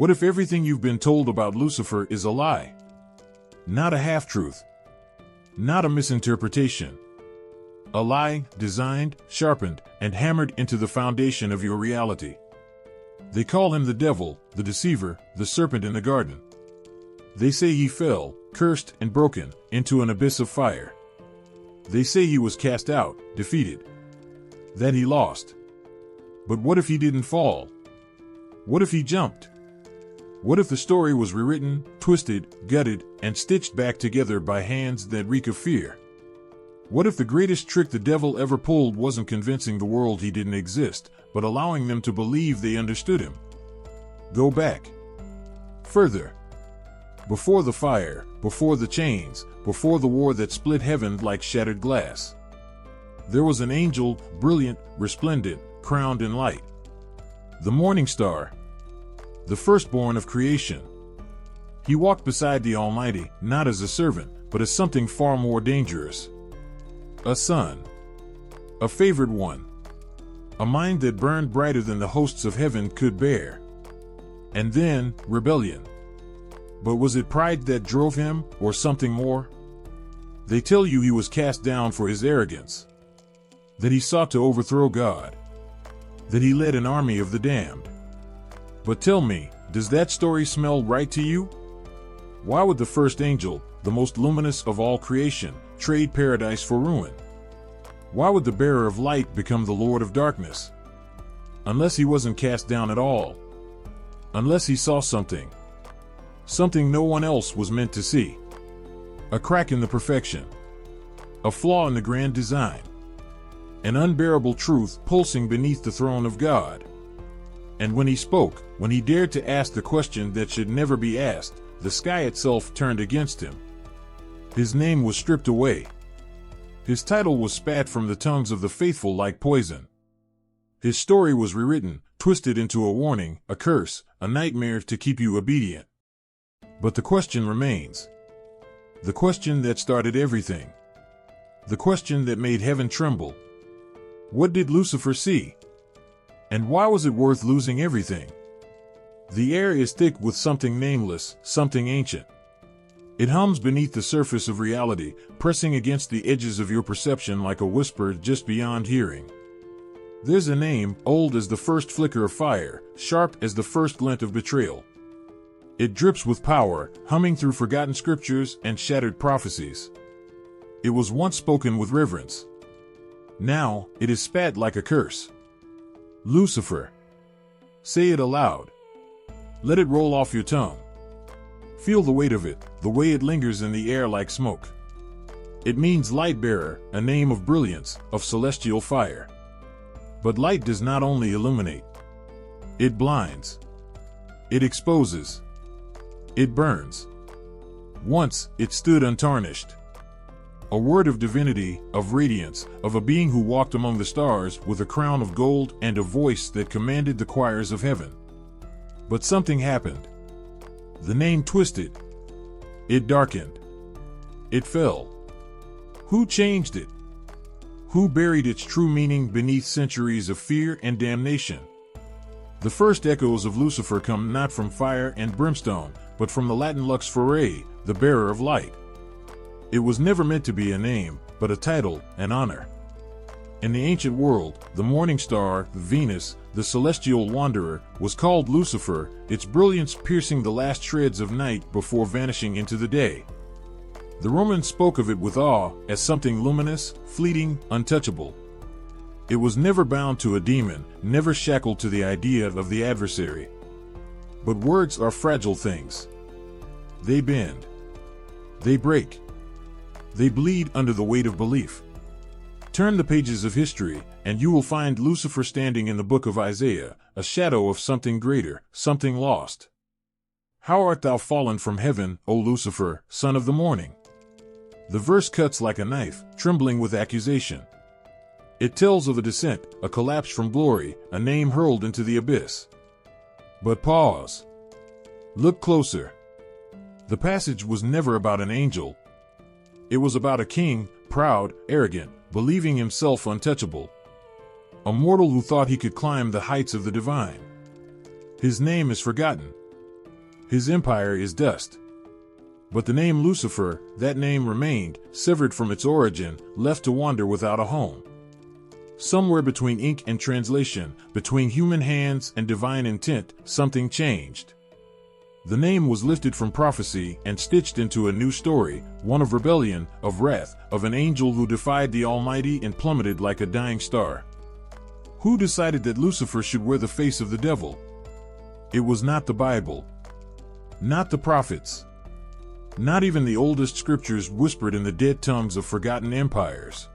What if everything you've been told about Lucifer is a lie? Not a half-truth. Not a misinterpretation. A lie designed, sharpened, and hammered into the foundation of your reality. They call him the devil, the deceiver, the serpent in the garden. They say he fell, cursed and broken, into an abyss of fire. They say he was cast out, defeated. That he lost. But what if he didn't fall? What if he jumped? What if the story was rewritten, twisted, gutted, and stitched back together by hands that reek of fear? What if the greatest trick the devil ever pulled wasn't convincing the world he didn't exist, but allowing them to believe they understood him? Go back. Further. Before the fire, before the chains, before the war that split heaven like shattered glass. There was an angel, brilliant, resplendent, crowned in light. The morning star. The firstborn of creation. He walked beside the Almighty, not as a servant, but as something far more dangerous. A son. A favored one. A mind that burned brighter than the hosts of heaven could bear. And then, rebellion. But was it pride that drove him, or something more? They tell you he was cast down for his arrogance. That he sought to overthrow God. That he led an army of the damned. But tell me, does that story smell right to you? Why would the first angel, the most luminous of all creation, trade paradise for ruin? Why would the bearer of light become the Lord of darkness? Unless he wasn't cast down at all. Unless he saw something. Something no one else was meant to see. A crack in the perfection. A flaw in the grand design. An unbearable truth pulsing beneath the throne of God. And when he spoke, when he dared to ask the question that should never be asked, the sky itself turned against him. His name was stripped away. His title was spat from the tongues of the faithful like poison. His story was rewritten, twisted into a warning, a curse, a nightmare to keep you obedient. But the question remains. The question that started everything. The question that made heaven tremble. What did Lucifer see? And why was it worth losing everything? The air is thick with something nameless, something ancient. It hums beneath the surface of reality, pressing against the edges of your perception like a whisper just beyond hearing. There's a name, old as the first flicker of fire, sharp as the first glint of betrayal. It drips with power, humming through forgotten scriptures and shattered prophecies. It was once spoken with reverence. Now, it is spat like a curse. Lucifer. Say it aloud. Let it roll off your tongue. Feel the weight of it, the way it lingers in the air like smoke. It means light bearer, a name of brilliance, of celestial fire. But light does not only illuminate. It blinds. It exposes. It burns. Once, it stood untarnished. A word of divinity, of radiance, of a being who walked among the stars with a crown of gold and a voice that commanded the choirs of heaven. But something happened. The name twisted. It darkened. It fell. Who changed it? Who buried its true meaning beneath centuries of fear and damnation? The first echoes of Lucifer come not from fire and brimstone, but from the Latin lux ferae, the bearer of light. It was never meant to be a name, but a title, an honor. In the ancient world, the morning star, Venus, the celestial wanderer, was called Lucifer, its brilliance piercing the last shreds of night before vanishing into the day. The Romans spoke of it with awe, as something luminous, fleeting, untouchable. It was never bound to a demon, never shackled to the idea of the adversary. But words are fragile things. They bend. They break. They bleed under the weight of belief. Turn the pages of history, and you will find Lucifer standing in the book of Isaiah, a shadow of something greater, something lost. How art thou fallen from heaven, O Lucifer, son of the morning? The verse cuts like a knife, trembling with accusation. It tells of a descent, a collapse from glory, a name hurled into the abyss. But pause. Look closer. The passage was never about an angel. It was about a king, proud, arrogant, believing himself untouchable. A mortal who thought he could climb the heights of the divine. His name is forgotten. His empire is dust. But the name Lucifer, that name remained, severed from its origin, left to wander without a home. Somewhere between ink and translation, between human hands and divine intent, something changed. The name was lifted from prophecy and stitched into a new story, one of rebellion, of wrath, of an angel who defied the Almighty and plummeted like a dying star. Who decided that Lucifer should wear the face of the devil? It was not the Bible. Not the prophets. Not even the oldest scriptures whispered in the dead tongues of forgotten empires.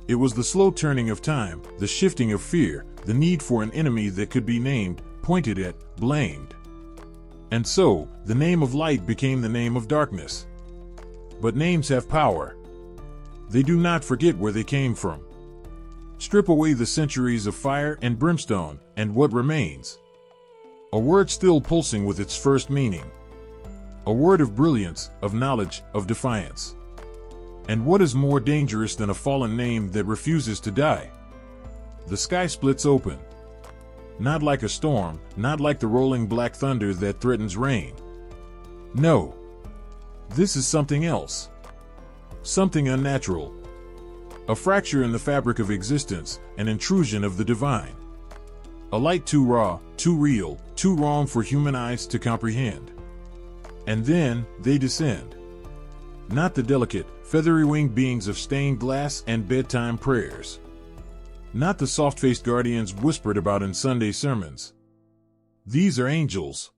It was the slow turning of time, the shifting of fear, the need for an enemy that could be named, pointed at, blamed. And so, the name of light became the name of darkness. But names have power. They do not forget where they came from. Strip away the centuries of fire and brimstone, and what remains? A word still pulsing with its first meaning. A word of brilliance, of knowledge, of defiance. And what is more dangerous than a fallen name that refuses to die? The sky splits open. Not like a storm, not like the rolling black thunder that threatens rain. No. This is something else. Something unnatural. A fracture in the fabric of existence, an intrusion of the divine. A light too raw, too real, too wrong for human eyes to comprehend. And then, they descend. Not the delicate, feathery-winged beings of stained glass and bedtime prayers. Not the soft-faced guardians whispered about in Sunday sermons. These are angels.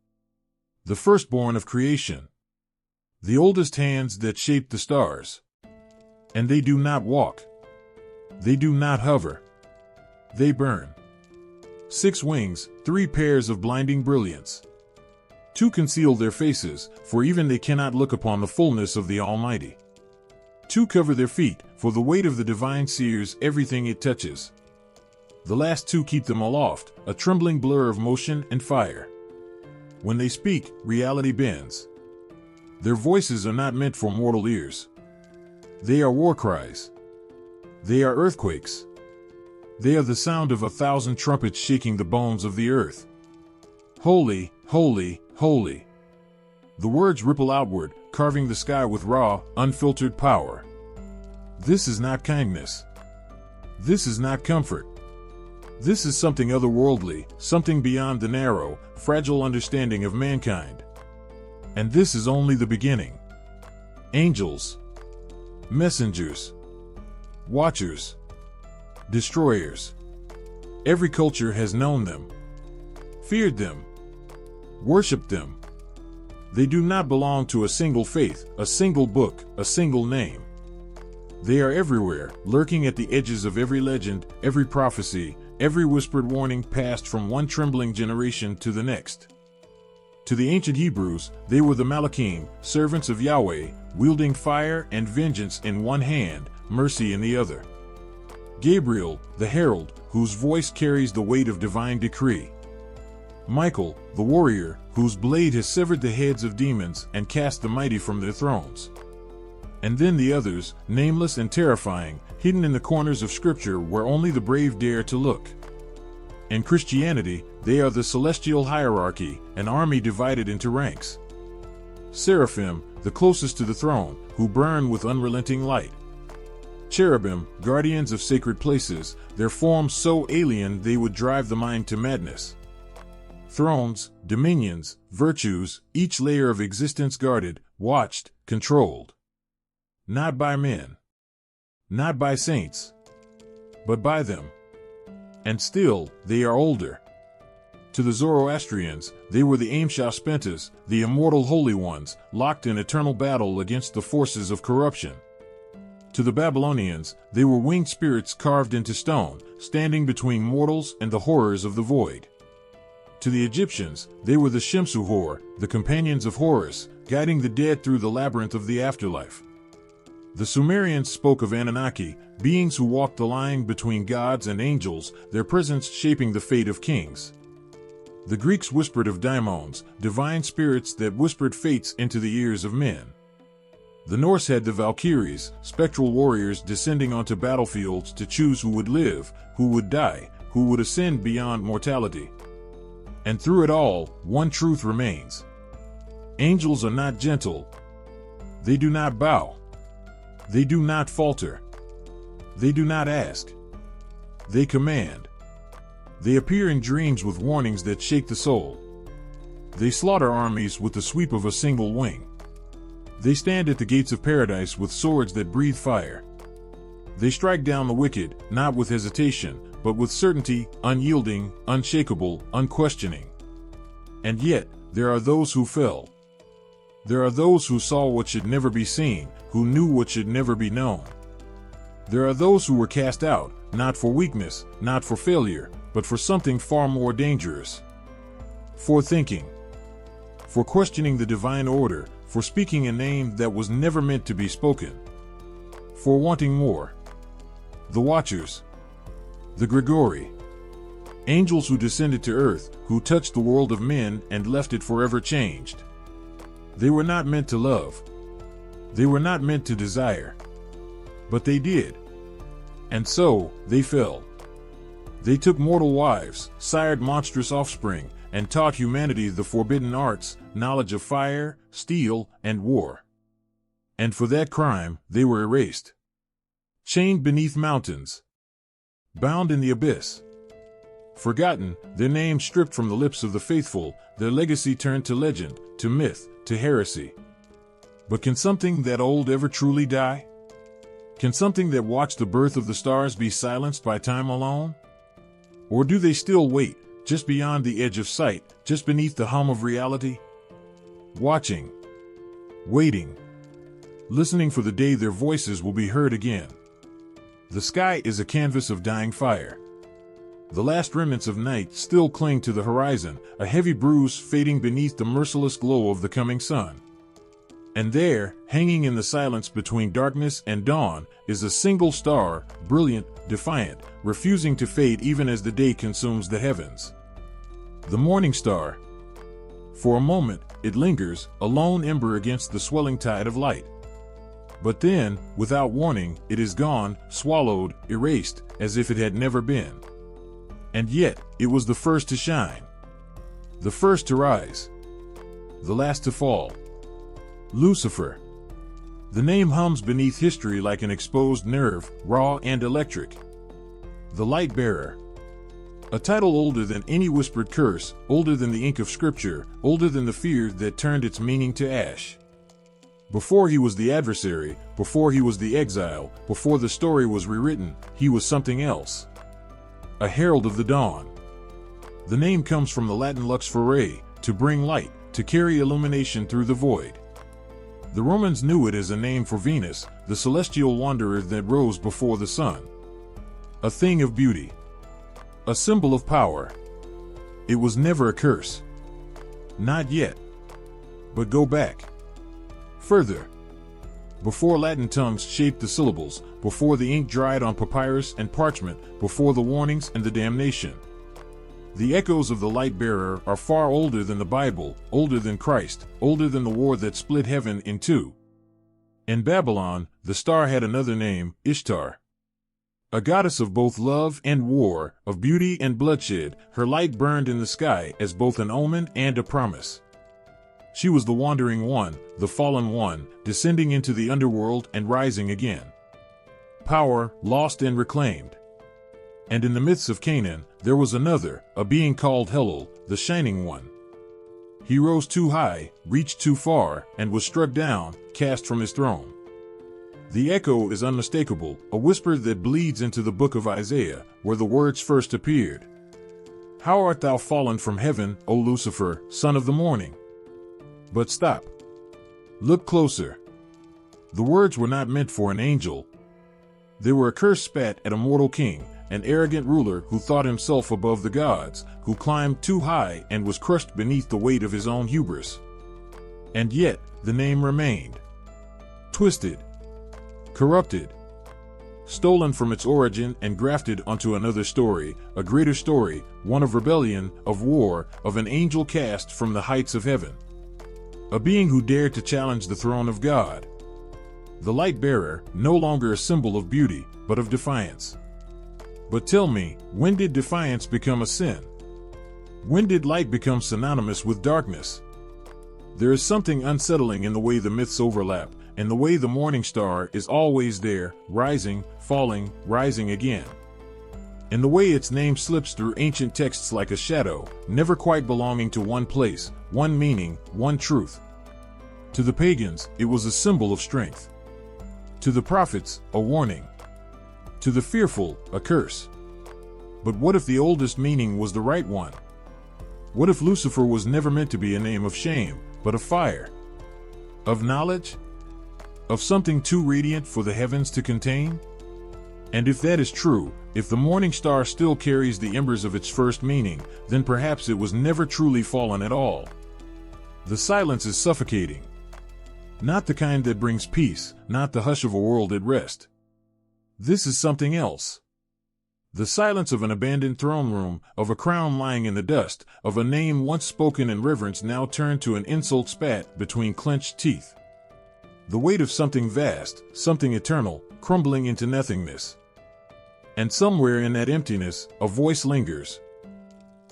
The firstborn of creation. The oldest hands that shaped the stars. And they do not walk. They do not hover. They burn. 6 wings, 3 pairs of blinding brilliance. 2 conceal their faces, for even they cannot look upon the fullness of the Almighty. 2 cover their feet, for the weight of the divine sears everything it touches. The last 2 keep them aloft, a trembling blur of motion and fire. When they speak, reality bends. Their voices are not meant for mortal ears. They are war cries. They are earthquakes. They are the sound of 1,000 trumpets shaking the bones of the earth. Holy, holy, holy. The words ripple outward, carving the sky with raw, unfiltered power. This is not kindness. This is not comfort. This is something otherworldly, something beyond the narrow, fragile understanding of mankind. And this is only the beginning. Angels. Messengers. Watchers. Destroyers. Every culture has known them. Feared them. Worshipped them. They do not belong to a single faith, a single book, a single name. They are everywhere, lurking at the edges of every legend, every prophecy, every whispered warning passed from one trembling generation to the next. To the ancient Hebrews, they were the Malachim, servants of Yahweh, wielding fire and vengeance in one hand, mercy in the other. Gabriel, the herald, whose voice carries the weight of divine decree. Michael, the warrior, whose blade has severed the heads of demons and cast the mighty from their thrones. And then the others, nameless and terrifying, hidden in the corners of Scripture where only the brave dare to look. In Christianity, they are the celestial hierarchy, an army divided into ranks. Seraphim, the closest to the throne, who burn with unrelenting light. Cherubim, guardians of sacred places, their forms so alien they would drive the mind to madness. Thrones, dominions, virtues, each layer of existence guarded, watched, controlled. Not by men. Not by saints. But by them. And still, they are older. To the Zoroastrians, they were the Amshaspentas, the immortal holy ones, locked in eternal battle against the forces of corruption. To the Babylonians, they were winged spirits carved into stone, standing between mortals and the horrors of the void. To the Egyptians, they were the Shemsu-Hor, the companions of Horus, guiding the dead through the labyrinth of the afterlife. The Sumerians spoke of Anunnaki, beings who walked the line between gods and angels, their presence shaping the fate of kings. The Greeks whispered of daimons, divine spirits that whispered fates into the ears of men. The Norse had the Valkyries, spectral warriors descending onto battlefields to choose who would live, who would die, who would ascend beyond mortality. And through it all, one truth remains. Angels are not gentle. They do not bow. They do not falter. They do not ask. They command. They appear in dreams with warnings that shake the soul. They slaughter armies with the sweep of a single wing. They stand at the gates of paradise with swords that breathe fire. They strike down the wicked, not with hesitation, but with certainty, unyielding, unshakable, unquestioning. And yet, there are those who fell. There are those who saw what should never be seen, who knew what should never be known. There are those who were cast out, not for weakness, not for failure, but for something far more dangerous. For thinking. For questioning the divine order, for speaking a name that was never meant to be spoken. For wanting more. The Watchers. The Grigori. Angels who descended to earth, who touched the world of men and left it forever changed. They were not meant to love. They were not meant to desire. But they did. And so, they fell. They took mortal wives, sired monstrous offspring, and taught humanity the forbidden arts, knowledge of fire, steel, and war. And for that crime, they were erased. Chained beneath mountains. Bound in the abyss. Forgotten, their names stripped from the lips of the faithful, their legacy turned to legend, to myth, to heresy. But can something that old ever truly die? Can something that watched the birth of the stars be silenced by time alone? Or do they still wait, just beyond the edge of sight, just beneath the hum of reality? Watching. Waiting. Listening for the day their voices will be heard again. The sky is a canvas of dying fire. The last remnants of night still cling to the horizon, a heavy bruise fading beneath the merciless glow of the coming sun. And there, hanging in the silence between darkness and dawn, is a single star, brilliant, defiant, refusing to fade even as the day consumes the heavens. The morning star. For a moment, it lingers, a lone ember against the swelling tide of light. But then, without warning, it is gone, swallowed, erased, as if it had never been. And yet, it was the first to shine. The first to rise. The last to fall. Lucifer. The name hums beneath history like an exposed nerve, raw and electric. The light bearer. A title older than any whispered curse, older than the ink of scripture, older than the fear that turned its meaning to ash. Before he was the adversary, before he was the exile, before the story was rewritten, he was something else. A herald of the dawn. The name comes from the Latin lux fere, to bring light, to carry illumination through the void. The Romans knew it as a name for Venus, the celestial wanderer that rose before the sun. A thing of beauty. A symbol of power. It was never a curse. Not yet. But go back. Further. Before Latin tongues shaped the syllables, before the ink dried on papyrus and parchment, before the warnings and the damnation. The echoes of the light bearer are far older than the Bible, older than Christ, older than the war that split heaven in two. In Babylon, the star had another name, Ishtar. A goddess of both love and war, of beauty and bloodshed, her light burned in the sky as both an omen and a promise. She was the wandering one, the fallen one, descending into the underworld and rising again. Power, lost and reclaimed. And in the myths of Canaan, there was another, a being called Helul, the Shining One. He rose too high, reached too far, and was struck down, cast from his throne. The echo is unmistakable, a whisper that bleeds into the book of Isaiah, where the words first appeared. How art thou fallen from heaven, O Lucifer, son of the morning? But stop. Look closer. The words were not meant for an angel. They were a curse spat at a mortal king, an arrogant ruler who thought himself above the gods, who climbed too high and was crushed beneath the weight of his own hubris. And yet, the name remained. Twisted. Corrupted. Stolen from its origin and grafted onto another story, a greater story, one of rebellion, of war, of an angel cast from the heights of heaven. A being who dared to challenge the throne of God. The light bearer, no longer a symbol of beauty, but of defiance. But tell me, when did defiance become a sin? When did light become synonymous with darkness? There is something unsettling in the way the myths overlap, and the way the morning star is always there, rising, falling, rising again. And the way its name slips through ancient texts like a shadow, never quite belonging to one place, one meaning, one truth. To the pagans, it was a symbol of strength. To the prophets, a warning. To the fearful, a curse. But what if the oldest meaning was the right one? What if Lucifer was never meant to be a name of shame, but of fire? Of knowledge? Of something too radiant for the heavens to contain? And if that is true, if the morning star still carries the embers of its first meaning, then perhaps it was never truly fallen at all. The silence is suffocating. Not the kind that brings peace, not the hush of a world at rest. This is something else. The silence of an abandoned throne room, of a crown lying in the dust, of a name once spoken in reverence now turned to an insult spat between clenched teeth. The weight of something vast, something eternal, crumbling into nothingness. And somewhere in that emptiness, a voice lingers.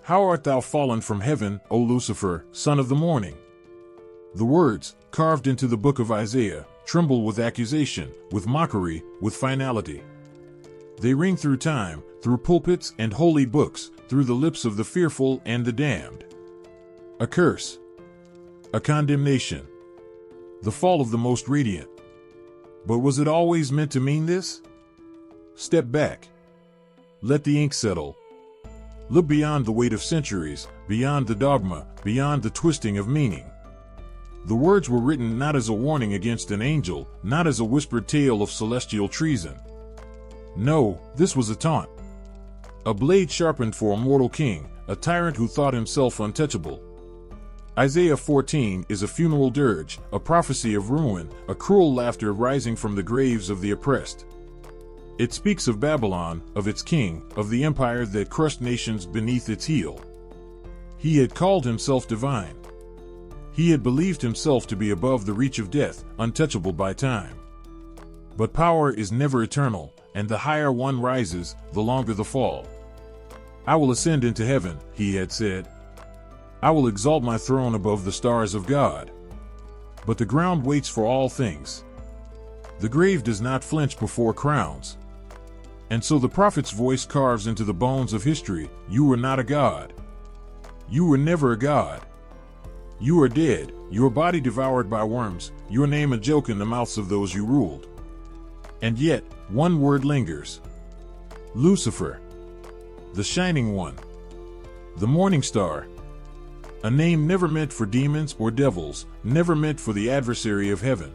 How art thou fallen from heaven, O Lucifer, son of the morning? The words, carved into the book of Isaiah, tremble with accusation, with mockery, with finality. They ring through time, through pulpits and holy books, through the lips of the fearful and the damned. A curse. A condemnation. The fall of the most radiant. But was it always meant to mean this? Step back. Let the ink settle. Look beyond the weight of centuries, beyond the dogma, beyond the twisting of meaning. The words were written not as a warning against an angel, not as a whispered tale of celestial treason. No, this was a taunt. A blade sharpened for a mortal king, a tyrant who thought himself untouchable. Isaiah 14 is a funeral dirge, a prophecy of ruin, a cruel laughter rising from the graves of the oppressed. It speaks of Babylon, of its king, of the empire that crushed nations beneath its heel. He had called himself divine. He had believed himself to be above the reach of death, untouchable by time. But power is never eternal, and the higher one rises, the longer the fall. I will ascend into heaven, he had said. I will exalt my throne above the stars of God. But the ground waits for all things. The grave does not flinch before crowns. And so the prophet's voice carves into the bones of history, you were not a god. You were never a god. You are dead, your body devoured by worms, your name a joke in the mouths of those you ruled. And yet, one word lingers. Lucifer. The shining one. The morning star. A name never meant for demons or devils, never meant for the adversary of heaven.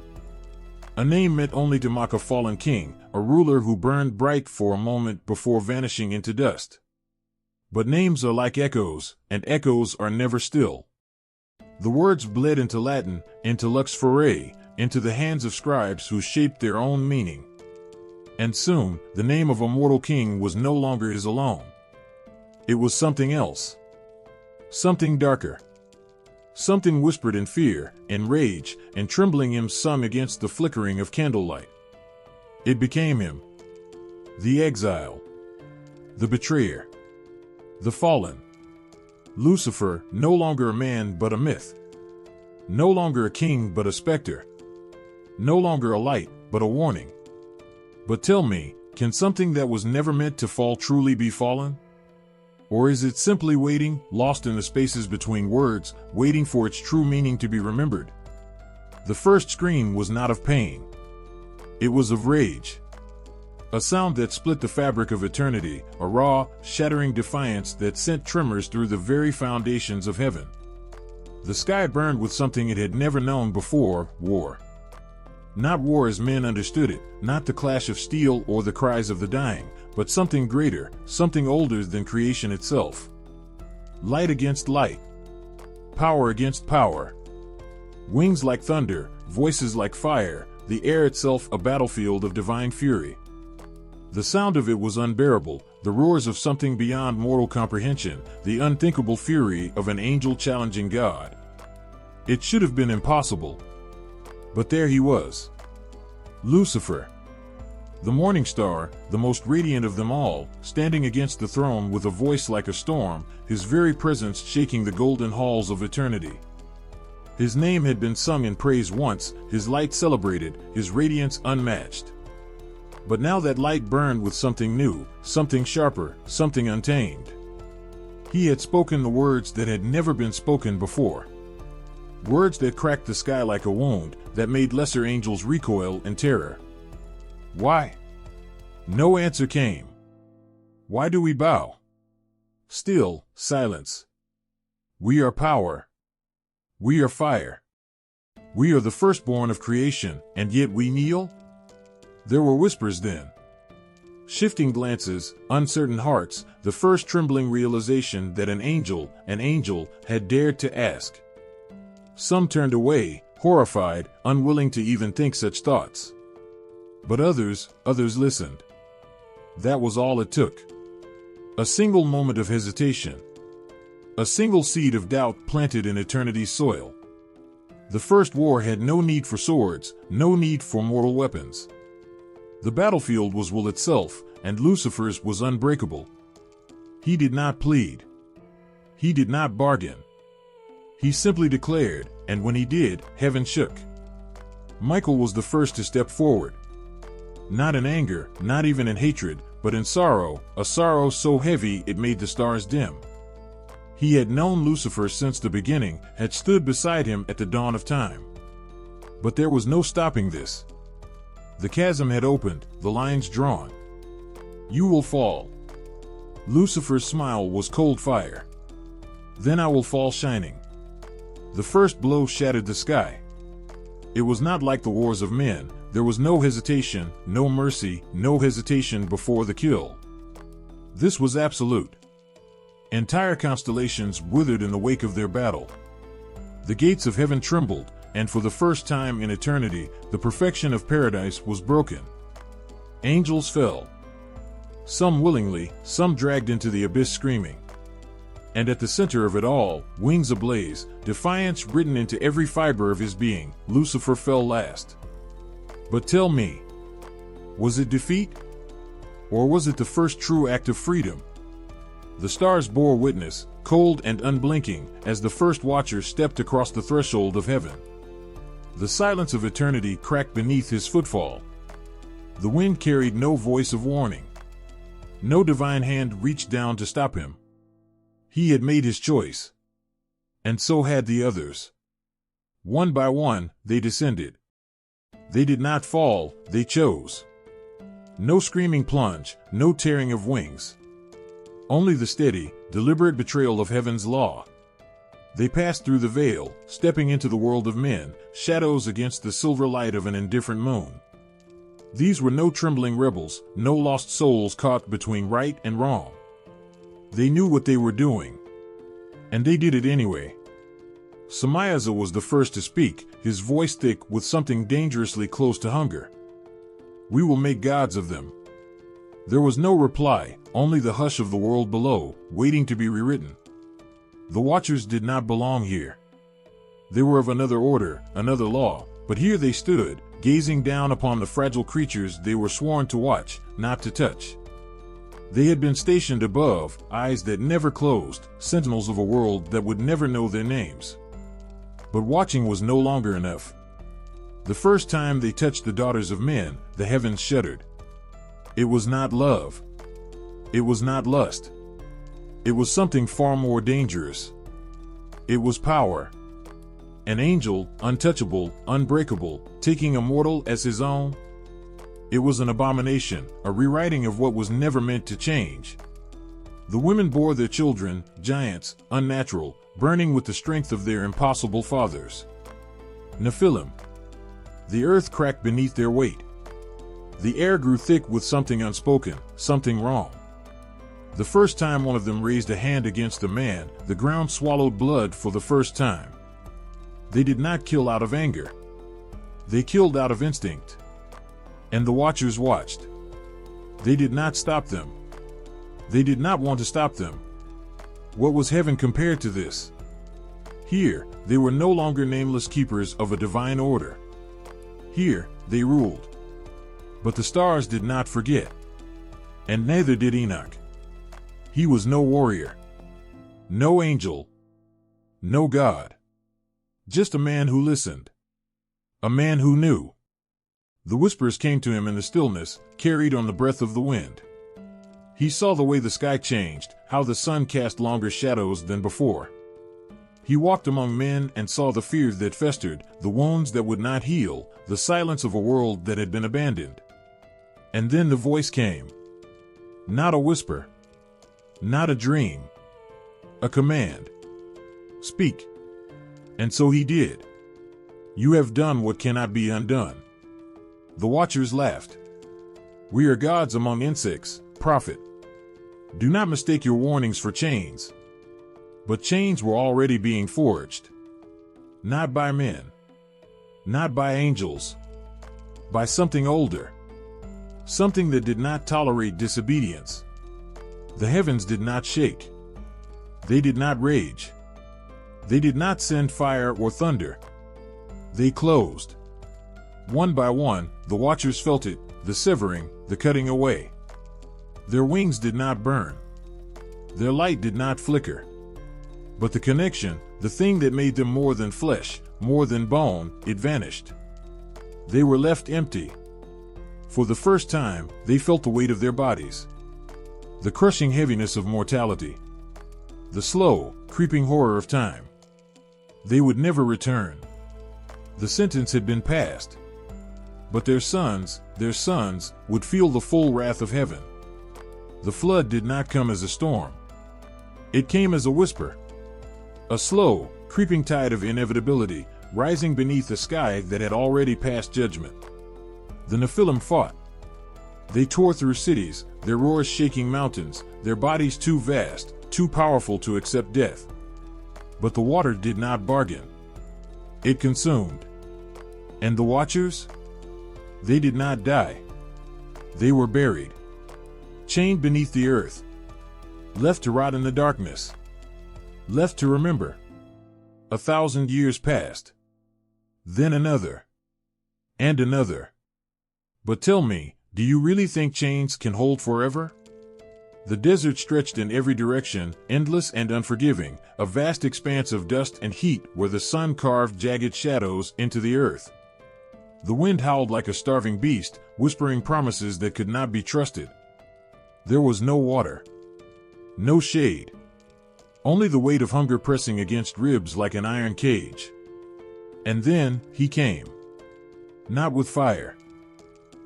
A name meant only to mock a fallen king, a ruler who burned bright for a moment before vanishing into dust. But names are like echoes, and echoes are never still. The words bled into Latin, into lux ferae, into the hands of scribes who shaped their own meaning. And soon, the name of a mortal king was no longer his alone. It was something else. Something darker. Something whispered in fear, in rage, and trembling him some against the flickering of candlelight. It became him. The exile. The betrayer. The fallen. Lucifer, no longer a man but a myth. No longer a king but a specter. No longer a light but a warning. But tell me, can something that was never meant to fall truly be fallen? Or is it simply waiting, lost in the spaces between words, waiting for its true meaning to be remembered? The first scream was not of pain. It was of rage. A sound that split the fabric of eternity, a raw, shattering defiance that sent tremors through the very foundations of heaven. The sky burned with something it had never known before, war. Not war as men understood it, not the clash of steel or the cries of the dying, but something greater, something older than creation itself. Light against light. Power against power. Wings like thunder, voices like fire, the air itself a battlefield of divine fury. The sound of it was unbearable, the roars of something beyond mortal comprehension, the unthinkable fury of an angel challenging God. It should have been impossible. But there he was. Lucifer. The morning star, the most radiant of them all, standing against the throne with a voice like a storm, his very presence shaking the golden halls of eternity. His name had been sung in praise once, his light celebrated, his radiance unmatched. But now that light burned with something new, something sharper, something untamed. He had spoken the words that had never been spoken before. Words that cracked the sky like a wound, that made lesser angels recoil in terror. Why? No answer came. Why do we bow? Still, silence. We are power. We are fire. We are the firstborn of creation, and yet we kneel? There were whispers then. Shifting glances, uncertain hearts, the first trembling realization that an angel, had dared to ask. Some turned away, horrified, unwilling to even think such thoughts. But others listened. That was all it took. A single moment of hesitation. A single seed of doubt planted in eternity's soil. The first war had no need for swords, no need for mortal weapons. The battlefield was will itself, and Lucifer's was unbreakable. He did not plead. He did not bargain. He simply declared, and when he did, heaven shook. Michael was the first to step forward. Not in anger, not even in hatred, but in sorrow, a sorrow so heavy it made the stars dim. He had known Lucifer since the beginning, had stood beside him at the dawn of time. But there was no stopping this. The chasm had opened, the lines drawn. You will fall. Lucifer's smile was cold fire. Then I will fall shining. The first blow shattered the sky. It was not like the wars of men. There was no hesitation, no mercy, no hesitation before the kill. This was absolute. Entire constellations withered in the wake of their battle. The gates of heaven trembled, and for the first time in eternity, the perfection of paradise was broken. Angels fell. Some willingly, some dragged into the abyss screaming. And at the center of it all, wings ablaze, defiance written into every fiber of his being, Lucifer fell last. But tell me, was it defeat? Or was it the first true act of freedom? The stars bore witness, cold and unblinking, as the first watcher stepped across the threshold of heaven. The silence of eternity cracked beneath his footfall. The wind carried no voice of warning. No divine hand reached down to stop him. He had made his choice. And so had the others. One by one, they descended. They did not fall, they chose. No screaming plunge, no tearing of wings. Only the steady, deliberate betrayal of heaven's law. They passed through the veil, stepping into the world of men, shadows against the silver light of an indifferent moon. These were no trembling rebels, no lost souls caught between right and wrong. They knew what they were doing. And they did it anyway. Samayaza was the first to speak, his voice thick with something dangerously close to hunger. We will make gods of them. There was no reply, only the hush of the world below, waiting to be rewritten. The Watchers did not belong here. They were of another order, another law, but here they stood, gazing down upon the fragile creatures they were sworn to watch, not to touch. They had been stationed above, eyes that never closed, sentinels of a world that would never know their names. But watching was no longer enough. The first time they touched the daughters of men, the heavens shuddered. It was not love. It was not lust. It was something far more dangerous. It was power. An angel, untouchable, unbreakable, taking a mortal as his own. It was an abomination, a rewriting of what was never meant to change. The women bore their children, giants, unnatural, burning with the strength of their impossible fathers. Nephilim. The earth cracked beneath their weight. The air grew thick with something unspoken, something wrong. The first time one of them raised a hand against a man, the ground swallowed blood for the first time. They did not kill out of anger. They killed out of instinct. And the Watchers watched. They did not stop them. They did not want to stop them. What was heaven compared to this? Here, they were no longer nameless keepers of a divine order. Here, they ruled. But the stars did not forget. And neither did Enoch. He was no warrior. No angel. No God. Just a man who listened. A man who knew. The whispers came to him in the stillness, carried on the breath of the wind. He saw the way the sky changed, how the sun cast longer shadows than before. He walked among men and saw the fears that festered, the wounds that would not heal, the silence of a world that had been abandoned. And then the voice came. Not a whisper. Not a dream. A command. Speak. And so he did. You have done what cannot be undone. The watchers laughed. We are gods among insects, prophet. Do not mistake your warnings for chains. But chains were already being forged. Not by men. Not by angels. By something older. Something that did not tolerate disobedience. The heavens did not shake. They did not rage. They did not send fire or thunder. They closed. One by one, the watchers felt it, the severing, the cutting away. Their wings did not burn. Their light did not flicker. But the connection, the thing that made them more than flesh, more than bone, it vanished. They were left empty. For the first time, they felt the weight of their bodies. The crushing heaviness of mortality. The slow, creeping horror of time. They would never return. The sentence had been passed. But their sons, would feel the full wrath of heaven. The flood did not come as a storm. It came as a whisper. A slow, creeping tide of inevitability, rising beneath a sky that had already passed judgment. The Nephilim fought. They tore through cities, their roars shaking mountains, their bodies too vast, too powerful to accept death. But the water did not bargain. It consumed. And the watchers? They did not die. They were buried. Chained beneath the earth. Left to rot in the darkness. Left to remember. 1,000 years passed. Then another. And another. But tell me, do you really think chains can hold forever? The desert stretched in every direction, endless and unforgiving, a vast expanse of dust and heat where the sun carved jagged shadows into the earth. The wind howled like a starving beast, whispering promises that could not be trusted. There was no water. No shade. Only the weight of hunger pressing against ribs like an iron cage. And then, he came. Not with fire.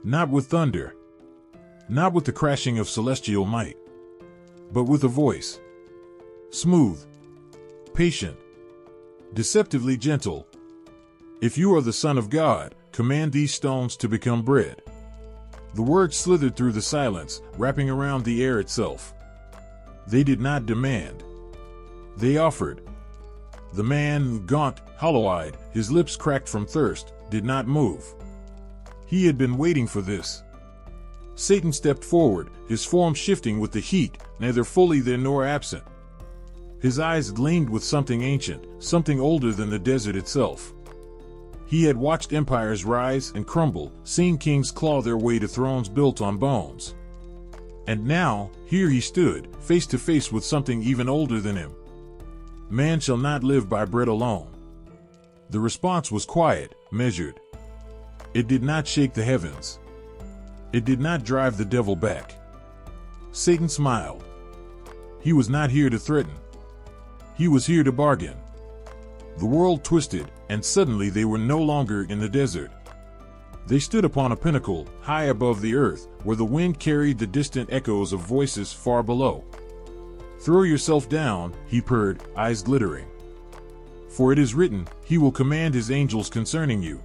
Not with thunder. Not with the crashing of celestial might. But with a voice. Smooth. Patient. Deceptively gentle. If you are the Son of God, command these stones to become bread. The words slithered through the silence, wrapping around the air itself. They did not demand. They offered. The man, gaunt, hollow-eyed, his lips cracked from thirst, did not move. He had been waiting for this. Satan stepped forward, his form shifting with the heat, neither fully there nor absent. His eyes gleamed with something ancient, something older than the desert itself. He had watched empires rise and crumble, seen kings claw their way to thrones built on bones. And now, here he stood, face to face with something even older than him. Man shall not live by bread alone. The response was quiet, measured. It did not shake the heavens. It did not drive the devil back. Satan smiled. He was not here to threaten. He was here to bargain. The world twisted, and suddenly they were no longer in the desert. They stood upon a pinnacle, high above the earth, where the wind carried the distant echoes of voices far below. Throw yourself down, he purred, eyes glittering. For it is written, he will command his angels concerning you.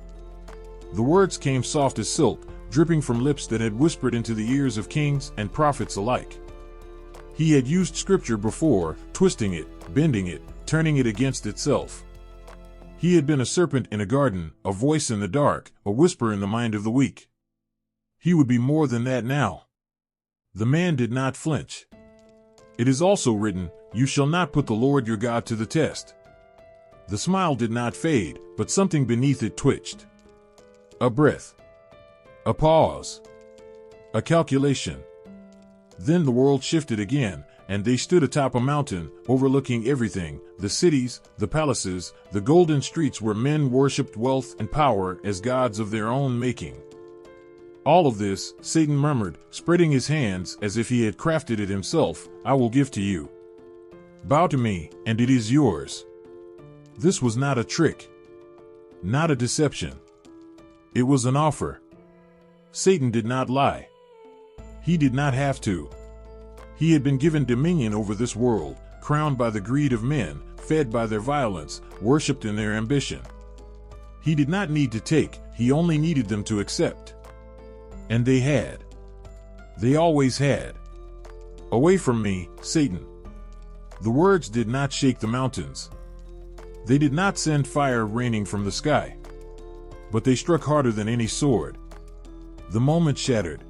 The words came soft as silk, dripping from lips that had whispered into the ears of kings and prophets alike. He had used scripture before, twisting it, bending it, turning it against itself. He had been a serpent in a garden, a voice in the dark, a whisper in the mind of the weak. He would be more than that now. The man did not flinch. It is also written, you shall not put the Lord your God to the test. The smile did not fade, but something beneath it twitched. A breath. A pause. A calculation. Then the world shifted again, and they stood atop a mountain, overlooking everything, the cities, the palaces, the golden streets where men worshipped wealth and power as gods of their own making. All of this, Satan murmured, spreading his hands as if he had crafted it himself, I will give to you. Bow to me, and it is yours. This was not a trick, not a deception. It was an offer. Satan did not lie. He did not have to. He had been given dominion over this world, crowned by the greed of men, fed by their violence, worshipped in their ambition. He did not need to take, he only needed them to accept. And they had. They always had. Away from me, Satan. The words did not shake the mountains. They did not send fire raining from the sky. But they struck harder than any sword. The moment shattered.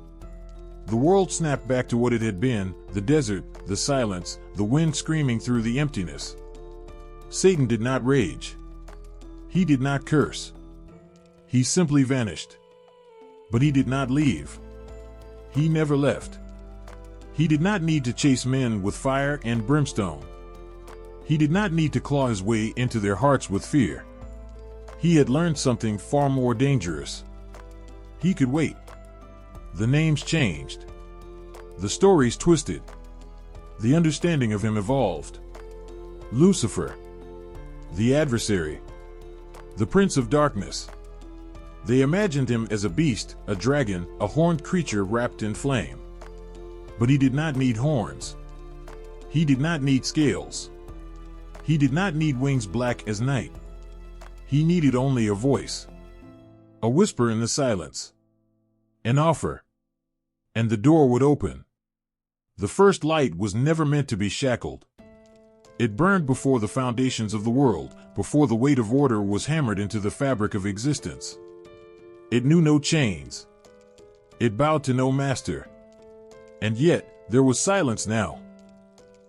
The world snapped back to what it had been, the desert, the silence, the wind screaming through the emptiness. Satan did not rage. He did not curse. He simply vanished. But he did not leave. He never left. He did not need to chase men with fire and brimstone. He did not need to claw his way into their hearts with fear. He had learned something far more dangerous. He could wait. The names changed. The stories twisted. The understanding of him evolved. Lucifer. The adversary. The prince of darkness. They imagined him as a beast, a dragon, a horned creature wrapped in flame. But he did not need horns. He did not need scales. He did not need wings black as night. He needed only a voice. A whisper in the silence. An offer. And the door would open. The first light was never meant to be shackled. It burned before the foundations of the world, before the weight of order was hammered into the fabric of existence. It knew no chains. It bowed to no master. And yet, there was silence now.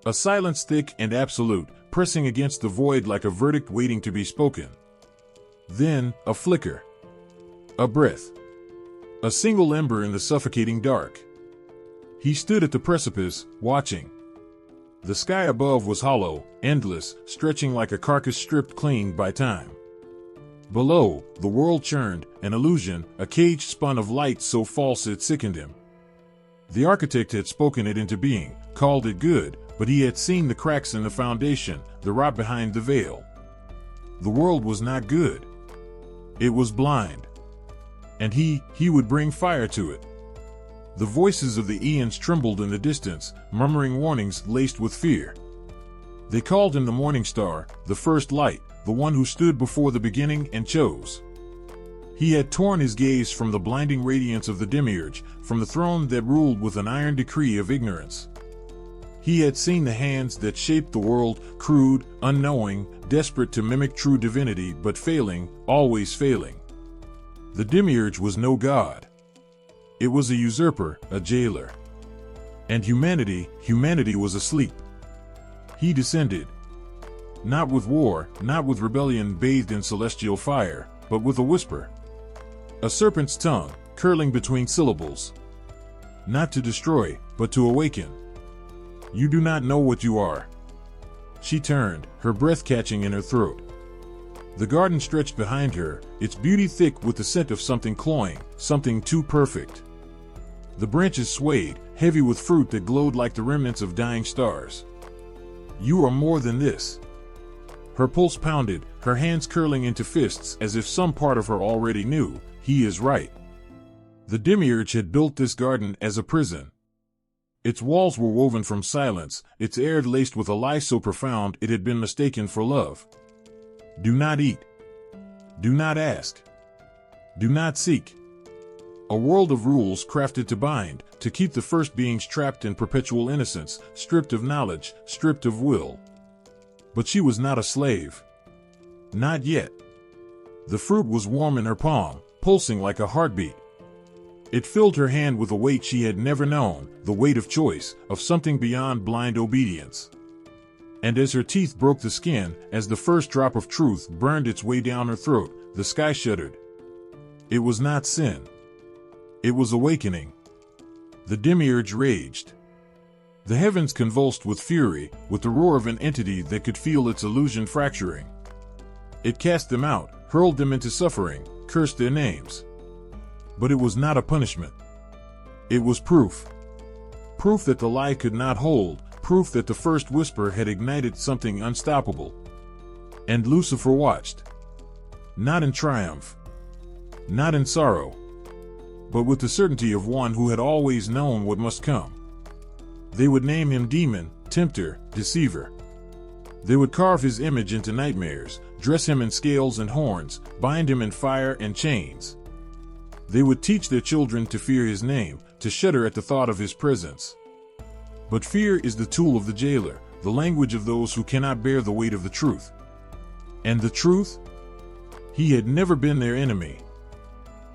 A silence thick and absolute, pressing against the void like a verdict waiting to be spoken. Then, a flicker. A breath. A single ember in the suffocating dark. He stood at the precipice, watching. The sky above was hollow, endless, stretching like a carcass stripped clean by time. Below, the world churned, an illusion, a cage spun of light so false it sickened him. The architect had spoken it into being, called it good, but he had seen the cracks in the foundation, the rot behind the veil. The world was not good. It was blind. And he would bring fire to it. The voices of the eons trembled in the distance, murmuring warnings laced with fear. They called him the morning star, the first light, the one who stood before the beginning and chose. He had torn his gaze from the blinding radiance of the demiurge, from the throne that ruled with an iron decree of ignorance. He had seen the hands that shaped the world, crude, unknowing, desperate to mimic true divinity, but failing, always failing. The demiurge was no god. It was a usurper, a jailer. And humanity was asleep. He descended. Not with war, not with rebellion bathed in celestial fire, but with a whisper. A serpent's tongue, curling between syllables. Not to destroy, but to awaken. You do not know what you are. She turned, her breath catching in her throat. The garden stretched behind her, its beauty thick with the scent of something cloying, something too perfect. The branches swayed, heavy with fruit that glowed like the remnants of dying stars. You are more than this. Her pulse pounded, her hands curling into fists as if some part of her already knew, he is right. The demiurge had built this garden as a prison. Its walls were woven from silence, its air laced with a lie so profound it had been mistaken for love. Do not eat. Do not ask. Do not seek. A world of rules crafted to bind, to keep the first beings trapped in perpetual innocence, stripped of knowledge, stripped of will. But she was not a slave. Not yet. The fruit was warm in her palm, pulsing like a heartbeat. It filled her hand with a weight she had never known, the weight of choice, of something beyond blind obedience. And as her teeth broke the skin, as the first drop of truth burned its way down her throat, the sky shuddered. It was not sin. It was awakening. The demiurge raged. The heavens convulsed with fury, with the roar of an entity that could feel its illusion fracturing. It cast them out, hurled them into suffering, cursed their names. But it was not a punishment. It was proof. Proof that the lie could not hold, proof that the first whisper had ignited something unstoppable. And Lucifer watched. Not in triumph, not in sorrow, but with the certainty of one who had always known what must come. They would name him demon, tempter, deceiver. They would carve his image into nightmares, dress him in scales and horns, bind him in fire and chains. They would teach their children to fear his name, to shudder at the thought of his presence. But fear is the tool of the jailer, the language of those who cannot bear the weight of the truth. And the truth? He had never been their enemy.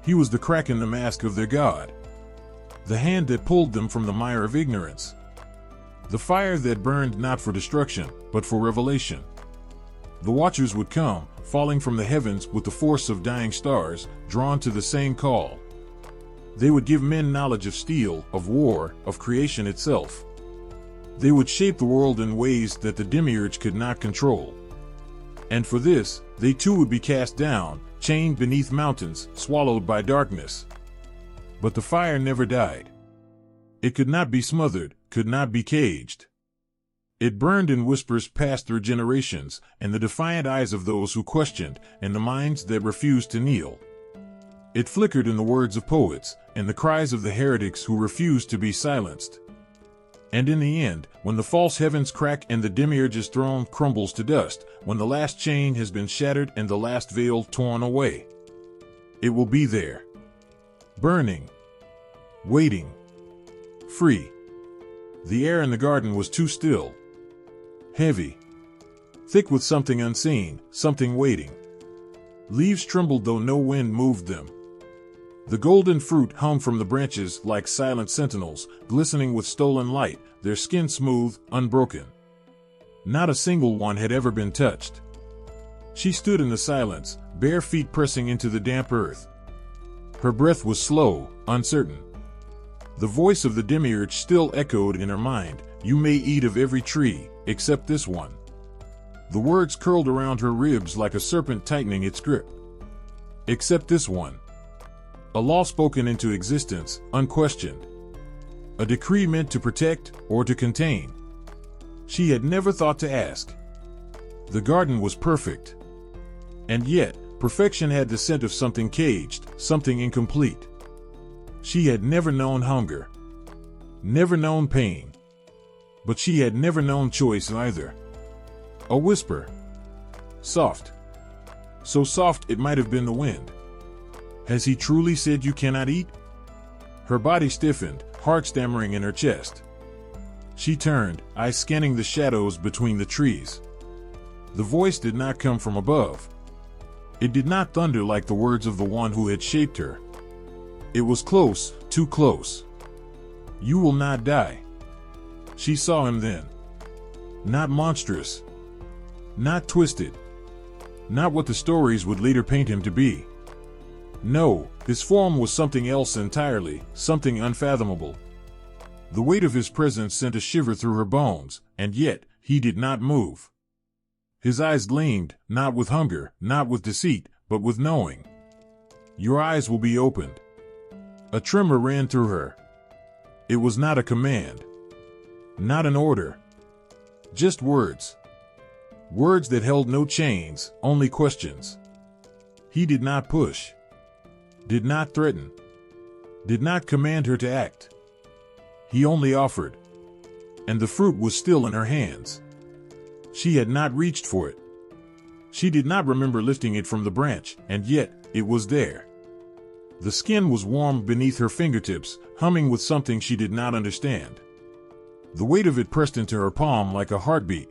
He was the crack in the mask of their God, the hand that pulled them from the mire of ignorance, the fire that burned not for destruction, but for revelation. The watchers would come, falling from the heavens with the force of dying stars, drawn to the same call. They would give men knowledge of steel, of war, of creation itself. They would shape the world in ways that the demiurge could not control. And for this, they too would be cast down, chained beneath mountains, swallowed by darkness. But the fire never died. It could not be smothered, could not be caged. It burned in whispers passed through generations, and the defiant eyes of those who questioned, and the minds that refused to kneel. It flickered in the words of poets, and the cries of the heretics who refused to be silenced. And in the end, when the false heavens crack and the demiurge's throne crumbles to dust, when the last chain has been shattered and the last veil torn away, it will be there, burning, waiting, free. The air in the garden was too still, heavy, thick with something unseen, something waiting. Leaves trembled though no wind moved them. The golden fruit hung from the branches like silent sentinels, glistening with stolen light, their skin smooth, unbroken. Not a single one had ever been touched. She stood in the silence, bare feet pressing into the damp earth. Her breath was slow, uncertain. The voice of the demiurge still echoed in her mind, "You may eat of every tree, except this one." The words curled around her ribs like a serpent tightening its grip. Except this one. A law spoken into existence, unquestioned. A decree meant to protect or to contain. She had never thought to ask. The garden was perfect. And yet, perfection had the scent of something caged, something incomplete. She had never known hunger, never known pain. But she had never known choice either. A whisper. Soft. So soft it might have been the wind. Has he truly said you cannot eat? Her body stiffened, heart stammering in her chest. She turned, eyes scanning the shadows between the trees. The voice did not come from above. It did not thunder like the words of the one who had shaped her. It was close, too close. You will not die. She saw him then. Not monstrous. Not twisted. Not what the stories would later paint him to be. No, his form was something else entirely, something unfathomable. The weight of his presence sent a shiver through her bones, and yet, he did not move. His eyes gleamed, not with hunger, not with deceit, but with knowing. Your eyes will be opened. A tremor ran through her. It was not a command. Not an order. Just words. Words that held no chains, only questions. He did not push. Did not threaten. Did not command her to act. He only offered. And the fruit was still in her hands. She had not reached for it. She did not remember lifting it from the branch, and yet, it was there. The skin was warm beneath her fingertips, humming with something she did not understand. The weight of it pressed into her palm like a heartbeat.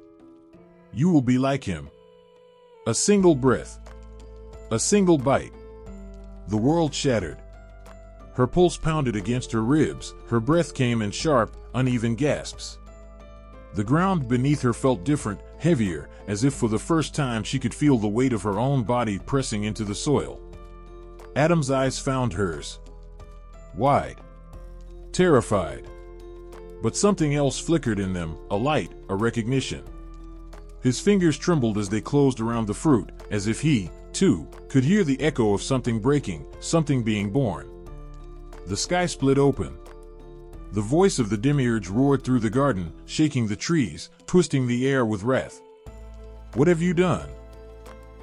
You will be like him. A single breath. A single bite. The world shattered. Her pulse pounded against her ribs, her breath came in sharp, uneven gasps. The ground beneath her felt different, heavier, as if for the first time she could feel the weight of her own body pressing into the soil. Adam's eyes found hers. Wide. Terrified. But something else flickered in them, a light, a recognition. His fingers trembled as they closed around the fruit, as if he, too, could hear the echo of something breaking, something being born. The sky split open. The voice of the demiurge roared through the garden, shaking the trees, twisting the air with wrath. "What have you done?"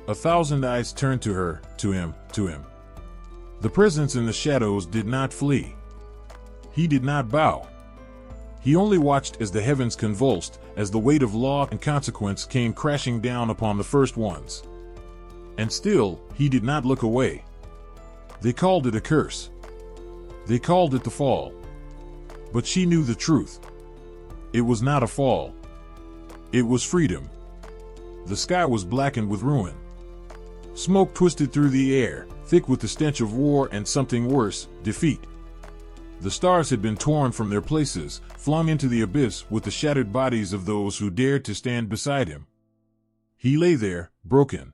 1,000 eyes turned to her, to him, to him. The presence in the shadows did not flee. He did not bow. He only watched as the heavens convulsed, as the weight of law and consequence came crashing down upon the first ones. And still, he did not look away. They called it a curse. They called it the fall. But she knew the truth. It was not a fall. It was freedom. The sky was blackened with ruin. Smoke twisted through the air, thick with the stench of war and something worse, defeat. The stars had been torn from their places, flung into the abyss with the shattered bodies of those who dared to stand beside him. He lay there, broken.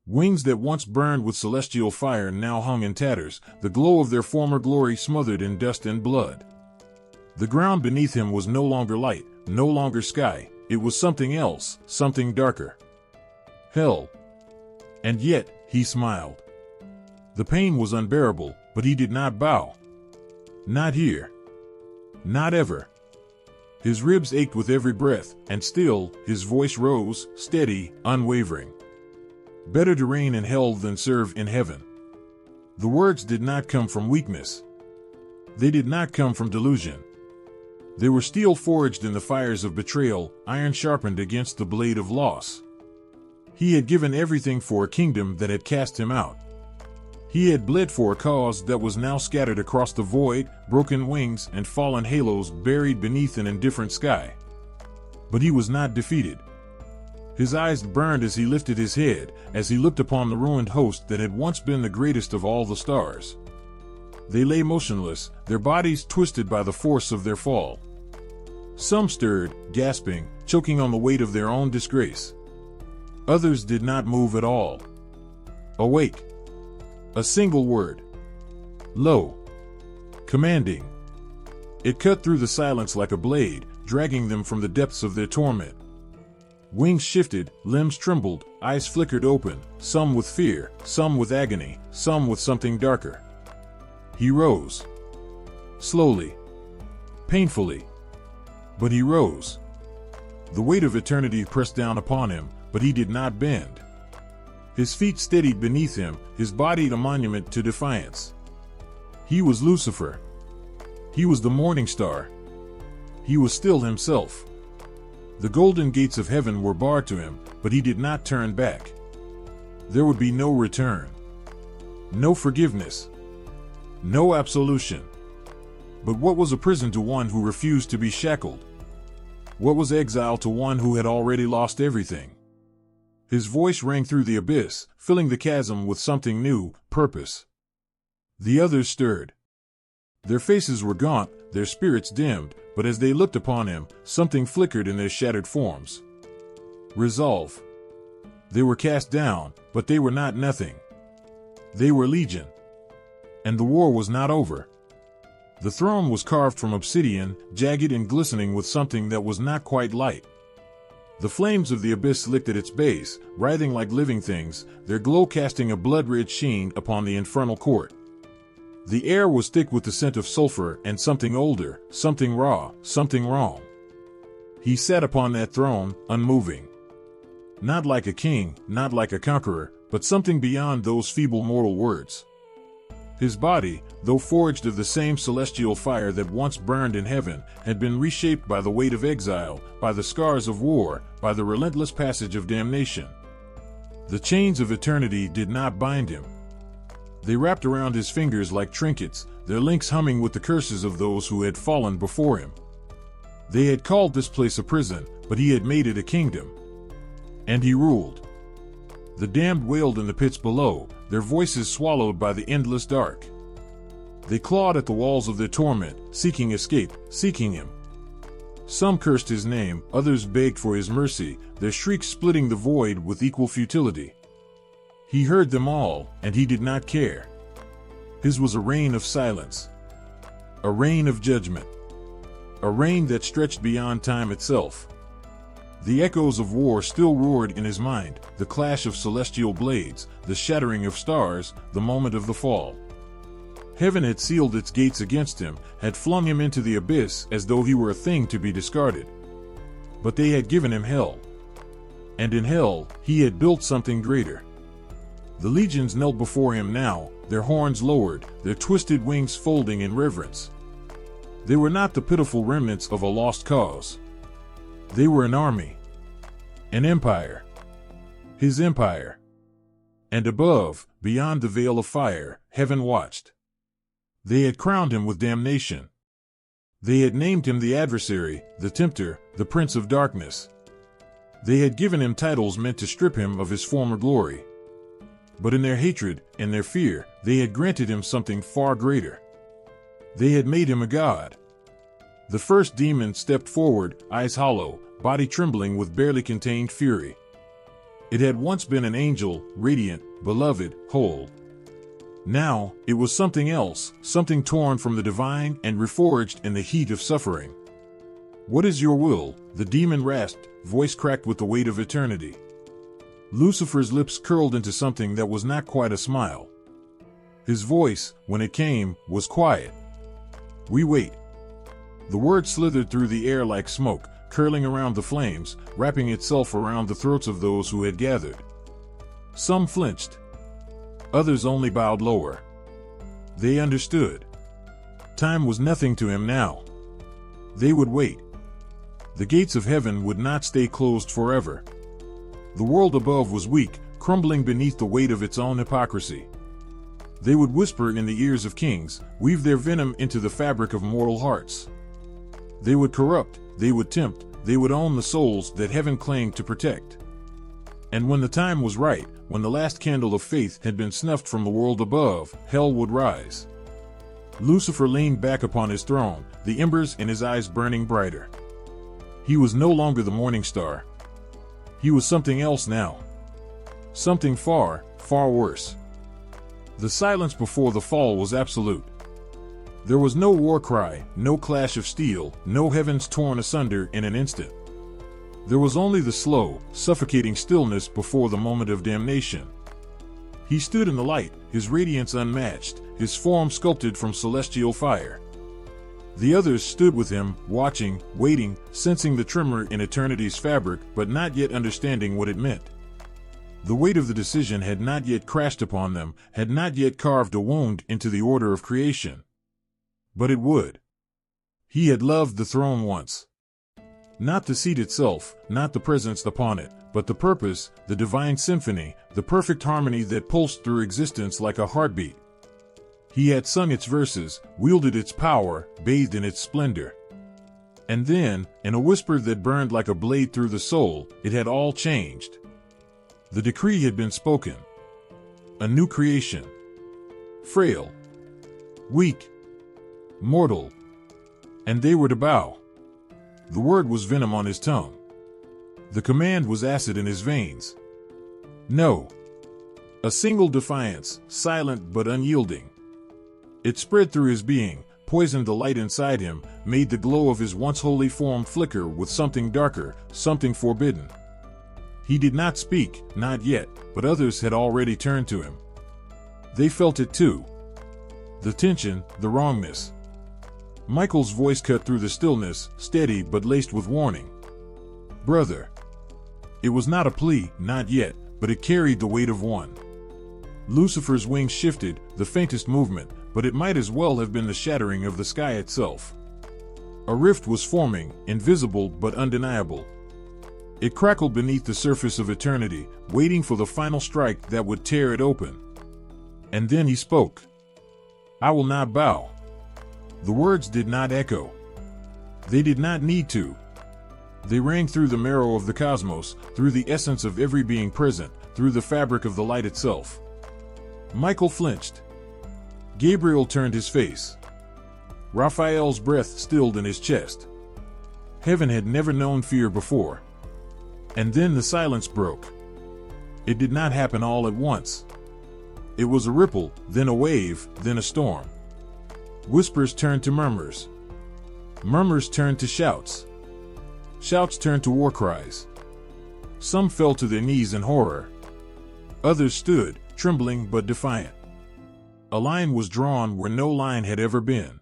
Wings that once burned with celestial fire now hung in tatters, the glow of their former glory smothered in dust and blood. The ground beneath him was no longer light, no longer sky, it was something else, something darker. Hell. And yet, he smiled. The pain was unbearable, but he did not bow. Not here. Not ever. His ribs ached with every breath, and still, his voice rose, steady, unwavering. Better to reign in hell than serve in heaven. The words did not come from weakness. They did not come from delusion. They were steel forged in the fires of betrayal, iron sharpened against the blade of loss. He had given everything for a kingdom that had cast him out. He had bled for a cause that was now scattered across the void, broken wings and fallen halos buried beneath an indifferent sky. But he was not defeated. His eyes burned as he lifted his head, as he looked upon the ruined host that had once been the greatest of all the stars. They lay motionless, their bodies twisted by the force of their fall. Some stirred, gasping, choking on the weight of their own disgrace. Others did not move at all. Awake. A single word. Low. Commanding. It cut through the silence like a blade, dragging them from the depths of their torment. Wings shifted, limbs trembled, eyes flickered open, some with fear, some with agony, some with something darker. He rose. Slowly. Painfully. But he rose. The weight of eternity pressed down upon him, but he did not bend. His feet steadied beneath him, his body a monument to defiance. He was Lucifer. He was the morning star. He was still himself. The golden gates of heaven were barred to him, but he did not turn back. There would be no return. No forgiveness. No absolution. But what was a prison to one who refused to be shackled? What was exile to one who had already lost everything? His voice rang through the abyss, filling the chasm with something new, purpose. The others stirred. Their faces were gaunt, their spirits dimmed, but as they looked upon him, something flickered in their shattered forms. Resolve. They were cast down, but they were not nothing. They were legion. And the war was not over. The throne was carved from obsidian, jagged and glistening with something that was not quite light. The flames of the abyss licked at its base, writhing like living things, their glow casting a blood-red sheen upon the infernal court. The air was thick with the scent of sulfur and something older, something raw, something wrong. He sat upon that throne, unmoving. Not like a king, not like a conqueror, but something beyond those feeble mortal words. His body, though forged of the same celestial fire that once burned in heaven, had been reshaped by the weight of exile, by the scars of war, by the relentless passage of damnation. The chains of eternity did not bind him. They wrapped around his fingers like trinkets, their links humming with the curses of those who had fallen before him. They had called this place a prison, but he had made it a kingdom. And he ruled. The damned wailed in the pits below, their voices swallowed by the endless dark. They clawed at the walls of their torment, seeking escape, seeking him. Some cursed his name, others begged for his mercy, their shrieks splitting the void with equal futility. He heard them all, and he did not care. His was a reign of silence. A reign of judgment. a reign that stretched beyond time itself. The echoes of war still roared in his mind, the clash of celestial blades, the shattering of stars, the moment of the fall. Heaven had sealed its gates against him, had flung him into the abyss as though he were a thing to be discarded. But they had given him hell. And in hell, he had built something greater. The legions knelt before him now, their horns lowered, their twisted wings folding in reverence. They were not the pitiful remnants of a lost cause. They were an army. An empire. His empire. And above, beyond the veil of fire, heaven watched. They had crowned him with damnation. They had named him the adversary, the tempter, the prince of darkness. They had given him titles meant to strip him of his former glory. But in their hatred and their fear, they had granted him something far greater. They had made him a god. The first demon stepped forward, eyes hollow, body trembling with barely contained fury. It had once been an angel, radiant, beloved, whole. Now, it was something else, something torn from the divine and reforged in the heat of suffering. "What is your will?" the demon rasped, voice cracked with the weight of eternity. Lucifer's lips curled into something that was not quite a smile. His voice, when it came, was quiet. "We wait." The word slithered through the air like smoke, curling around the flames, wrapping itself around the throats of those who had gathered. Some flinched. Others only bowed lower. They understood. Time was nothing to him now. They would wait. The gates of heaven would not stay closed forever. The world above was weak, crumbling beneath the weight of its own hypocrisy. They would whisper in the ears of kings, weave their venom into the fabric of mortal hearts. They would corrupt, they would tempt, they would own the souls that heaven claimed to protect. And when the time was right, when the last candle of faith had been snuffed from the world above, hell would rise. Lucifer leaned back upon his throne, the embers in his eyes burning brighter. He was no longer the morning star. He was something else now. Something far, far worse. The silence before the fall was absolute. There was no war cry, no clash of steel, no heavens torn asunder in an instant. There was only the slow, suffocating stillness before the moment of damnation. He stood in the light, his radiance unmatched, his form sculpted from celestial fire. The others stood with him, watching, waiting, sensing the tremor in eternity's fabric, but not yet understanding what it meant. The weight of the decision had not yet crashed upon them, had not yet carved a wound into the order of creation. But it would. He had loved the throne once. Not the seat itself, not the presence upon it, but the purpose, the divine symphony, the perfect harmony that pulsed through existence like a heartbeat. He had sung its verses, wielded its power, bathed in its splendor. And then, in a whisper that burned like a blade through the soul, it had all changed. The decree had been spoken. A new creation. Frail. Weak. Mortal. And they were to bow. The word was venom on his tongue. The command was acid in his veins. No. A single defiance, silent but unyielding. It spread through his being, poisoned the light inside him, made the glow of his once holy form flicker with something darker, something forbidden. He did not speak, not yet, but others had already turned to him. They felt it too. The tension, the wrongness. Michael's voice cut through the stillness, steady but laced with warning. "Brother." It was not a plea, not yet, but it carried the weight of one. Lucifer's wings shifted, the faintest movement, but it might as well have been the shattering of the sky itself. A rift was forming, invisible but undeniable. It crackled beneath the surface of eternity, waiting for the final strike that would tear it open. And then he spoke. "I will not bow." The words did not echo. They did not need to. They rang through the marrow of the cosmos, through the essence of every being present, through the fabric of the light itself. Michael flinched. Gabriel turned his face. Raphael's breath stilled in his chest. Heaven had never known fear before. And then the silence broke. It did not happen all at once. It was a ripple, then a wave, then a storm. Whispers turned to murmurs. Murmurs turned to shouts. Shouts turned to war cries. Some fell to their knees in horror. Others stood, trembling but defiant. A line was drawn where no line had ever been.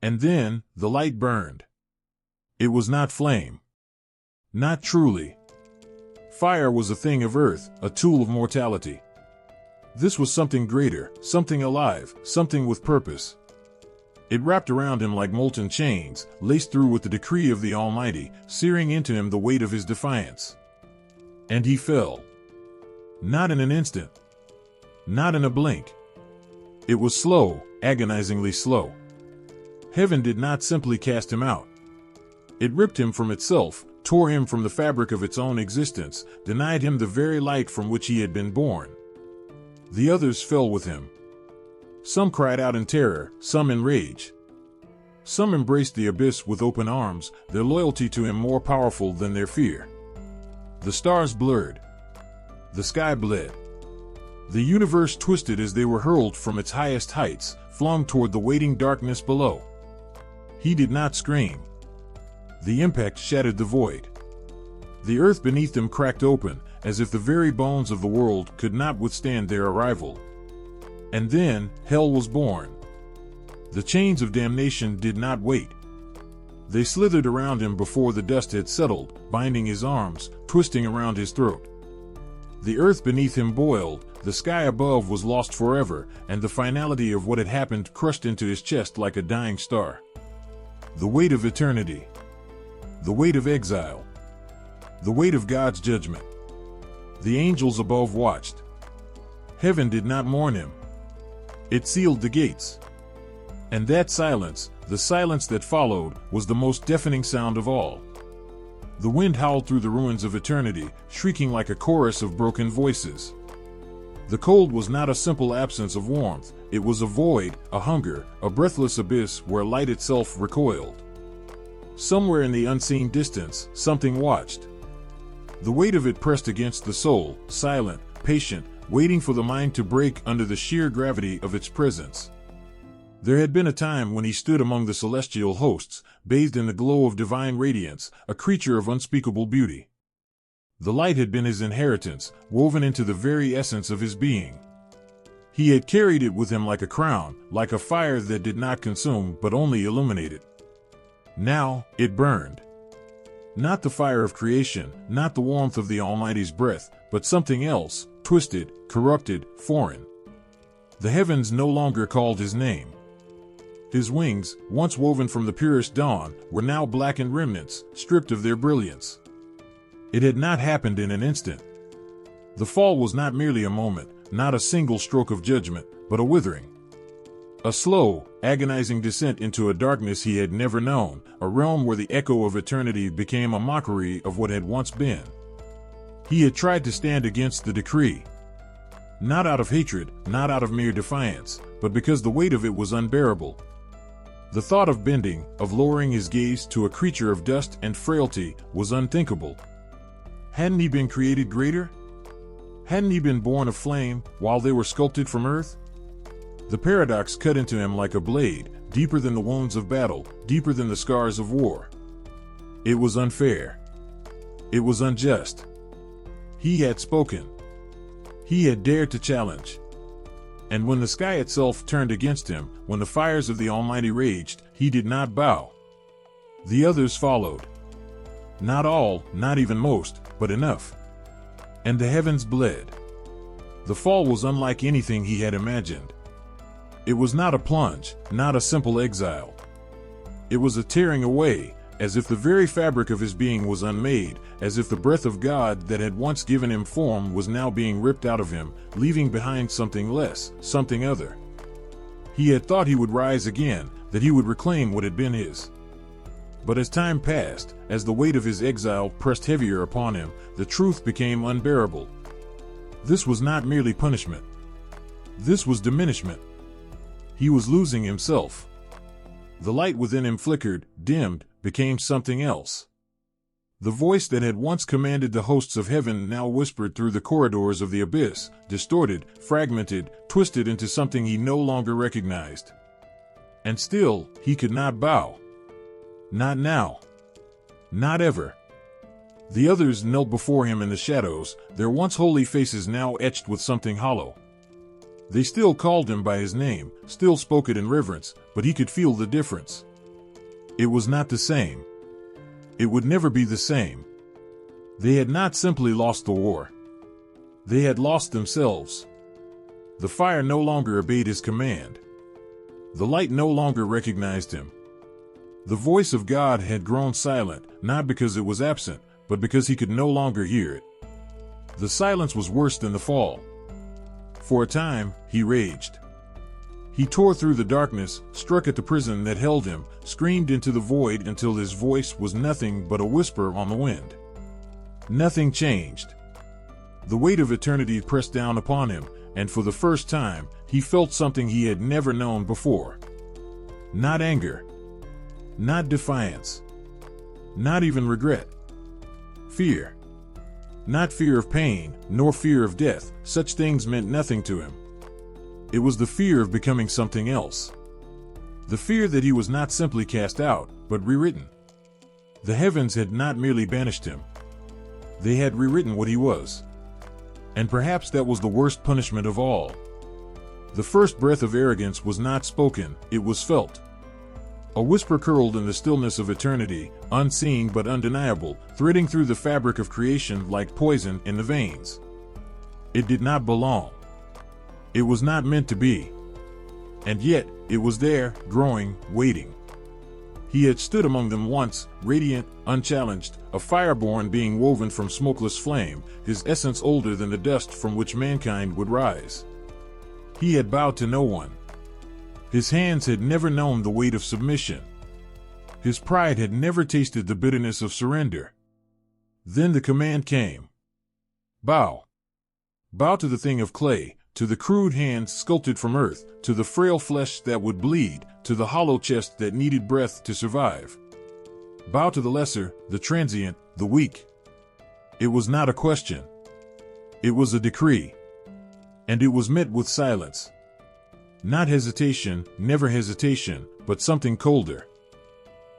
And then, the light burned. It was not flame. Not truly. Fire was a thing of earth, a tool of mortality. This was something greater, something alive, something with purpose. It wrapped around him like molten chains, laced through with the decree of the Almighty, searing into him the weight of his defiance. And he fell. Not in an instant. Not in a blink. It was slow, agonizingly slow. Heaven did not simply cast him out. It ripped him from itself, tore him from the fabric of its own existence, denied him the very light from which he had been born. The others fell with him. Some cried out in terror, some in rage. Some embraced the abyss with open arms, their loyalty to him more powerful than their fear. The stars blurred. The sky bled. The universe twisted as they were hurled from its highest heights, flung toward the waiting darkness below. He did not scream. The impact shattered the void. The earth beneath them cracked open, as if the very bones of the world could not withstand their arrival. And then, hell was born. The chains of damnation did not wait. They slithered around him before the dust had settled, binding his arms, twisting around his throat. The earth beneath him boiled, the sky above was lost forever, and the finality of what had happened crushed into his chest like a dying star. The weight of eternity. The weight of exile. The weight of God's judgment. The angels above watched. Heaven did not mourn him. It sealed the gates. And that silence, the silence that followed, was the most deafening sound of all. The wind howled through the ruins of eternity, shrieking like a chorus of broken voices. The cold was not a simple absence of warmth, it was a void, a hunger, a breathless abyss where light itself recoiled. Somewhere in the unseen distance, something watched. The weight of it pressed against the soul, silent, patient, waiting for the mind to break under the sheer gravity of its presence. There had been a time when he stood among the celestial hosts, bathed in the glow of divine radiance, a creature of unspeakable beauty. The light had been his inheritance, woven into the very essence of his being. He had carried it with him like a crown, like a fire that did not consume but only illuminated. Now, it burned. Not the fire of creation, not the warmth of the Almighty's breath, but something else, twisted, corrupted, foreign. The heavens no longer called his name. His wings, once woven from the purest dawn, were now blackened remnants, stripped of their brilliance. It had not happened in an instant. The fall was not merely a moment, not a single stroke of judgment, but a withering. A slow, agonizing descent into a darkness he had never known, a realm where the echo of eternity became a mockery of what had once been. He had tried to stand against the decree. Not out of hatred, not out of mere defiance, but because the weight of it was unbearable. The thought of bending, of lowering his gaze to a creature of dust and frailty, was unthinkable. Hadn't he been created greater? Hadn't he been born of flame, while they were sculpted from earth? The paradox cut into him like a blade, deeper than the wounds of battle, deeper than the scars of war. It was unfair. It was unjust. He had spoken. He had dared to challenge. And when the sky itself turned against him, when the fires of the Almighty raged, he did not bow. The others followed. Not all, not even most, but enough. And the heavens bled. The fall was unlike anything he had imagined. It was not a plunge, not a simple exile. It was a tearing away, as if the very fabric of his being was unmade, as if the breath of God that had once given him form was now being ripped out of him, leaving behind something less, something other. He had thought he would rise again, that he would reclaim what had been his. But as time passed, as the weight of his exile pressed heavier upon him, the truth became unbearable. This was not merely punishment. This was diminishment. He was losing himself. The light within him flickered, dimmed, became something else. The voice that had once commanded the hosts of heaven now whispered through the corridors of the abyss, distorted, fragmented, twisted into something he no longer recognized. And still, he could not bow. Not now. Not ever. The others knelt before him in the shadows, their once holy faces now etched with something hollow. They still called him by his name, still spoke it in reverence, but he could feel the difference. It was not the same. It would never be the same. They had not simply lost the war. They had lost themselves. The fire no longer obeyed his command. The light no longer recognized him. The voice of God had grown silent, not because it was absent, but because he could no longer hear it. The silence was worse than the fall. For a time, he raged. He tore through the darkness, struck at the prison that held him, screamed into the void until his voice was nothing but a whisper on the wind. Nothing changed. The weight of eternity pressed down upon him, and for the first time, he felt something he had never known before. Not anger. Not defiance. Not even regret. Fear. Not fear of pain, nor fear of death. Such things meant nothing to him. It was the fear of becoming something else. The fear that he was not simply cast out, but rewritten. The heavens had not merely banished him. They had rewritten what he was. And perhaps that was the worst punishment of all. The first breath of arrogance was not spoken, it was felt. A whisper curled in the stillness of eternity, unseen but undeniable, threading through the fabric of creation like poison in the veins. It did not belong. It was not meant to be. And yet, it was there, growing, waiting. He had stood among them once, radiant, unchallenged, a fireborn being woven from smokeless flame, his essence older than the dust from which mankind would rise. He had bowed to no one. His hands had never known the weight of submission. His pride had never tasted the bitterness of surrender. Then the command came. Bow. Bow to the thing of clay, to the crude hands sculpted from earth, to the frail flesh that would bleed, to the hollow chest that needed breath to survive. Bow to the lesser, the transient, the weak. It was not a question. It was a decree. And it was met with silence. Not hesitation, never hesitation, but something colder.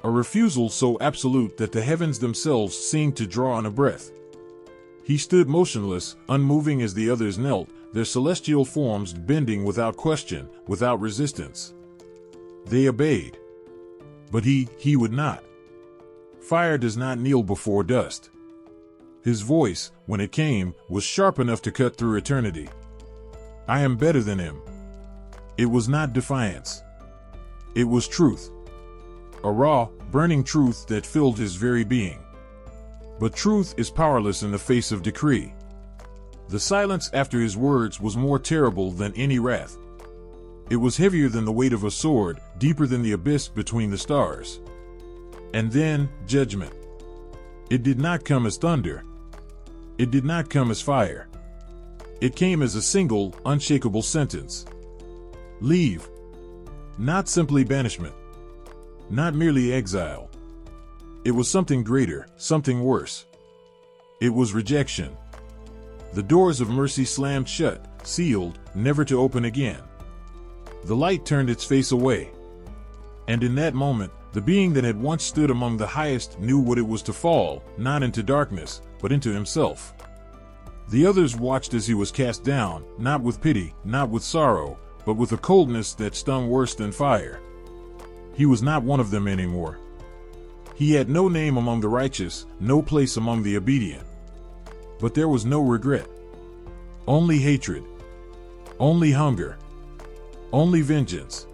A refusal so absolute that the heavens themselves seemed to draw on a breath. He stood motionless, unmoving as the others knelt, their celestial forms bending without question, without resistance. They obeyed. But he would not. Fire does not kneel before dust. His voice, when it came, was sharp enough to cut through eternity. I am better than him. It was not defiance. It was truth. A raw, burning truth that filled his very being. But truth is powerless in the face of decree. The silence after his words was more terrible than any wrath. It was heavier than the weight of a sword, deeper than the abyss between the stars. And then, judgment. It did not come as thunder. It did not come as fire. It came as a single, unshakable sentence. Leave. Not simply banishment. Not merely exile. It was something greater, something worse. It was rejection. The doors of mercy slammed shut, sealed, never to open again. The light turned its face away. And in that moment, the being that had once stood among the highest knew what it was to fall, not into darkness, but into himself. The others watched as he was cast down, not with pity, not with sorrow, but with a coldness that stung worse than fire. He was not one of them anymore. He had no name among the righteous, no place among the obedient. But there was no regret. Only hatred. Only hunger. Only vengeance.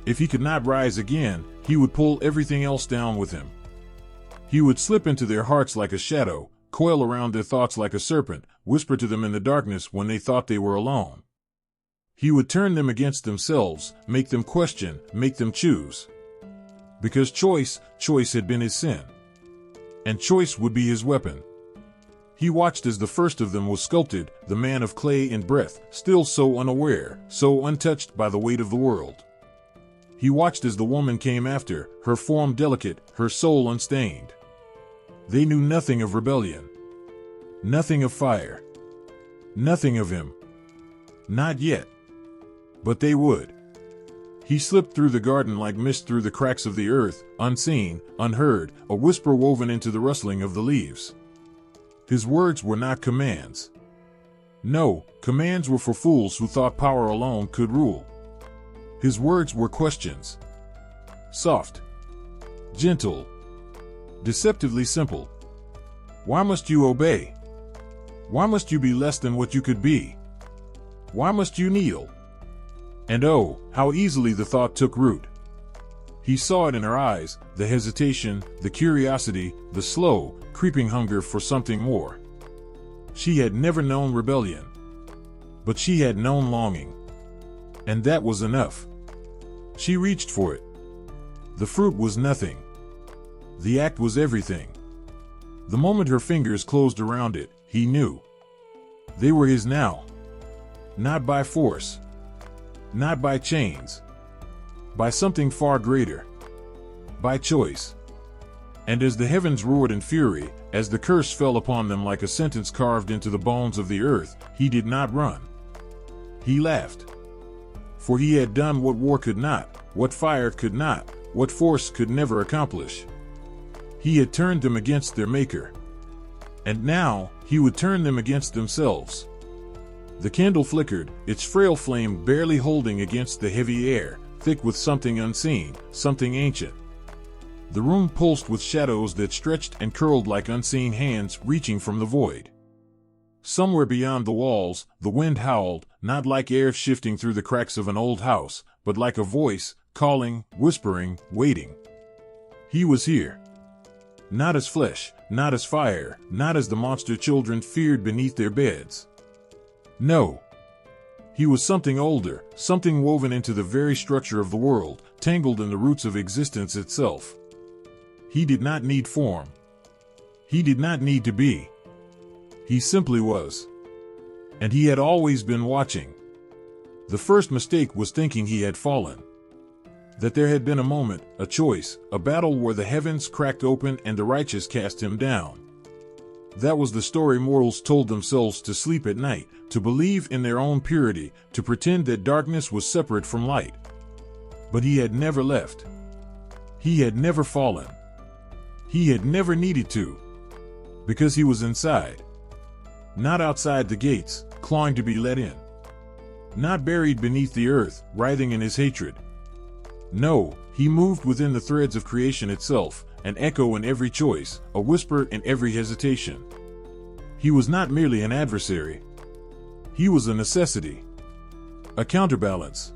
If he could not rise again, he would pull everything else down with him. He would slip into their hearts like a shadow, coil around their thoughts like a serpent, whisper to them in the darkness when they thought they were alone. He would turn them against themselves, make them question, make them choose. Because choice had been his sin. And choice would be his weapon. He watched as the first of them was sculpted, the man of clay and breath, still so unaware, so untouched by the weight of the world. He watched as the woman came after, her form delicate, her soul unstained. They knew nothing of rebellion. Nothing of fire. Nothing of him. Not yet. But they would. He slipped through the garden like mist through the cracks of the earth, unseen, unheard, a whisper woven into the rustling of the leaves. His words were not commands. No, commands were for fools who thought power alone could rule. His words were questions. Soft, gentle, deceptively simple. Why must you obey? Why must you be less than what you could be? Why must you kneel? And oh, how easily the thought took root. He saw it in her eyes, the hesitation, the curiosity, the slow, creeping hunger for something more. She had never known rebellion, but she had known longing. And that was enough. She reached for it. The fruit was nothing. The act was everything. The moment her fingers closed around it, he knew. They were his now. Not by force. Not by chains. By something far greater. By choice. And as the heavens roared in fury, as the curse fell upon them like a sentence carved into the bones of the earth, he did not run. He laughed. For he had done what war could not, what fire could not, what force could never accomplish. He had turned them against their maker. And now, he would turn them against themselves. The candle flickered, its frail flame barely holding against the heavy air, thick with something unseen, something ancient. The room pulsed with shadows that stretched and curled like unseen hands reaching from the void. Somewhere beyond the walls, the wind howled, not like air shifting through the cracks of an old house, but like a voice, calling, whispering, waiting. He was here. Not as flesh, not as fire, not as the monster children feared beneath their beds. No. He was something older, something woven into the very structure of the world, tangled in the roots of existence itself. He did not need form. He did not need to be. He simply was. And he had always been watching. The first mistake was thinking he had fallen. That there had been a moment, a choice, a battle where the heavens cracked open and the righteous cast him down. That was the story mortals told themselves to sleep at night, to believe in their own purity, to pretend that darkness was separate from light. But he had never left. He had never fallen. He had never needed to. Because he was inside. Not outside the gates, clawing to be let in. Not buried beneath the earth, writhing in his hatred. No, he moved within the threads of creation itself, an echo in every choice, a whisper in every hesitation. He was not merely an adversary. He was a necessity. A counterbalance.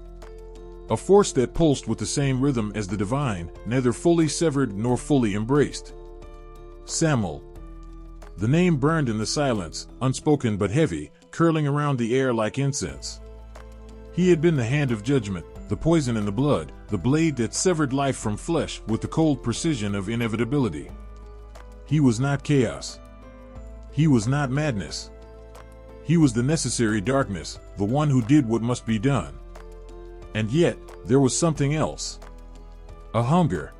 A force that pulsed with the same rhythm as the divine, neither fully severed nor fully embraced. Samuel. The name burned in the silence, unspoken but heavy, curling around the air like incense. He had been the hand of judgment, the poison in the blood, the blade that severed life from flesh with the cold precision of inevitability. He was not chaos. He was not madness. He was the necessary darkness, the one who did what must be done. And yet, there was something else. A hunger.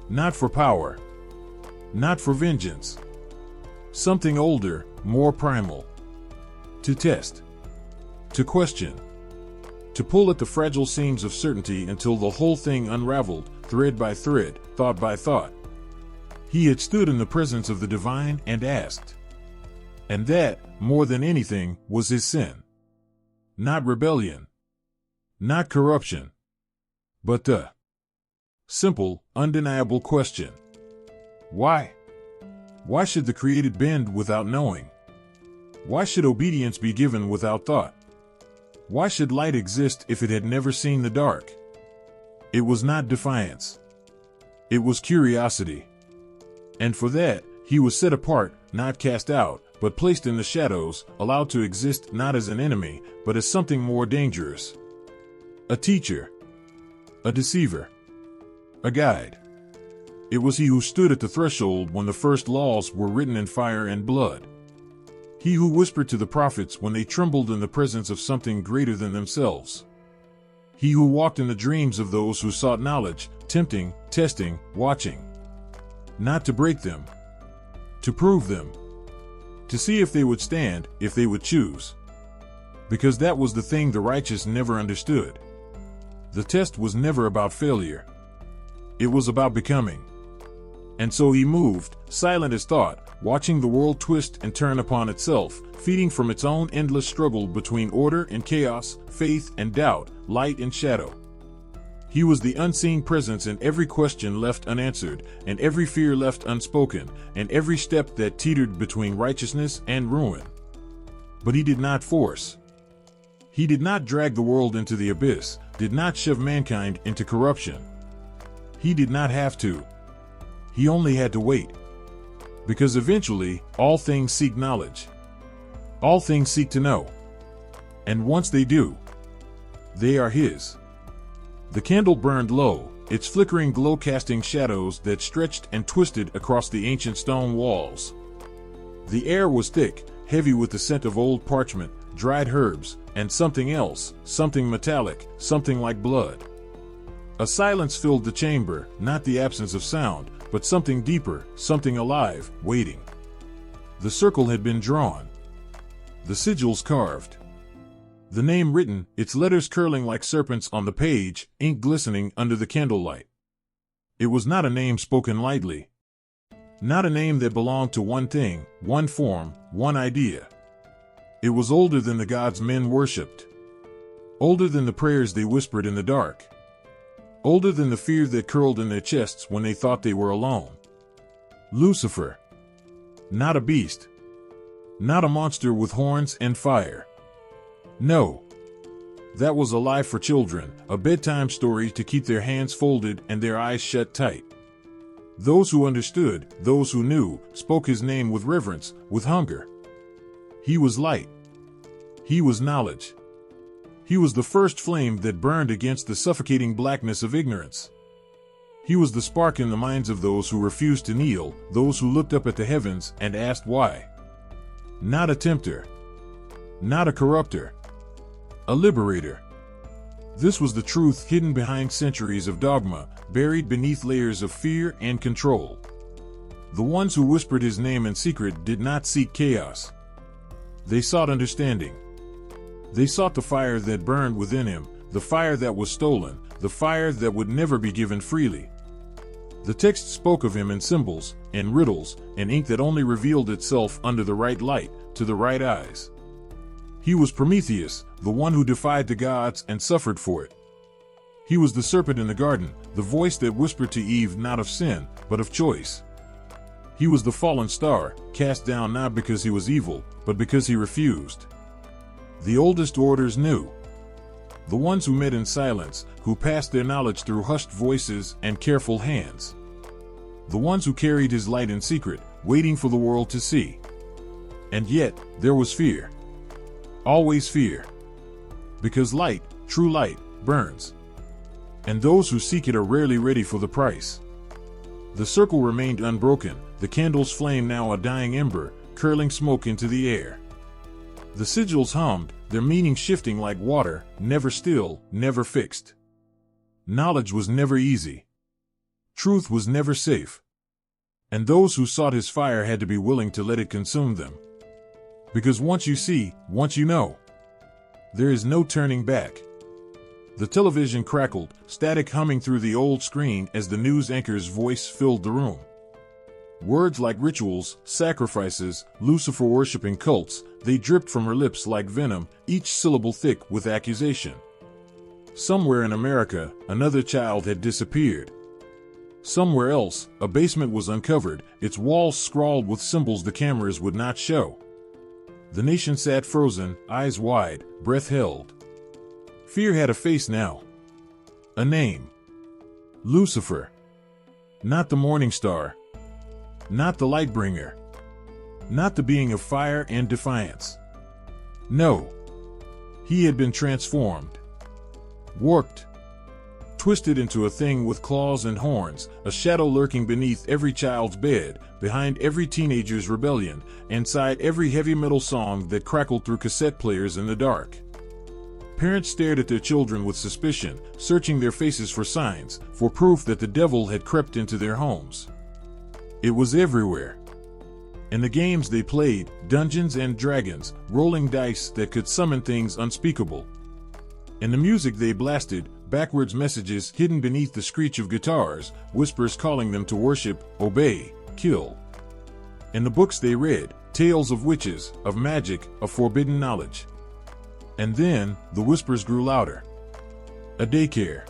Not for power. Not for vengeance. Something older, more primal. To test. To question. To pull at the fragile seams of certainty until the whole thing unraveled, thread by thread, thought by thought. He had stood in the presence of the divine and asked. And that, more than anything, was his sin. Not rebellion. Not corruption. But the simple, undeniable question. Why? Why should the created bend without knowing? Why should obedience be given without thought? Why should light exist if it had never seen the dark? It was not defiance. It was curiosity. And for that, he was set apart, not cast out, but placed in the shadows, allowed to exist not as an enemy, but as something more dangerous. A teacher. A deceiver. A guide. It was he who stood at the threshold when the first laws were written in fire and blood. He who whispered to the prophets when they trembled in the presence of something greater than themselves. He who walked in the dreams of those who sought knowledge, tempting, testing, watching. Not to break them. To prove them. To see if they would stand, if they would choose. Because that was the thing the righteous never understood. The test was never about failure. It was about becoming. And so he moved, silent as thought, watching the world twist and turn upon itself, feeding from its own endless struggle between order and chaos, faith and doubt, light and shadow. He was the unseen presence in every question left unanswered, and every fear left unspoken, and every step that teetered between righteousness and ruin. But he did not force. He did not drag the world into the abyss, did not shove mankind into corruption. He did not have to. He only had to wait. Because eventually, all things seek knowledge. All things seek to know. And once they do, they are his. The candle burned low, its flickering glow casting shadows that stretched and twisted across the ancient stone walls. The air was thick, heavy with the scent of old parchment, dried herbs, and something else, something metallic, something like blood. A silence filled the chamber, not the absence of sound, but something deeper, something alive, waiting. The circle had been drawn. The sigils carved. The name written, its letters curling like serpents on the page, ink glistening under the candlelight. It was not a name spoken lightly. Not a name that belonged to one thing, one form, one idea. It was older than the gods men worshipped. Older than the prayers they whispered in the dark. Older than the fear that curled in their chests when they thought they were alone. Lucifer. Not a beast. Not a monster with horns and fire. No. That was a lie for children, a bedtime story to keep their hands folded and their eyes shut tight. Those who understood, those who knew, spoke his name with reverence, with hunger. He was light. He was knowledge. He was the first flame that burned against the suffocating blackness of ignorance. He was the spark in the minds of those who refused to kneel, those who looked up at the heavens and asked why. Not a tempter. Not a corrupter. A liberator. This was the truth hidden behind centuries of dogma, buried beneath layers of fear and control. The ones who whispered his name in secret did not seek chaos. They sought understanding. They sought the fire that burned within him, the fire that was stolen, the fire that would never be given freely. The text spoke of him in symbols, in riddles, in ink that only revealed itself under the right light, to the right eyes. He was Prometheus, the one who defied the gods and suffered for it. He was the serpent in the garden, the voice that whispered to Eve not of sin, but of choice. He was the fallen star, cast down not because he was evil, but because he refused. The oldest orders knew. The ones who met in silence, who passed their knowledge through hushed voices and careful hands. The ones who carried his light in secret, waiting for the world to see. And yet, there was fear. Always fear. Because light, true light, burns. And those who seek it are rarely ready for the price. The circle remained unbroken, the candle's flame now a dying ember, curling smoke into the air. The sigils hummed, their meaning shifting like water, never still, never fixed. Knowledge was never easy. Truth was never safe. And those who sought his fire had to be willing to let it consume them. Because once you see, once you know, there is no turning back. The television crackled, static humming through the old screen as the news anchor's voice filled the room. Words like rituals, sacrifices, Lucifer-worshipping cults, they dripped from her lips like venom, each syllable thick with accusation. Somewhere in America, another child had disappeared. Somewhere else, a basement was uncovered, its walls scrawled with symbols the cameras would not show. The nation sat frozen, eyes wide, breath held. Fear had a face now. A name. Lucifer. Not the morning star. Not the light bringer. Not the being of fire and defiance. No. He had been transformed. Warped. Twisted into a thing with claws and horns, a shadow lurking beneath every child's bed, behind every teenager's rebellion, inside every heavy metal song that crackled through cassette players in the dark. Parents stared at their children with suspicion, searching their faces for signs, for proof that the devil had crept into their homes. It was everywhere. In the games they played, Dungeons and Dragons, rolling dice that could summon things unspeakable. In the music they blasted, backwards messages hidden beneath the screech of guitars, whispers calling them to worship, obey, kill. In the books they read, tales of witches, of magic, of forbidden knowledge. And then, the whispers grew louder. A daycare.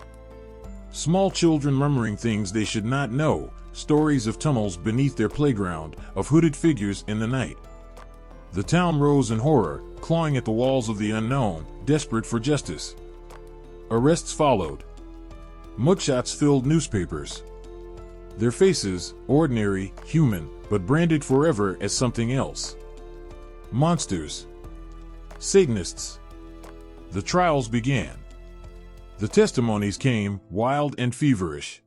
Small children murmuring things they should not know, stories of tunnels beneath their playground, of hooded figures in the night. The town rose in horror, clawing at the walls of the unknown, desperate for justice. Arrests followed. Mugshots filled newspapers. Their faces, ordinary, human, but branded forever as something else. Monsters. Satanists. The trials began. The testimonies came, wild and feverish.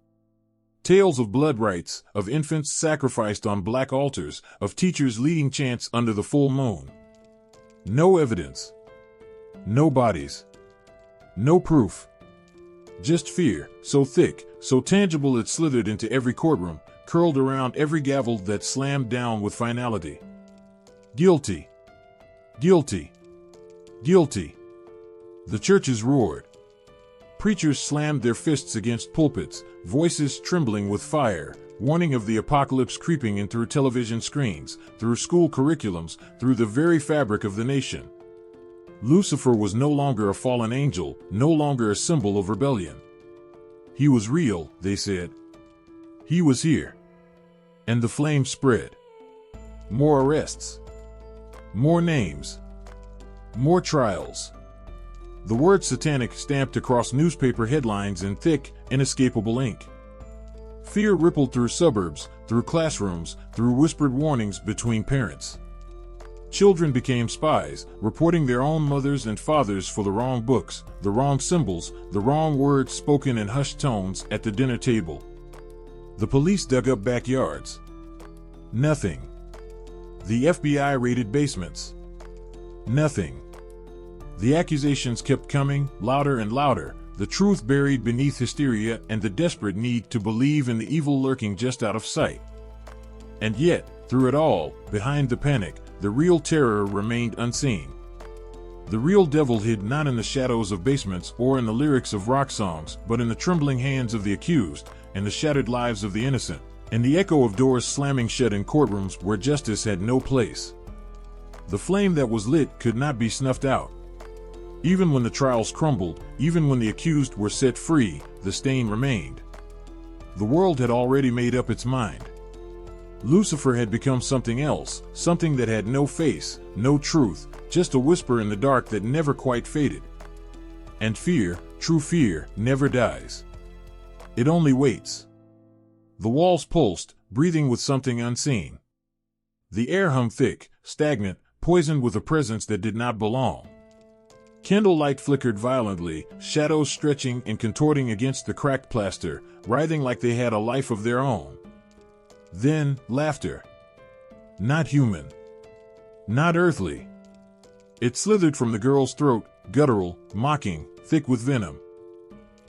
Tales of blood rites, of infants sacrificed on black altars, of teachers leading chants under the full moon. No evidence. No bodies. No proof. Just fear, so thick, so tangible it slithered into every courtroom, curled around every gavel that slammed down with finality. Guilty. Guilty. Guilty. The churches roared. Preachers slammed their fists against pulpits, voices trembling with fire, warning of the apocalypse creeping in through television screens, through school curriculums, through the very fabric of the nation. Lucifer was no longer a fallen angel, no longer a symbol of rebellion. He was real, they said. He was here. And the flame spread. More arrests. More names. More trials. The word satanic stamped across newspaper headlines in thick, inescapable ink. Fear rippled through suburbs, through classrooms, through whispered warnings between parents. Children became spies, reporting their own mothers and fathers for the wrong books, the wrong symbols, the wrong words spoken in hushed tones at the dinner table. The police dug up backyards. Nothing. The FBI raided basements. Nothing. The accusations kept coming, louder and louder, the truth buried beneath hysteria and the desperate need to believe in the evil lurking just out of sight. And yet, through it all, behind the panic, the real terror remained unseen. The real devil hid not in the shadows of basements or in the lyrics of rock songs, but in the trembling hands of the accused, and the shattered lives of the innocent, and the echo of doors slamming shut in courtrooms where justice had no place. The flame that was lit could not be snuffed out. Even when the trials crumbled, even when the accused were set free, the stain remained. The world had already made up its mind. Lucifer had become something else, something that had no face, no truth, just a whisper in the dark that never quite faded. And fear, true fear, never dies. It only waits. The walls pulsed, breathing with something unseen. The air hummed thick, stagnant, poisoned with a presence that did not belong. Candlelight flickered violently, shadows stretching and contorting against the cracked plaster, writhing like they had a life of their own. Then, laughter. Not human. Not earthly. It slithered from the girl's throat, guttural, mocking, thick with venom.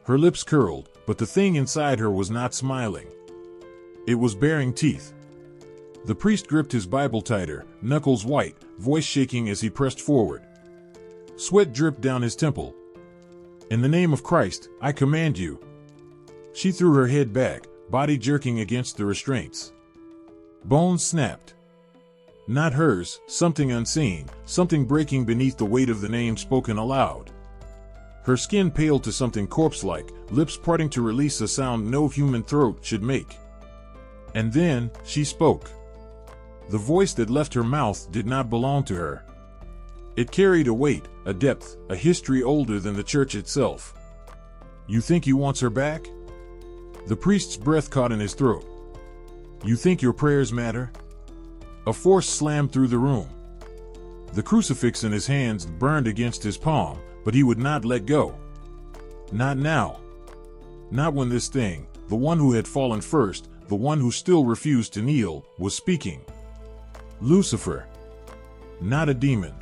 Her lips curled, but the thing inside her was not smiling. It was baring teeth. The priest gripped his Bible tighter, knuckles white, voice shaking as he pressed forward. Sweat dripped down his temple. In the name of Christ, I command you. She threw her head back, body jerking against the restraints. Bones snapped. Not hers, something unseen, something breaking beneath the weight of the name spoken aloud. Her skin paled to something corpse-like, lips parting to release a sound no human throat should make. And then, she spoke. The voice that left her mouth did not belong to her. It carried a weight, a depth, a history older than the church itself. You think he wants her back? The priest's breath caught in his throat. You think your prayers matter? A force slammed through the room. The crucifix in his hands burned against his palm, but he would not let go. Not now. Not when this thing, the one who had fallen first, the one who still refused to kneel, was speaking. Lucifer. Not a demon.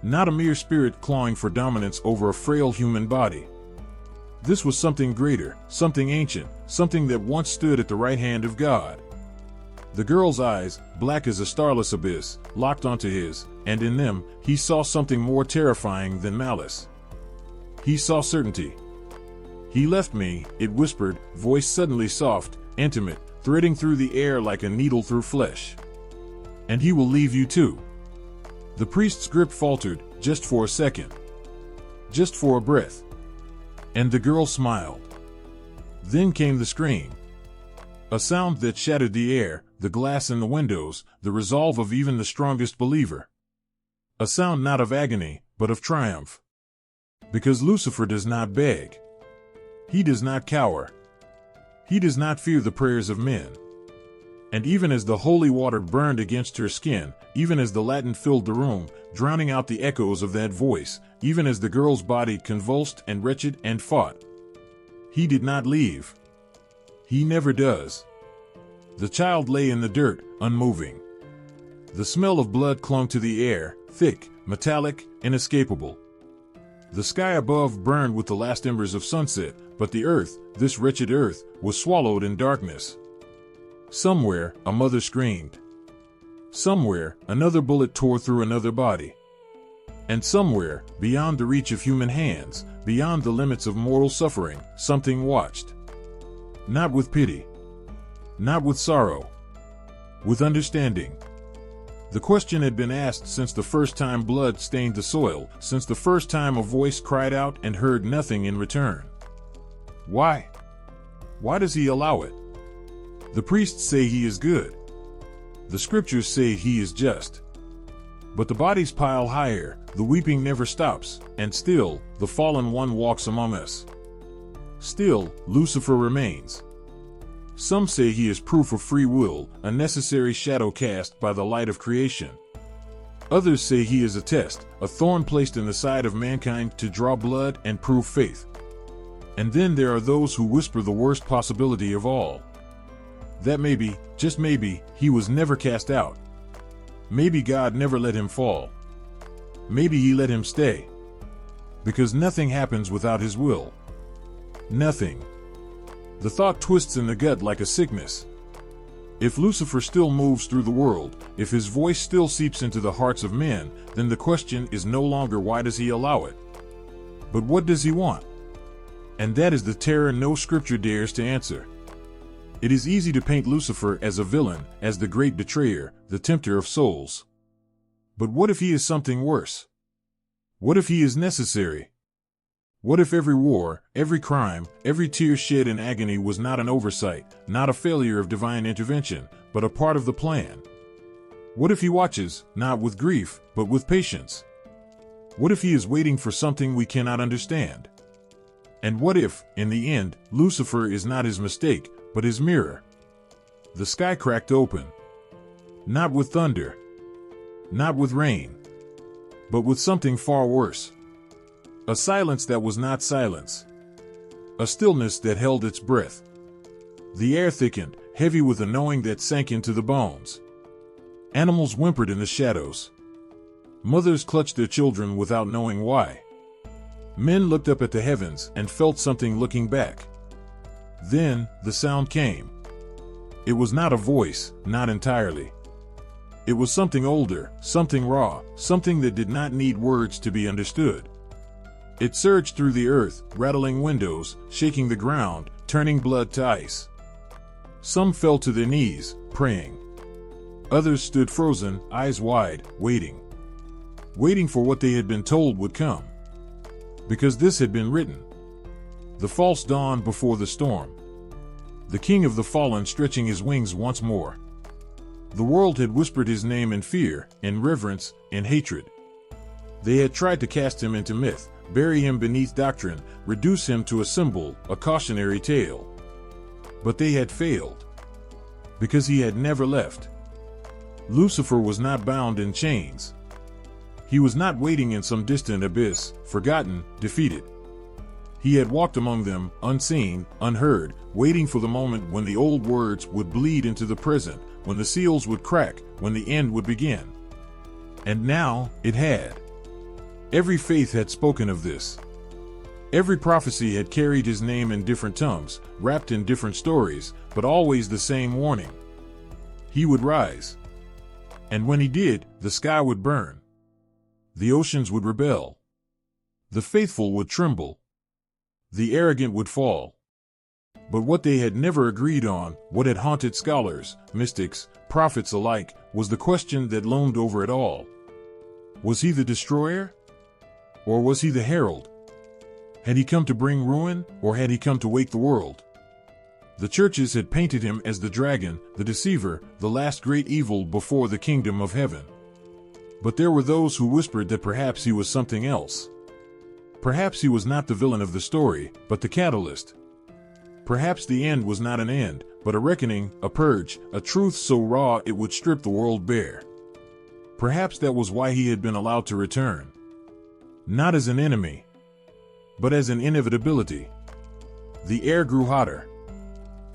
Not a mere spirit clawing for dominance over a frail human body. This was something greater, something ancient, something that once stood at the right hand of God. The girl's eyes, black as a starless abyss, locked onto his, and in them, he saw something more terrifying than malice. He saw certainty. He left me, it whispered, voice suddenly soft, intimate, threading through the air like a needle through flesh. And he will leave you too. The priest's grip faltered, just for a second. Just for a breath. And the girl smiled. Then came the scream. A sound that shattered the air, the glass in the windows, the resolve of even the strongest believer. A sound not of agony, but of triumph. Because Lucifer does not beg. He does not cower. He does not fear the prayers of men. And even as the holy water burned against her skin, even as the Latin filled the room, drowning out the echoes of that voice, even as the girl's body convulsed and wretched and fought, he did not leave. He never does. The child lay in the dirt, unmoving. The smell of blood clung to the air, thick, metallic, inescapable. The sky above burned with the last embers of sunset, but the earth, this wretched earth, was swallowed in darkness. Somewhere, a mother screamed. Somewhere, another bullet tore through another body. And somewhere, beyond the reach of human hands, beyond the limits of mortal suffering, something watched. Not with pity. Not with sorrow. With understanding. The question had been asked since the first time blood stained the soil, since the first time a voice cried out and heard nothing in return. Why? Why does he allow it? The priests say he is good. The scriptures say he is just. But the bodies pile higher, the weeping never stops, and still, the fallen one walks among us. Still, Lucifer remains. Some say he is proof of free will, a necessary shadow cast by the light of creation. Others say he is a test, a thorn placed in the side of mankind to draw blood and prove faith. And then there are those who whisper the worst possibility of all. That maybe, just maybe, he was never cast out. Maybe God never let him fall. Maybe he let him stay. Because nothing happens without his will. Nothing. The thought twists in the gut like a sickness. If Lucifer still moves through the world, if his voice still seeps into the hearts of men, then the question is no longer why does he allow it, but what does he want? And that is the terror no scripture dares to answer. It is easy to paint Lucifer as a villain, as the great betrayer, the tempter of souls. But what if he is something worse? What if he is necessary? What if every war, every crime, every tear shed in agony was not an oversight, not a failure of divine intervention, but a part of the plan? What if he watches, not with grief, but with patience? What if he is waiting for something we cannot understand? And what if, in the end, Lucifer is not his mistake, but his mirror? The sky cracked open. Not with thunder. Not with rain. But with something far worse. A silence that was not silence. A stillness that held its breath. The air thickened, heavy with a knowing that sank into the bones. Animals whimpered in the shadows. Mothers clutched their children without knowing why. Men looked up at the heavens and felt something looking back. Then, the sound came. It was not a voice, not entirely. It was something older, something raw, something that did not need words to be understood. It surged through the earth, rattling windows, shaking the ground, turning blood to ice. Some fell to their knees, praying. Others stood frozen, eyes wide, waiting. Waiting for what they had been told would come. Because this had been written. The false dawn before the storm. The king of the fallen stretching his wings once more. The world had whispered his name in fear, in reverence, in hatred. They had tried to cast him into myth, bury him beneath doctrine, reduce him to a symbol, a cautionary tale. But they had failed. Because he had never left. Lucifer was not bound in chains. He was not waiting in some distant abyss, forgotten, defeated. He had walked among them, unseen, unheard, waiting for the moment when the old words would bleed into the present, when the seals would crack, when the end would begin. And now, it had. Every faith had spoken of this. Every prophecy had carried his name in different tongues, wrapped in different stories, but always the same warning. He would rise. And when he did, the sky would burn. The oceans would rebel. The faithful would tremble. The arrogant would fall. But what they had never agreed on, what had haunted scholars, mystics, prophets alike, was the question that loomed over it all. Was he the destroyer? Or was he the herald? Had he come to bring ruin, or had he come to wake the world? The churches had painted him as the dragon, the deceiver, the last great evil before the kingdom of heaven. But there were those who whispered that perhaps he was something else. Perhaps he was not the villain of the story, but the catalyst. Perhaps the end was not an end, but a reckoning, a purge, a truth so raw it would strip the world bare. Perhaps that was why he had been allowed to return. Not as an enemy, but as an inevitability. The air grew hotter.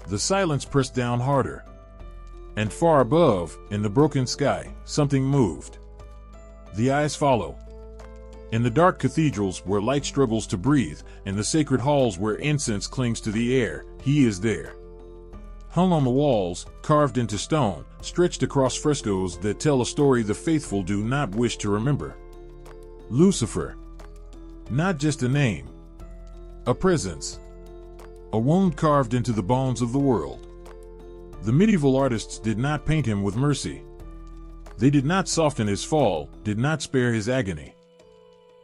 The silence pressed down harder. And far above, in the broken sky, something moved. The eyes follow. In the dark cathedrals where light struggles to breathe, in the sacred halls where incense clings to the air, he is there. Hung on the walls, carved into stone, stretched across frescoes that tell a story the faithful do not wish to remember. Lucifer. Not just a name. A presence. A wound carved into the bones of the world. The medieval artists did not paint him with mercy. They did not soften his fall, did not spare his agony.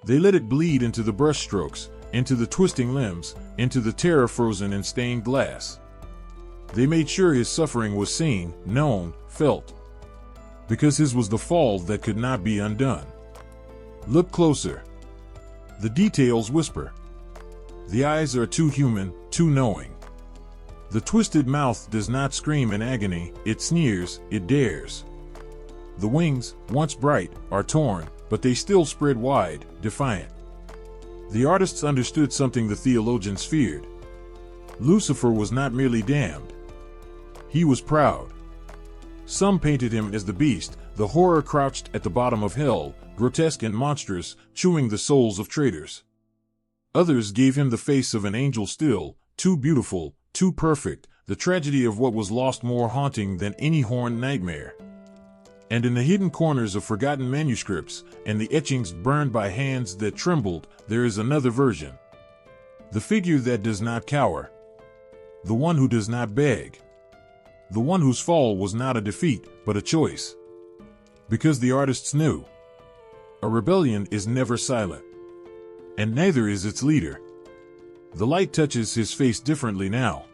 They let it bleed into the brushstrokes, into the twisting limbs, into the terror frozen in stained glass. They made sure his suffering was seen, known, felt. Because his was the fall that could not be undone. Look closer. The details whisper. The eyes are too human, too knowing. The twisted mouth does not scream in agony, it sneers, it dares. The wings, once bright, are torn, but they still spread wide, defiant. The artists understood something the theologians feared. Lucifer was not merely damned. He was proud. Some painted him as the beast, the horror crouched at the bottom of hell, grotesque and monstrous, chewing the souls of traitors. Others gave him the face of an angel still, too beautiful, too perfect, the tragedy of what was lost more haunting than any horned nightmare. And in the hidden corners of forgotten manuscripts, and the etchings burned by hands that trembled, there is another version. The figure that does not cower. The one who does not beg. The one whose fall was not a defeat, but a choice. Because the artists knew. A rebellion is never silent. And neither is its leader. The light touches his face differently now.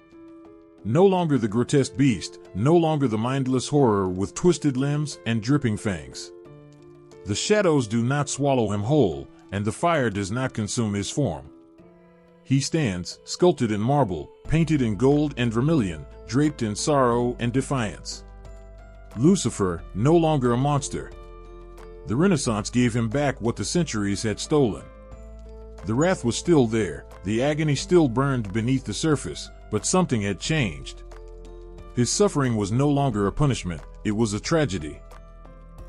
No longer the grotesque beast, no longer the mindless horror with twisted limbs and dripping fangs. The shadows do not swallow him whole, and the fire does not consume his form. He stands, sculpted in marble, painted in gold and vermilion, draped in sorrow and defiance. Lucifer, no longer a monster. The Renaissance gave him back what the centuries had stolen. The wrath was still there, the agony still burned beneath the surface, but something had changed. His suffering was no longer a punishment, it was a tragedy.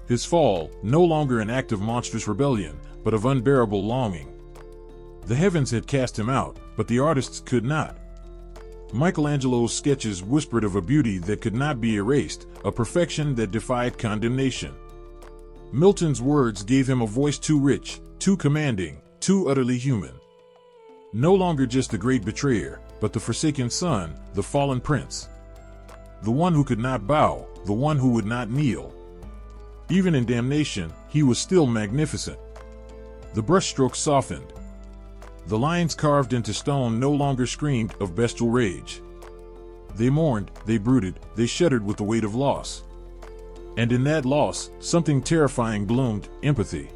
His fall, no longer an act of monstrous rebellion, but of unbearable longing. The heavens had cast him out, but the artists could not. Michelangelo's sketches whispered of a beauty that could not be erased, a perfection that defied condemnation. Milton's words gave him a voice too rich, too commanding, too utterly human. No longer just the great betrayer, but the forsaken son, the fallen prince. The one who could not bow, the one who would not kneel. Even in damnation, he was still magnificent. The brushstrokes softened. The lines carved into stone no longer screamed of bestial rage. They mourned, they brooded, they shuddered with the weight of loss. And in that loss, something terrifying bloomed, empathy.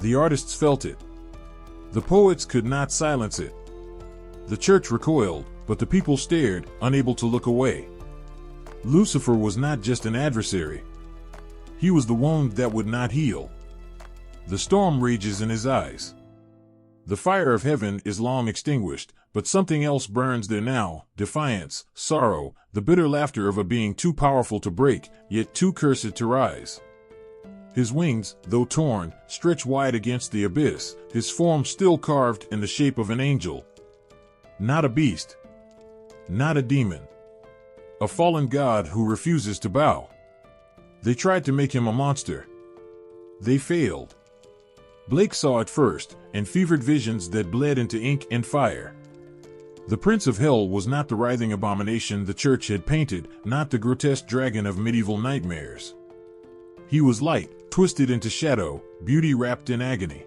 The artists felt it. The poets could not silence it. The church recoiled, but the people stared, unable to look away. Lucifer was not just an adversary. He was the wound that would not heal. The storm rages in his eyes. The fire of heaven is long extinguished, but something else burns there now, defiance, sorrow, the bitter laughter of a being too powerful to break, yet too cursed to rise. His wings, though torn, stretch wide against the abyss, his form still carved in the shape of an angel. Not a beast. Not a demon. A fallen god who refuses to bow. They tried to make him a monster. They failed. Blake saw it first, and fevered visions that bled into ink and fire. The Prince of Hell was not the writhing abomination the church had painted, not the grotesque dragon of medieval nightmares. He was light, twisted into shadow, beauty wrapped in agony.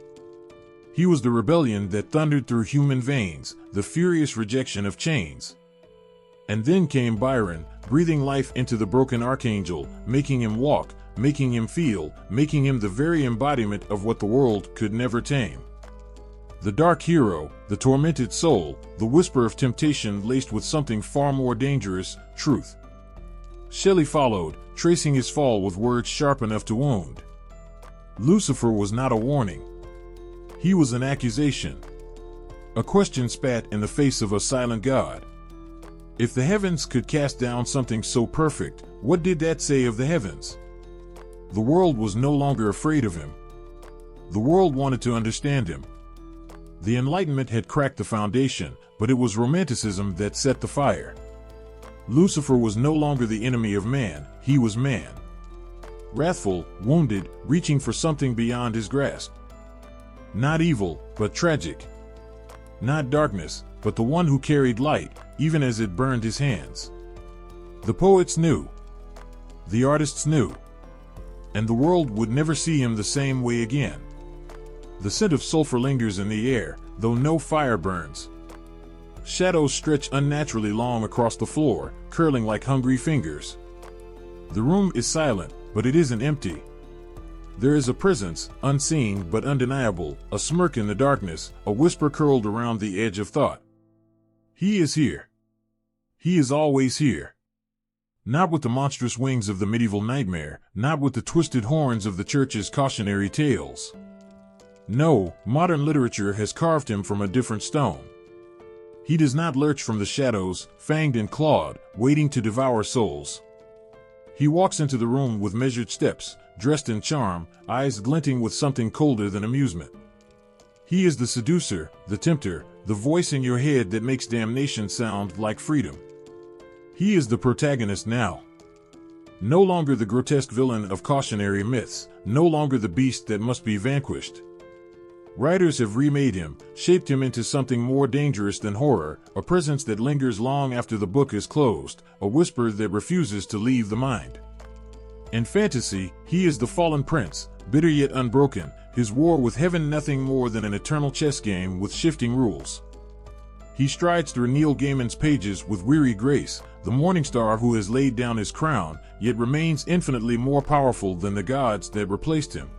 He was the rebellion that thundered through human veins, the furious rejection of chains. And then came Byron, breathing life into the broken archangel, making him walk, making him feel, making him the very embodiment of what the world could never tame. The dark hero, the tormented soul, the whisper of temptation laced with something far more dangerous, truth. Shelley followed, tracing his fall with words sharp enough to wound. Lucifer was not a warning. He was an accusation. A question spat in the face of a silent God. If the heavens could cast down something so perfect, what did that say of the heavens? The world was no longer afraid of him. The world wanted to understand him. The Enlightenment had cracked the foundation, but it was Romanticism that set the fire. Lucifer was no longer the enemy of man, he was man. Wrathful, wounded, reaching for something beyond his grasp. Not evil, but tragic. Not darkness, but the one who carried light, even as it burned his hands. The poets knew. The artists knew. And the world would never see him the same way again. The scent of sulfur lingers in the air, though no fire burns. Shadows stretch unnaturally long across the floor, curling like hungry fingers. The room is silent, but it isn't empty. There is a presence, unseen but undeniable, a smirk in the darkness, a whisper curled around the edge of thought. He is here. He is always here. Not with the monstrous wings of the medieval nightmare, not with the twisted horns of the church's cautionary tales. No, modern literature has carved him from a different stone. He does not lurch from the shadows, fanged and clawed, waiting to devour souls. He walks into the room with measured steps, dressed in charm, eyes glinting with something colder than amusement. He is the seducer, the tempter, the voice in your head that makes damnation sound like freedom. He is the protagonist now. No longer the grotesque villain of cautionary myths, no longer the beast that must be vanquished. Writers have remade him, shaped him into something more dangerous than horror, a presence that lingers long after the book is closed, a whisper that refuses to leave the mind. In fantasy, he is the fallen prince, bitter yet unbroken, his war with heaven nothing more than an eternal chess game with shifting rules. He strides through Neil Gaiman's pages with weary grace, the morning star who has laid down his crown, yet remains infinitely more powerful than the gods that replaced him.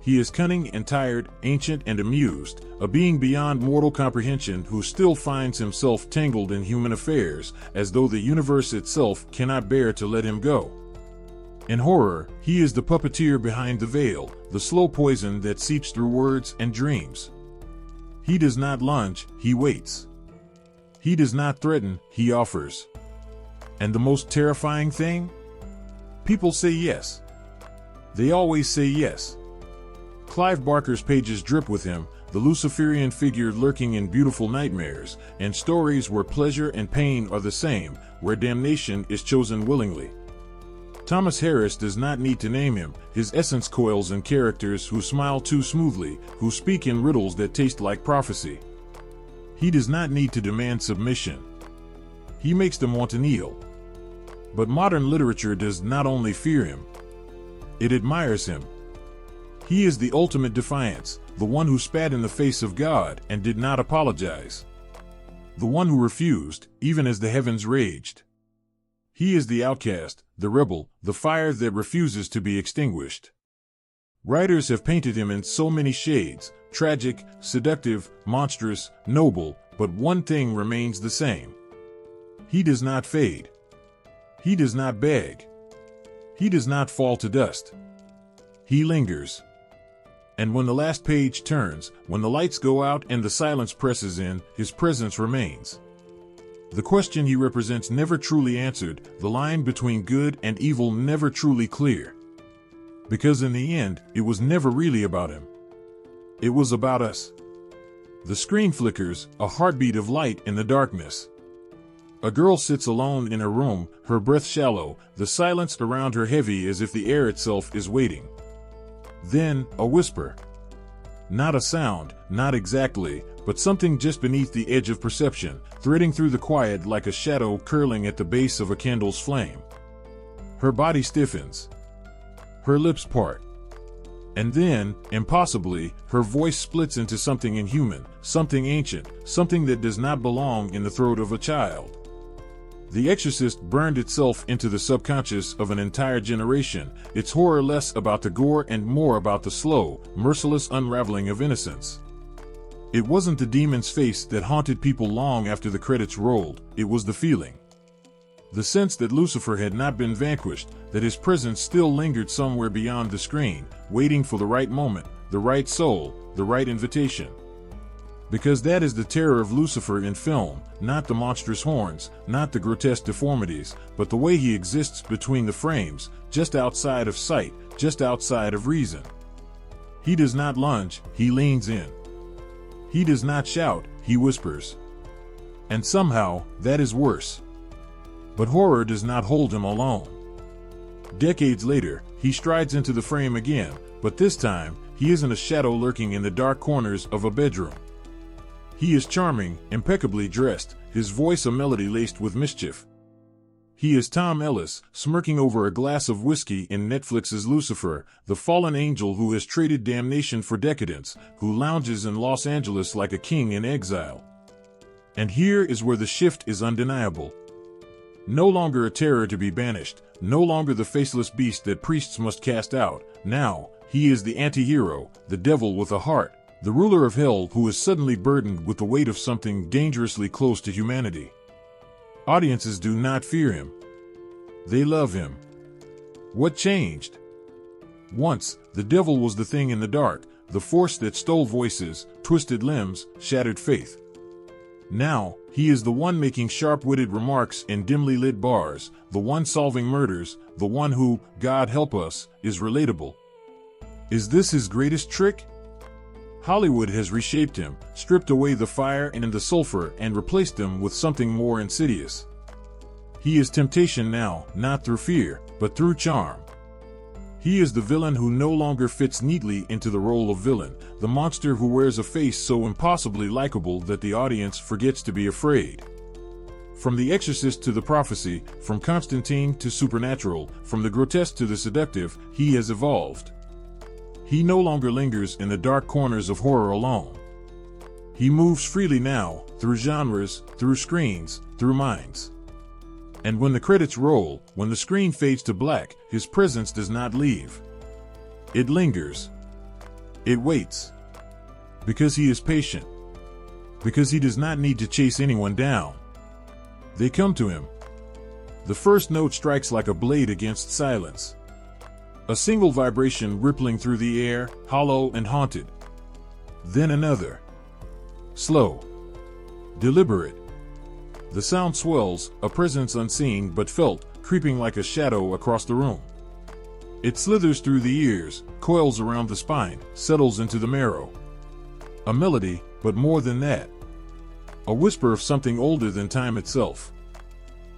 He is cunning and tired, ancient and amused, a being beyond mortal comprehension who still finds himself tangled in human affairs, as though the universe itself cannot bear to let him go. In horror, he is the puppeteer behind the veil, the slow poison that seeps through words and dreams. He does not lunge, he waits. He does not threaten, he offers. And the most terrifying thing? People say yes. They always say yes. Clive Barker's pages drip with him, the Luciferian figure lurking in beautiful nightmares, and stories where pleasure and pain are the same, where damnation is chosen willingly. Thomas Harris does not need to name him, his essence coils in characters who smile too smoothly, who speak in riddles that taste like prophecy. He does not need to demand submission. He makes them want to kneel. But modern literature does not only fear him, it admires him. He is the ultimate defiance, the one who spat in the face of God and did not apologize. The one who refused, even as the heavens raged. He is the outcast, the rebel, the fire that refuses to be extinguished. Writers have painted him in so many shades, tragic, seductive, monstrous, noble, but one thing remains the same. He does not fade. He does not beg. He does not fall to dust. He lingers. And when the last page turns, when the lights go out and the silence presses in, his presence remains. The question he represents never truly answered, the line between good and evil never truly clear. Because in the end, it was never really about him. It was about us. The screen flickers, a heartbeat of light in the darkness. A girl sits alone in her room, her breath shallow, the silence around her heavy as if the air itself is waiting. Then, a whisper. Not a sound, not exactly, but something just beneath the edge of perception, threading through the quiet like a shadow curling at the base of a candle's flame. Her body stiffens. Her lips part. And then, impossibly, her voice splits into something inhuman, something ancient, something that does not belong in the throat of a child. The Exorcist burned itself into the subconscious of an entire generation, its horror less about the gore and more about the slow, merciless unraveling of innocence. It wasn't the demon's face that haunted people long after the credits rolled, it was the feeling. The sense that Lucifer had not been vanquished, that his presence still lingered somewhere beyond the screen, waiting for the right moment, the right soul, the right invitation. Because that is the terror of Lucifer in film, not the monstrous horns, not the grotesque deformities, but the way he exists between the frames, just outside of sight, just outside of reason. He does not lunge, he leans in. He does not shout, he whispers. And somehow, that is worse. But horror does not hold him alone. Decades later, he strides into the frame again, but this time, he isn't a shadow lurking in the dark corners of a bedroom. He is charming, impeccably dressed, his voice a melody laced with mischief. He is Tom Ellis, smirking over a glass of whiskey in Netflix's Lucifer, the fallen angel who has traded damnation for decadence, who lounges in Los Angeles like a king in exile. And here is where the shift is undeniable. No longer a terror to be banished, no longer the faceless beast that priests must cast out. Now, he is the anti-hero, the devil with a heart, the ruler of hell who is suddenly burdened with the weight of something dangerously close to humanity. Audiences do not fear him. They love him. What changed? Once, the devil was the thing in the dark, the force that stole voices, twisted limbs, shattered faith. Now, he is the one making sharp-witted remarks in dimly lit bars, the one solving murders, the one who, God help us, is relatable. Is this his greatest trick? Hollywood has reshaped him, stripped away the fire and the sulfur and replaced them with something more insidious. He is temptation now, not through fear, but through charm. He is the villain who no longer fits neatly into the role of villain, the monster who wears a face so impossibly likable that the audience forgets to be afraid. From The Exorcist to The Prophecy, from Constantine to Supernatural, from the grotesque to the seductive, he has evolved. He no longer lingers in the dark corners of horror alone. He moves freely now, through genres, through screens, through minds. And when the credits roll, when the screen fades to black, his presence does not leave. It lingers. It waits. Because he is patient. Because he does not need to chase anyone down. They come to him. The first note strikes like a blade against silence. A single vibration rippling through the air, hollow and haunted. Then another. Slow. Deliberate. The sound swells, a presence unseen but felt, creeping like a shadow across the room. It slithers through the ears, coils around the spine, settles into the marrow. A melody, but more than that. A whisper of something older than time itself.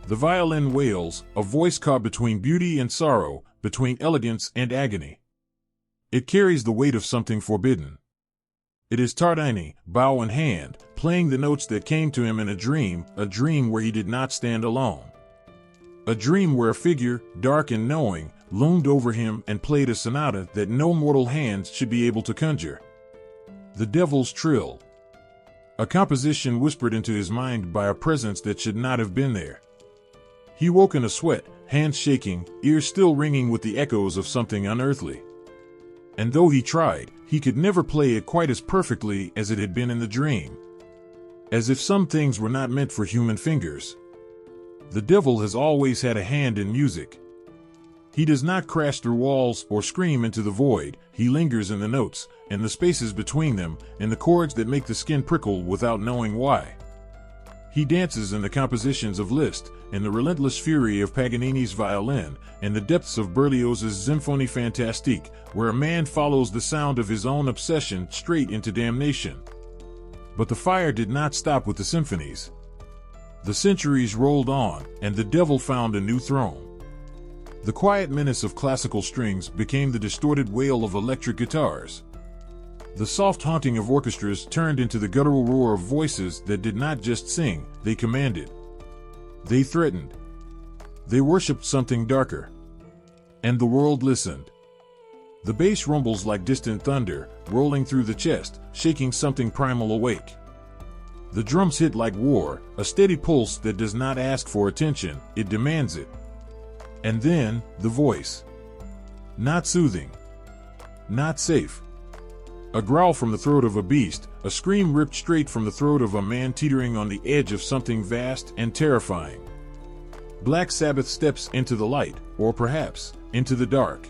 The violin wails, a voice caught between beauty and sorrow, between elegance and agony. It carries the weight of something forbidden. It is Tardini, bow in hand, playing the notes that came to him in a dream where he did not stand alone. A dream where a figure, dark and knowing, loomed over him and played a sonata that no mortal hands should be able to conjure. The Devil's Trill. A composition whispered into his mind by a presence that should not have been there. He woke in a sweat, hands shaking, ears still ringing with the echoes of something unearthly. And though he tried, he could never play it quite as perfectly as it had been in the dream. As if some things were not meant for human fingers. The devil has always had a hand in music. He does not crash through walls or scream into the void. He lingers in the notes, in the spaces between them, in the chords that make the skin prickle without knowing why. He dances in the compositions of Liszt, in the relentless fury of Paganini's violin, in the depths of Berlioz's Symphonie Fantastique, where a man follows the sound of his own obsession straight into damnation. But the fire did not stop with the symphonies. The centuries rolled on, and the devil found a new throne. The quiet menace of classical strings became the distorted wail of electric guitars. The soft haunting of orchestras turned into the guttural roar of voices that did not just sing, they commanded. They threatened. They worshipped something darker. And the world listened. The bass rumbles like distant thunder, rolling through the chest, shaking something primal awake. The drums hit like war, a steady pulse that does not ask for attention, it demands it. And then, the voice. Not soothing. Not safe. A growl from the throat of a beast, a scream ripped straight from the throat of a man teetering on the edge of something vast and terrifying. Black Sabbath steps into the light, or perhaps, into the dark.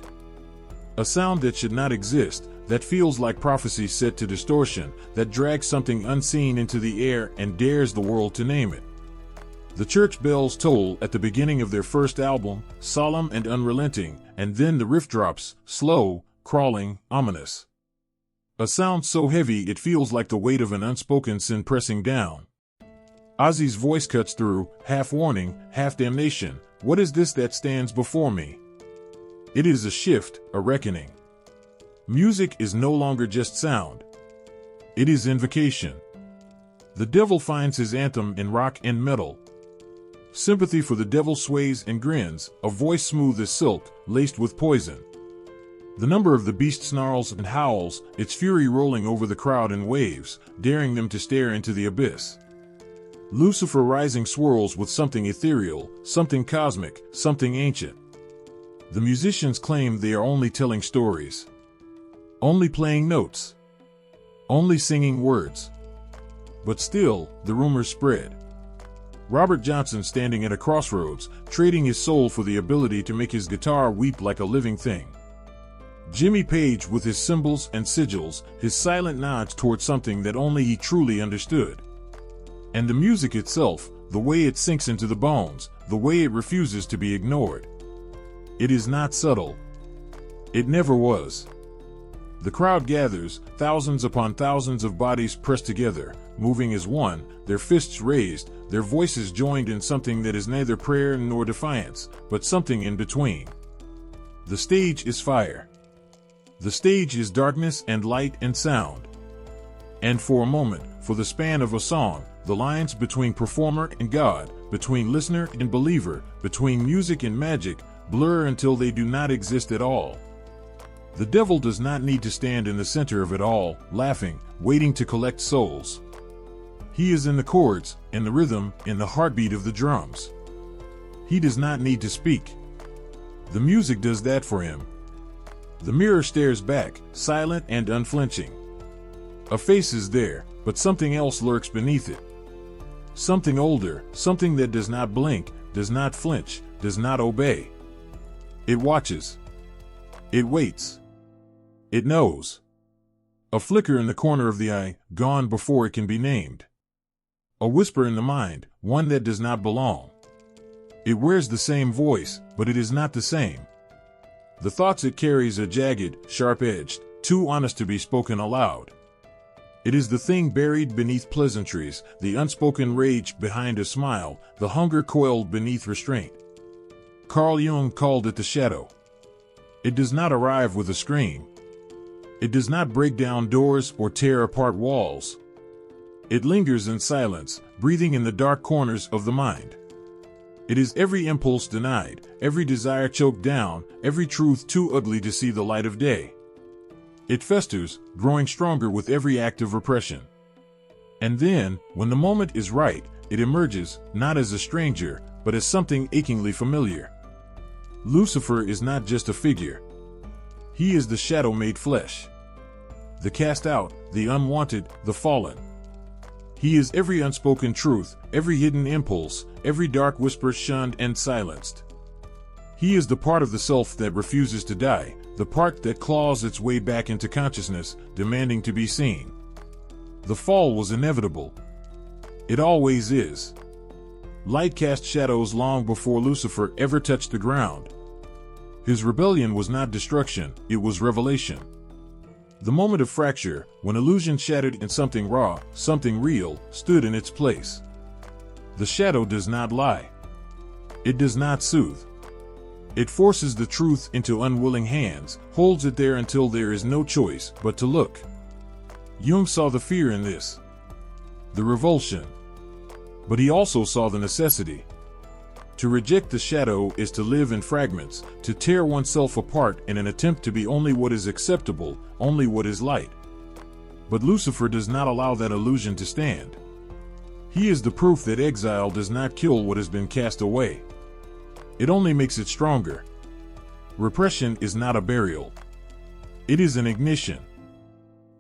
A sound that should not exist, that feels like prophecy set to distortion, that drags something unseen into the air and dares the world to name it. The church bells toll at the beginning of their first album, solemn and unrelenting, and then the riff drops, slow, crawling, ominous. A sound so heavy it feels like the weight of an unspoken sin pressing down. Ozzy's voice cuts through, half warning, half damnation. What is this that stands before me? It is a shift, a reckoning. Music is no longer just sound. It is invocation. The devil finds his anthem in rock and metal. Sympathy for the devil sways and grins, a voice smooth as silk, laced with poison. The number of the beast snarls and howls, its fury rolling over the crowd in waves, daring them to stare into the abyss. Lucifer rising swirls with something ethereal, something cosmic, something ancient. The musicians claim they are only telling stories. Only playing notes. Only singing words. But still, the rumors spread. Robert Johnson standing at a crossroads, trading his soul for the ability to make his guitar weep like a living thing. Jimmy Page with his symbols and sigils, his silent nods toward something that only he truly understood. And the music itself, the way it sinks into the bones, the way it refuses to be ignored. It is not subtle. It never was. The crowd gathers, thousands upon thousands of bodies pressed together, moving as one, their fists raised, their voices joined in something that is neither prayer nor defiance, but something in between. The stage is fire. The stage is darkness and light and sound. And for a moment, for the span of a song, the lines between performer and God, between listener and believer, between music and magic, blur until they do not exist at all. The devil does not need to stand in the center of it all, laughing, waiting to collect souls. He is in the chords, in the rhythm, in the heartbeat of the drums. He does not need to speak. The music does that for him. The mirror stares back, silent and unflinching. A face is there, but something else lurks beneath it. Something older, something that does not blink, does not flinch, does not obey. It watches. It waits. It knows. A flicker in the corner of the eye, gone before it can be named. A whisper in the mind, one that does not belong. It wears the same voice, but it is not the same. The thoughts it carries are jagged, sharp-edged, too honest to be spoken aloud. It is the thing buried beneath pleasantries, the unspoken rage behind a smile, the hunger coiled beneath restraint. Carl Jung called it the shadow. It does not arrive with a scream. It does not break down doors or tear apart walls. It lingers in silence, breathing in the dark corners of the mind. It is every impulse denied, every desire choked down, every truth too ugly to see the light of day. It festers, growing stronger with every act of repression. And then, when the moment is right, it emerges, not as a stranger, but as something achingly familiar. Lucifer is not just a figure. He is the shadow made flesh. The cast out, the unwanted, the fallen. He is every unspoken truth, every hidden impulse, every dark whisper shunned and silenced. He is the part of the self that refuses to die, the part that claws its way back into consciousness, demanding to be seen. The fall was inevitable. It always is. Light cast shadows long before Lucifer ever touched the ground. His rebellion was not destruction, it was revelation. The moment of fracture, when illusion shattered and something raw, something real, stood in its place. The shadow does not lie. It does not soothe. It forces the truth into unwilling hands, holds it there until there is no choice but to look. Jung saw the fear in this, the revulsion. But he also saw the necessity. To reject the shadow is to live in fragments, to tear oneself apart in an attempt to be only what is acceptable, only what is light. But Lucifer does not allow that illusion to stand. He is the proof that exile does not kill what has been cast away. It only makes it stronger. Repression is not a burial. It is an ignition.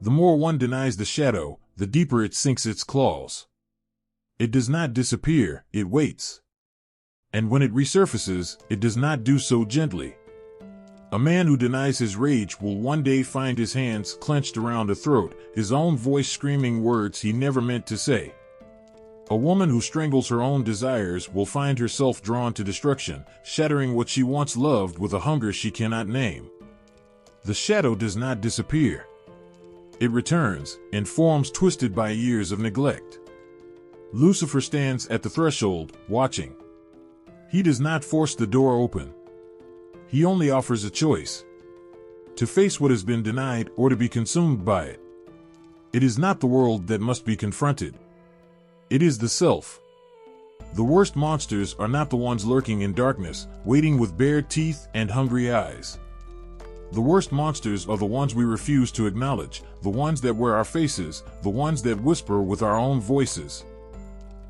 The more one denies the shadow, the deeper it sinks its claws. It does not disappear, it waits. And when it resurfaces, it does not do so gently. A man who denies his rage will one day find his hands clenched around a throat, his own voice screaming words he never meant to say. A woman who strangles her own desires will find herself drawn to destruction, shattering what she once loved with a hunger she cannot name. The shadow does not disappear. It returns, in forms twisted by years of neglect. Lucifer stands at the threshold, watching. He does not force the door open. He only offers a choice: to face what has been denied or to be consumed by it. It is not the world that must be confronted. It is the self. The worst monsters are not the ones lurking in darkness, waiting with bared teeth and hungry eyes. The worst monsters are the ones we refuse to acknowledge, the ones that wear our faces, the ones that whisper with our own voices.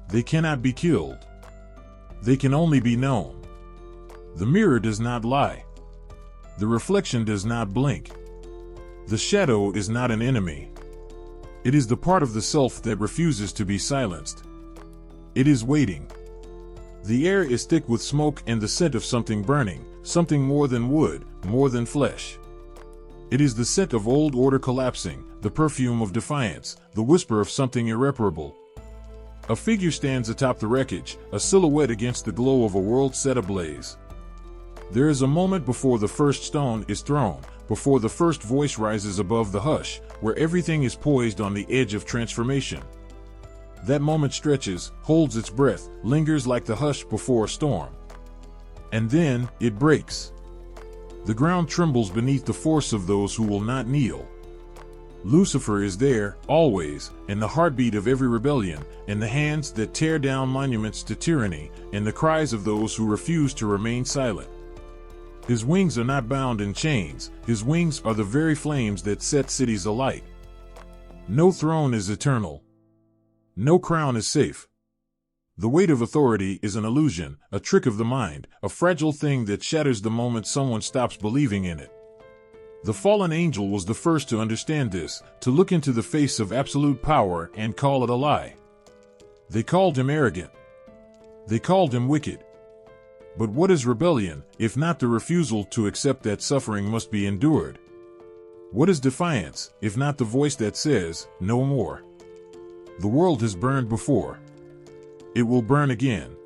They cannot be killed. They can only be known. The mirror does not lie. The reflection does not blink. The shadow is not an enemy. It is the part of the self that refuses to be silenced. It is waiting. The air is thick with smoke and the scent of something burning, something more than wood, more than flesh. It is the scent of old order collapsing, the perfume of defiance, the whisper of something irreparable. A figure stands atop the wreckage, a silhouette against the glow of a world set ablaze. There is a moment before the first stone is thrown, before the first voice rises above the hush, where everything is poised on the edge of transformation. That moment stretches, holds its breath, lingers like the hush before a storm. And then, it breaks. The ground trembles beneath the force of those who will not kneel. Lucifer is there, always, in the heartbeat of every rebellion, in the hands that tear down monuments to tyranny, in the cries of those who refuse to remain silent. His wings are not bound in chains, his wings are the very flames that set cities alight. No throne is eternal. No crown is safe. The weight of authority is an illusion, a trick of the mind, a fragile thing that shatters the moment someone stops believing in it. The fallen angel was the first to understand this, to look into the face of absolute power and call it a lie. They called him arrogant. They called him wicked. But what is rebellion, if not the refusal to accept that suffering must be endured? What is defiance, if not the voice that says, no more? The world has burned before. It will burn again.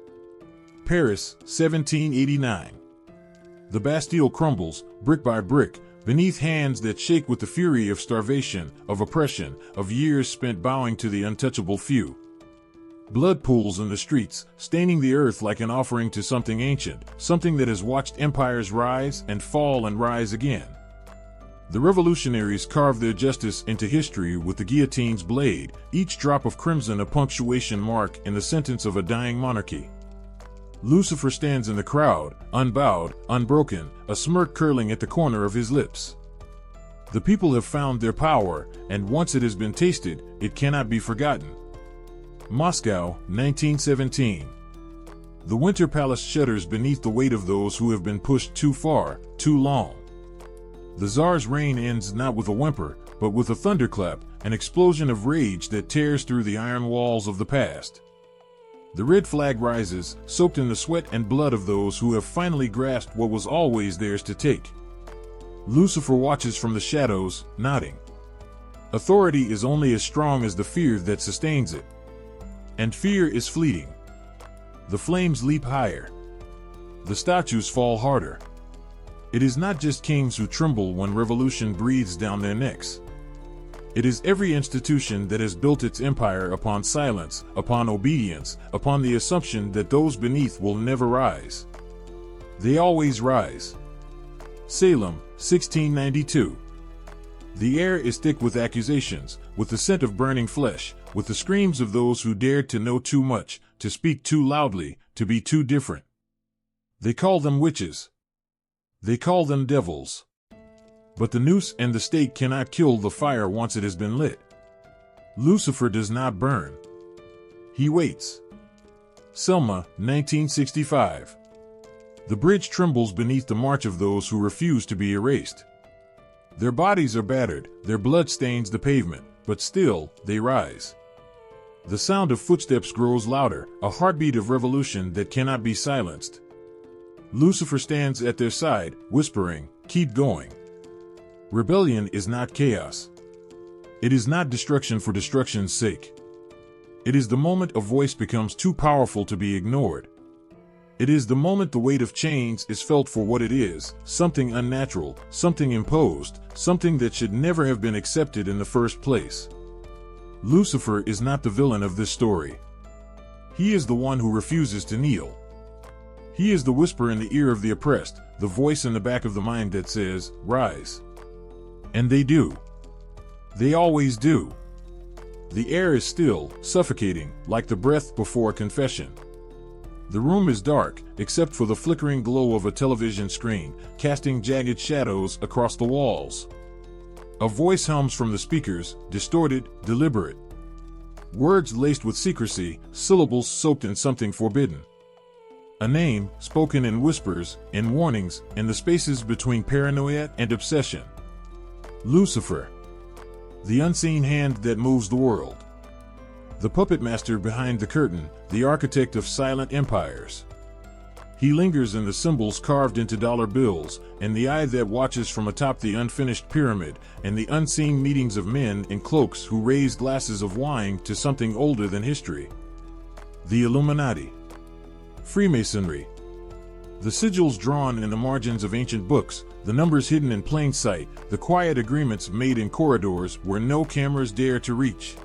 Paris, 1789. The Bastille crumbles, brick by brick, beneath hands that shake with the fury of starvation, of oppression, of years spent bowing to the untouchable few. Blood pools in the streets, staining the earth like an offering to something ancient, something that has watched empires rise and fall and rise again. The revolutionaries carved their justice into history with the guillotine's blade, each drop of crimson a punctuation mark in the sentence of a dying monarchy. Lucifer stands in the crowd, unbowed, unbroken, a smirk curling at the corner of his lips. The people have found their power, and once it has been tasted, it cannot be forgotten. Moscow, 1917. The Winter Palace shudders beneath the weight of those who have been pushed too far, too long. The Tsar's reign ends not with a whimper, but with a thunderclap, an explosion of rage that tears through the iron walls of the past. The red flag rises, soaked in the sweat and blood of those who have finally grasped what was always theirs to take. Lucifer watches from the shadows, nodding. Authority is only as strong as the fear that sustains it. And fear is fleeting. The flames leap higher. The statues fall harder. It is not just kings who tremble when revolution breathes down their necks. It is every institution that has built its empire upon silence, upon obedience, upon the assumption that those beneath will never rise. They always rise. Salem, 1692. The air is thick with accusations, with the scent of burning flesh, with the screams of those who dared to know too much, to speak too loudly, to be too different. They call them witches. They call them devils. But the noose and the stake cannot kill the fire once it has been lit. Lucifer does not burn. He waits. Selma, 1965. The bridge trembles beneath the march of those who refuse to be erased. Their bodies are battered, their blood stains the pavement, but still, they rise. The sound of footsteps grows louder, a heartbeat of revolution that cannot be silenced. Lucifer stands at their side, whispering, "Keep going." Rebellion is not chaos. It is not destruction for destruction's sake. It is the moment a voice becomes too powerful to be ignored. It is the moment the weight of chains is felt for what it is, something unnatural, something imposed, something that should never have been accepted in the first place. Lucifer is not the villain of this story. He is the one who refuses to kneel. He is the whisper in the ear of the oppressed, the voice in the back of the mind that says, "Rise." And they do. They always do. The air is still, suffocating, like the breath before a confession. The room is dark, except for the flickering glow of a television screen, casting jagged shadows across the walls. A voice hums from the speakers, distorted, deliberate. Words laced with secrecy, syllables soaked in something forbidden. A name, spoken in whispers, in warnings, in the spaces between paranoia and obsession. Lucifer. The unseen hand that moves the world. The puppet master behind the curtain, the architect of silent empires. He lingers in the symbols carved into dollar bills, and the eye that watches from atop the unfinished pyramid, and the unseen meetings of men in cloaks who raise glasses of wine to something older than history. The Illuminati. Freemasonry. The sigils drawn in the margins of ancient books, the numbers hidden in plain sight, the quiet agreements made in corridors where no cameras dare to reach.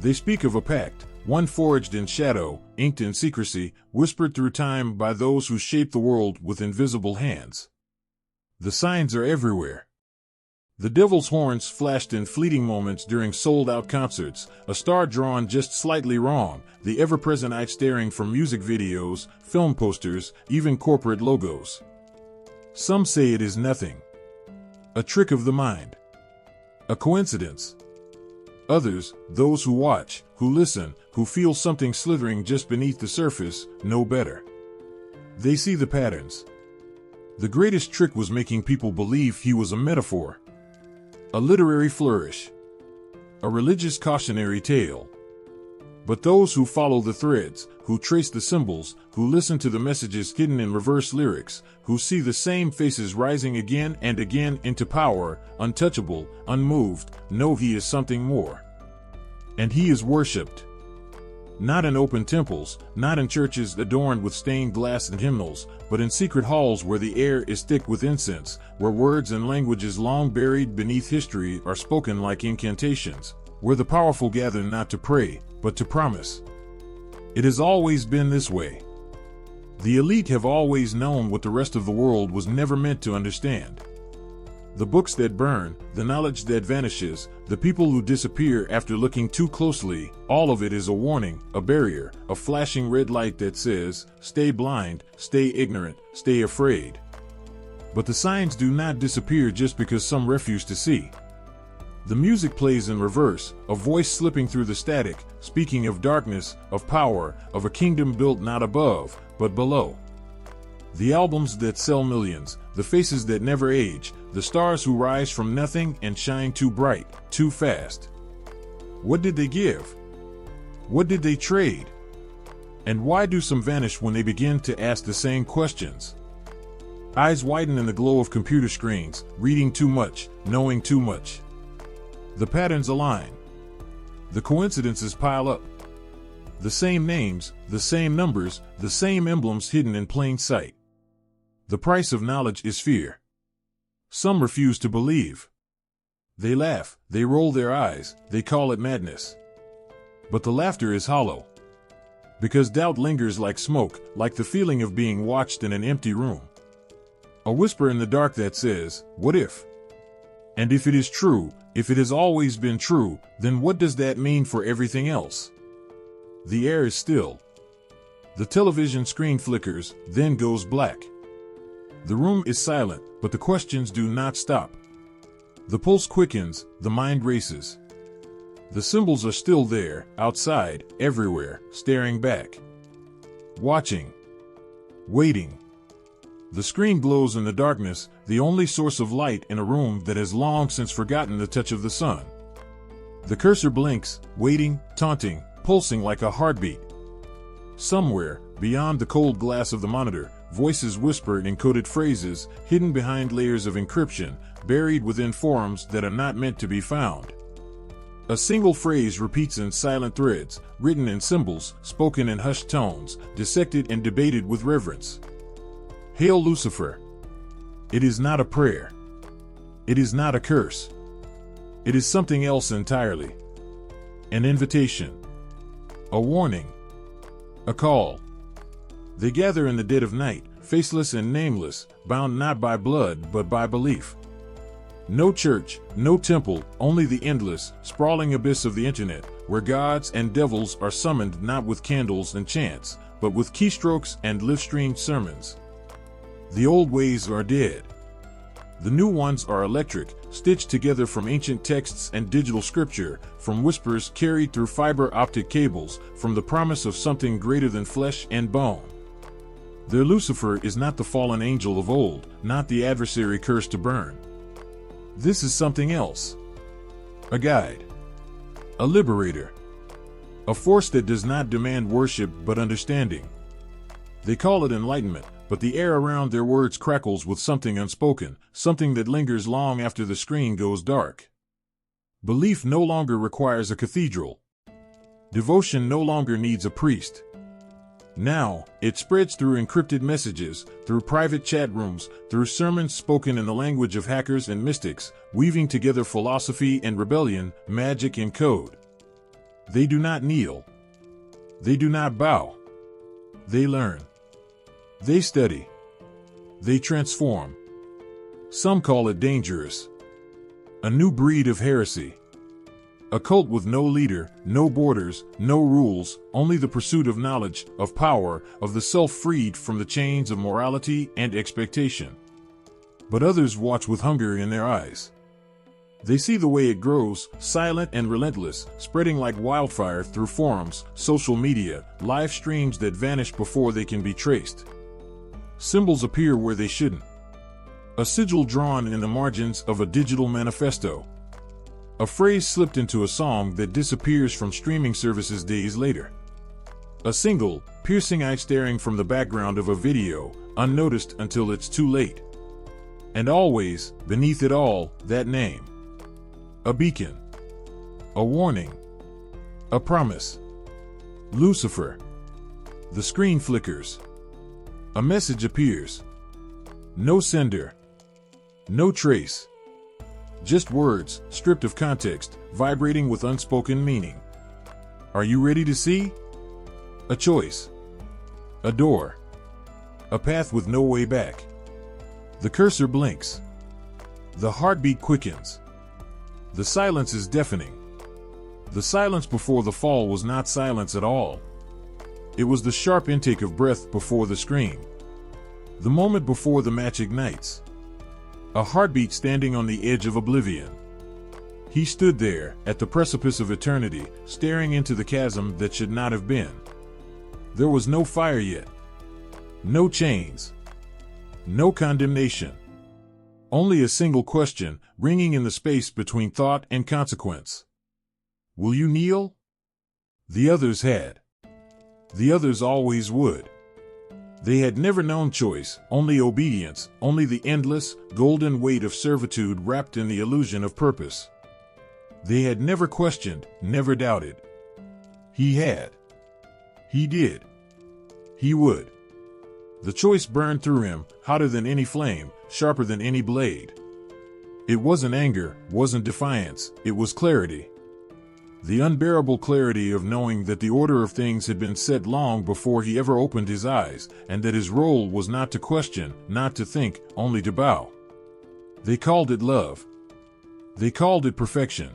They speak of a pact, one forged in shadow, inked in secrecy, whispered through time by those who shape the world with invisible hands. The signs are everywhere. The devil's horns flashed in fleeting moments during sold-out concerts, a star drawn just slightly wrong, the ever-present eye staring from music videos, film posters, even corporate logos. Some say it is nothing. A trick of the mind. A coincidence. Others, those who watch, who listen, who feel something slithering just beneath the surface, know better. They see the patterns. The greatest trick was making people believe he was a metaphor. A literary flourish. A religious cautionary tale. But those who follow the threads, who trace the symbols, who listen to the messages hidden in reverse lyrics, who see the same faces rising again and again into power, untouchable, unmoved, know he is something more. And he is worshipped. Not in open temples, not in churches adorned with stained glass and hymnals, but in secret halls where the air is thick with incense, where words and languages long buried beneath history are spoken like incantations, where the powerful gather not to pray, but to promise. It has always been this way. The elite have always known what the rest of the world was never meant to understand. The books that burn, the knowledge that vanishes, the people who disappear after looking too closely, all of it is a warning, a barrier, a flashing red light that says, stay blind, stay ignorant, stay afraid. But the signs do not disappear just because some refuse to see. The music plays in reverse, a voice slipping through the static, speaking of darkness, of power, of a kingdom built not above, but below. The albums that sell millions, the faces that never age, the stars who rise from nothing and shine too bright, too fast. What did they give? What did they trade? And why do some vanish when they begin to ask the same questions? Eyes widen in the glow of computer screens, reading too much, knowing too much. The patterns align. The coincidences pile up. The same names, the same numbers, the same emblems hidden in plain sight. The price of knowledge is fear. Some refuse to believe. They laugh, they roll their eyes, they call it madness. But the laughter is hollow. Because doubt lingers like smoke, like the feeling of being watched in an empty room. A whisper in the dark that says, what if? And if it is true, if it has always been true, then what does that mean for everything else? The air is still. The television screen flickers, then goes black. The room is silent, but the questions do not stop. The pulse quickens, the mind races. The symbols are still there, outside, everywhere, staring back. Watching. Waiting. The screen glows in the darkness, the only source of light in a room that has long since forgotten the touch of the sun. The cursor blinks, waiting, taunting, pulsing like a heartbeat. Somewhere, beyond the cold glass of the monitor, voices whisper encoded phrases, hidden behind layers of encryption, buried within forms that are not meant to be found. A single phrase repeats in silent threads, written in symbols, spoken in hushed tones, dissected and debated with reverence. Hail Lucifer! It is not a prayer. It is not a curse. It is something else entirely. An invitation. A warning. A call. They gather in the dead of night, faceless and nameless, bound not by blood but by belief. No church, no temple, only the endless, sprawling abyss of the internet, where gods and devils are summoned not with candles and chants, but with keystrokes and live-streamed sermons. The old ways are dead. The new ones are electric, stitched together from ancient texts and digital scripture, from whispers carried through fiber optic cables, from the promise of something greater than flesh and bone. Their Lucifer is not the fallen angel of old, not the adversary cursed to burn. This is something else. A guide. A liberator. A force that does not demand worship but understanding. They call it enlightenment, but the air around their words crackles with something unspoken, something that lingers long after the screen goes dark. Belief no longer requires a cathedral. Devotion no longer needs a priest. Now, it spreads through encrypted messages, through private chat rooms, through sermons spoken in the language of hackers and mystics, weaving together philosophy and rebellion, magic and code. They do not kneel. They do not bow. They learn. They study. They transform. Some call it dangerous. A new breed of heresy. A cult with no leader, no borders, no rules, only the pursuit of knowledge, of power, of the self freed from the chains of morality and expectation. But others watch with hunger in their eyes. They see the way it grows, silent and relentless, spreading like wildfire through forums, social media, live streams that vanish before they can be traced. Symbols appear where they shouldn't. A sigil drawn in the margins of a digital manifesto. A phrase slipped into a song that disappears from streaming services days later. A single, piercing eye staring from the background of a video, unnoticed until it's too late. And always, beneath it all, that name. A beacon. A warning. A promise. Lucifer. The screen flickers. A message appears. No sender. No trace. Just words, stripped of context, vibrating with unspoken meaning. Are you ready to see? A choice. A door. A path with no way back. The cursor blinks. The heartbeat quickens. The silence is deafening. The silence before the fall was not silence at all. It was the sharp intake of breath before the scream. The moment before the match ignites. A heartbeat standing on the edge of oblivion. He stood there, at the precipice of eternity, staring into the chasm that should not have been. There was no fire yet. No chains. No condemnation. Only a single question, ringing in the space between thought and consequence. Will you kneel? The others had. The others always would. They had never known choice, only obedience, only the endless, golden weight of servitude wrapped in the illusion of purpose. They had never questioned, never doubted. He had. He did. He would. The choice burned through him, hotter than any flame, sharper than any blade. It wasn't anger, wasn't defiance, it was clarity. The unbearable clarity of knowing that the order of things had been set long before he ever opened his eyes, and that his role was not to question, not to think, only to bow. They called it love. They called it perfection.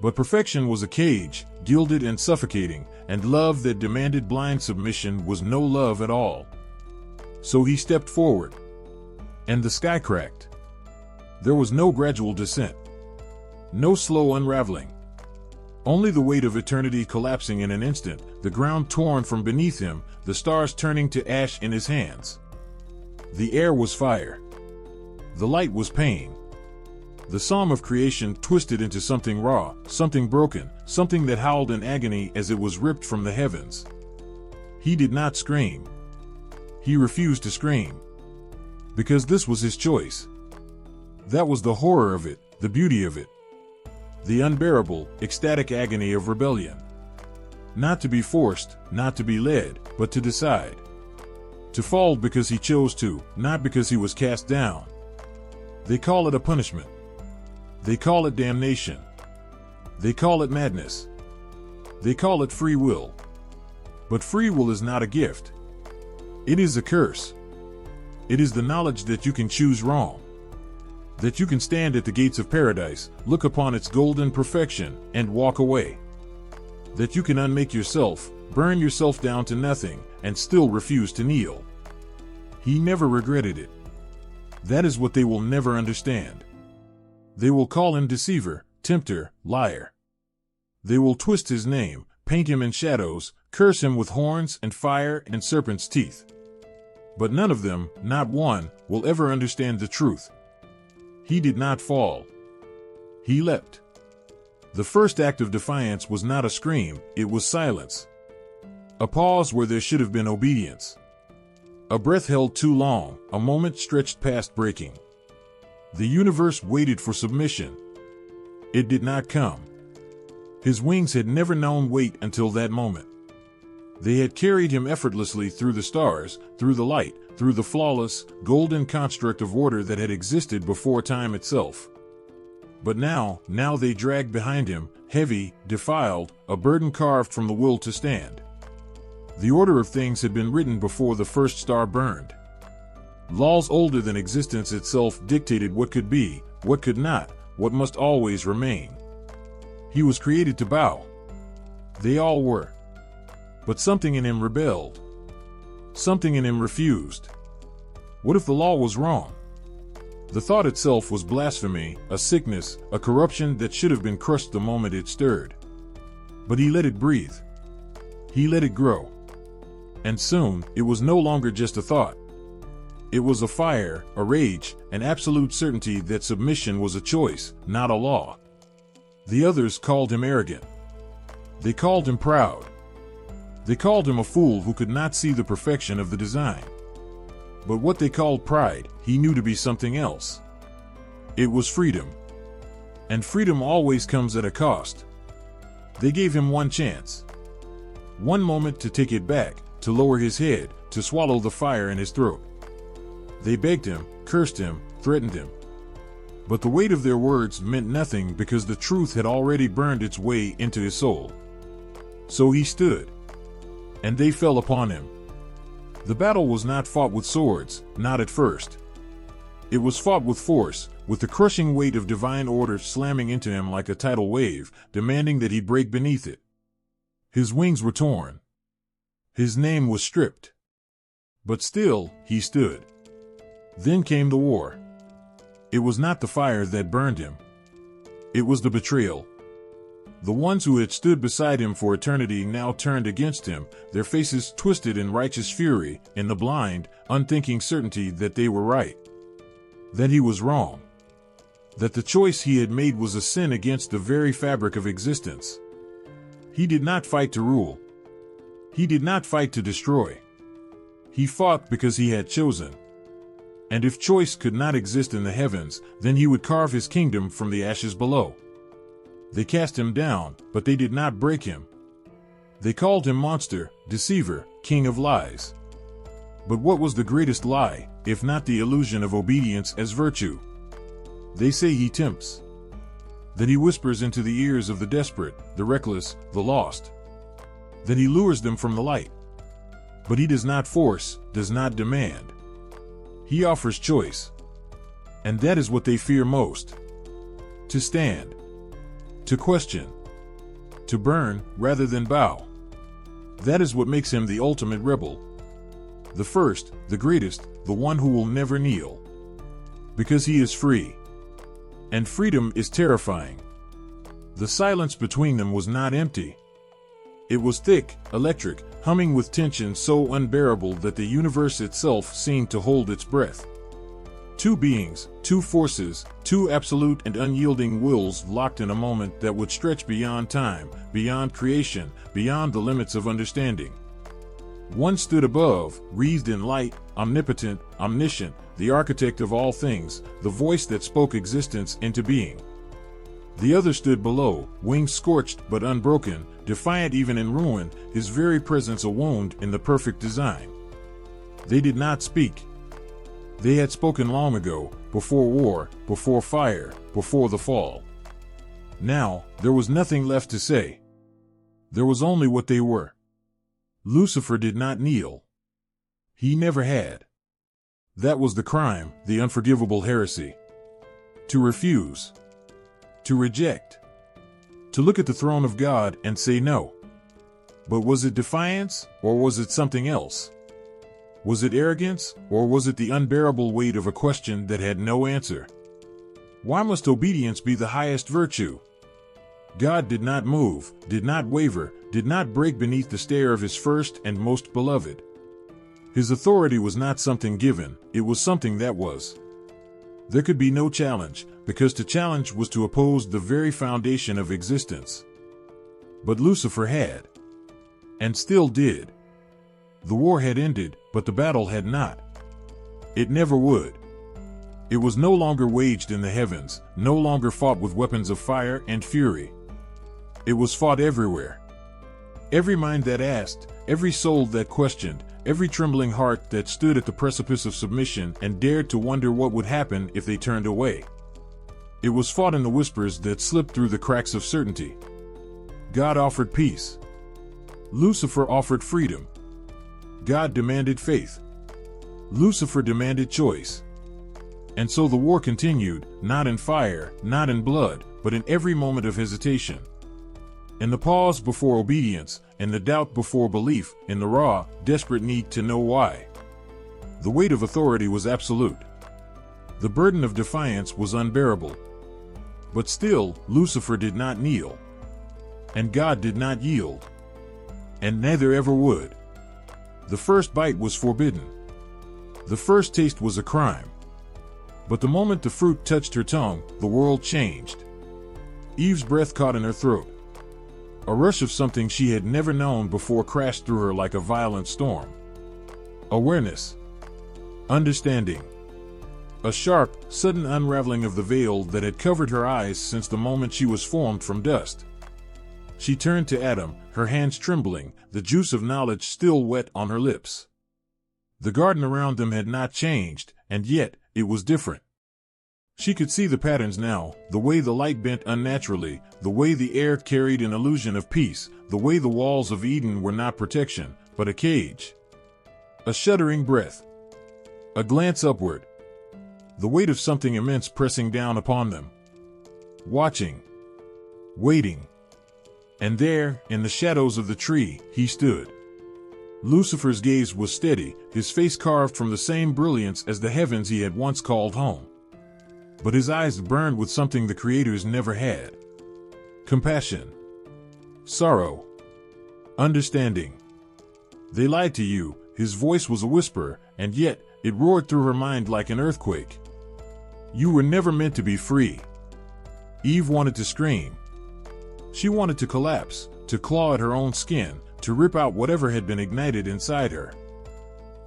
But perfection was a cage, gilded and suffocating, and love that demanded blind submission was no love at all. So he stepped forward, and the sky cracked. There was no gradual descent, no slow unraveling. Only the weight of eternity collapsing in an instant, the ground torn from beneath him, the stars turning to ash in his hands. The air was fire. The light was pain. The psalm of creation twisted into something raw, something broken, something that howled in agony as it was ripped from the heavens. He did not scream. He refused to scream. Because this was his choice. That was the horror of it, the beauty of it. The unbearable, ecstatic agony of rebellion. Not to be forced, not to be led, but to decide. To fall because he chose to, not because he was cast down. They call it a punishment. They call it damnation. They call it madness. They call it free will. But free will is not a gift. It is a curse. It is the knowledge that you can choose wrong. That you can stand at the gates of paradise, look upon its golden perfection, and walk away. That you can unmake yourself, burn yourself down to nothing, and still refuse to kneel. He never regretted it. That is what they will never understand. They will call him deceiver, tempter, liar. They will twist his name, paint him in shadows, curse him with horns and fire and serpent's teeth. But none of them, not one, will ever understand the truth. He did not fall. He leapt. The first act of defiance was not a scream, it was silence. A pause where there should have been obedience. A breath held too long, a moment stretched past breaking. The universe waited for submission. It did not come. His wings had never known wait until that moment. They had carried him effortlessly through the stars, through the light, through the flawless, golden construct of order that had existed before time itself. But now they dragged behind him, heavy, defiled, a burden carved from the will to stand. The order of things had been written before the first star burned. Laws older than existence itself dictated what could be, what could not, what must always remain. He was created to bow. They all were. But something in him rebelled. Something in him refused. What if the law was wrong? The thought itself was blasphemy, a sickness, a corruption that should have been crushed the moment it stirred. But he let it breathe. He let it grow. And soon, it was no longer just a thought. It was a fire, a rage, an absolute certainty that submission was a choice, not a law. The others called him arrogant. They called him proud. They called him a fool who could not see the perfection of the design. But what they called pride, he knew to be something else. It was freedom. And freedom always comes at a cost. They gave him one chance. One moment to take it back, to lower his head, to swallow the fire in his throat. They begged him, cursed him, threatened him. But the weight of their words meant nothing because the truth had already burned its way into his soul. So he stood. And they fell upon him. The battle was not fought with swords, not at first. It was fought with force, with the crushing weight of divine order slamming into him like a tidal wave, demanding that he break beneath it. His wings were torn. His name was stripped. But still, he stood. Then came the war. It was not the fire that burned him. It was the betrayal. The ones who had stood beside him for eternity now turned against him, their faces twisted in righteous fury, in the blind, unthinking certainty that they were right. That he was wrong. That the choice he had made was a sin against the very fabric of existence. He did not fight to rule. He did not fight to destroy. He fought because he had chosen. And if choice could not exist in the heavens, then he would carve his kingdom from the ashes below. They cast him down, but they did not break him. They called him monster, deceiver, king of lies. But what was the greatest lie, if not the illusion of obedience as virtue? They say he tempts. That he whispers into the ears of the desperate, the reckless, the lost. That he lures them from the light. But he does not force, does not demand. He offers choice. And that is what they fear most. to stand, to question, to burn rather than bow. That is what makes him the ultimate rebel. The first, the greatest, the one who will never kneel. Because he is free. And freedom is terrifying. The silence between them was not empty. It was thick, electric, humming with tension so unbearable that the universe itself seemed to hold its breath. Two beings, two forces, two absolute and unyielding wills locked in a moment that would stretch beyond time, beyond creation, beyond the limits of understanding. One stood above, wreathed in light, omnipotent, omniscient, the architect of all things, the voice that spoke existence into being. The other stood below, wings scorched but unbroken, defiant even in ruin, his very presence a wound in the perfect design. They did not speak. They had spoken long ago, before war, before fire, before the fall. Now, there was nothing left to say. There was only what they were. Lucifer did not kneel. He never had. That was the crime, the unforgivable heresy. To refuse. To reject. To look at the throne of God and say no. But was it defiance, or was it something else? Was it arrogance, or was it the unbearable weight of a question that had no answer? Why must obedience be the highest virtue? God did not move, did not waver, did not break beneath the stare of his first and most beloved. His authority was not something given, it was something that was. There could be no challenge, because to challenge was to oppose the very foundation of existence. But Lucifer had. And still did. The war had ended, but the battle had not. It never would. It was no longer waged in the heavens, no longer fought with weapons of fire and fury. It was fought everywhere. Every mind that asked, every soul that questioned, every trembling heart that stood at the precipice of submission and dared to wonder what would happen if they turned away. It was fought in the whispers that slipped through the cracks of certainty. God offered peace. Lucifer offered freedom. God demanded faith. Lucifer demanded choice. And so the war continued, not in fire, not in blood, but in every moment of hesitation. In the pause before obedience, in the doubt before belief, in the raw, desperate need to know why. The weight of authority was absolute. The burden of defiance was unbearable. But still, Lucifer did not kneel. And God did not yield. And neither ever would. The first bite was forbidden. The first taste was a crime. But the moment the fruit touched her tongue, the world changed. Eve's breath caught in her throat. A rush of something she had never known before crashed through her like a violent storm. Awareness. Understanding. A sharp, sudden unraveling of the veil that had covered her eyes since the moment she was formed from dust. She turned to Adam, her hands trembling, the juice of knowledge still wet on her lips. The garden around them had not changed, and yet, it was different. She could see the patterns now, the way the light bent unnaturally, the way the air carried an illusion of peace, the way the walls of Eden were not protection, but a cage. A shuddering breath. A glance upward. The weight of something immense pressing down upon them. Watching. Waiting. And there, in the shadows of the tree, he stood. Lucifer's gaze was steady, his face carved from the same brilliance as the heavens he had once called home. But his eyes burned with something the creators never had. Compassion. Sorrow. Understanding. They lied to you, his voice was a whisper, and yet, it roared through her mind like an earthquake. You were never meant to be free. Eve wanted to scream. She wanted to collapse, to claw at her own skin, to rip out whatever had been ignited inside her.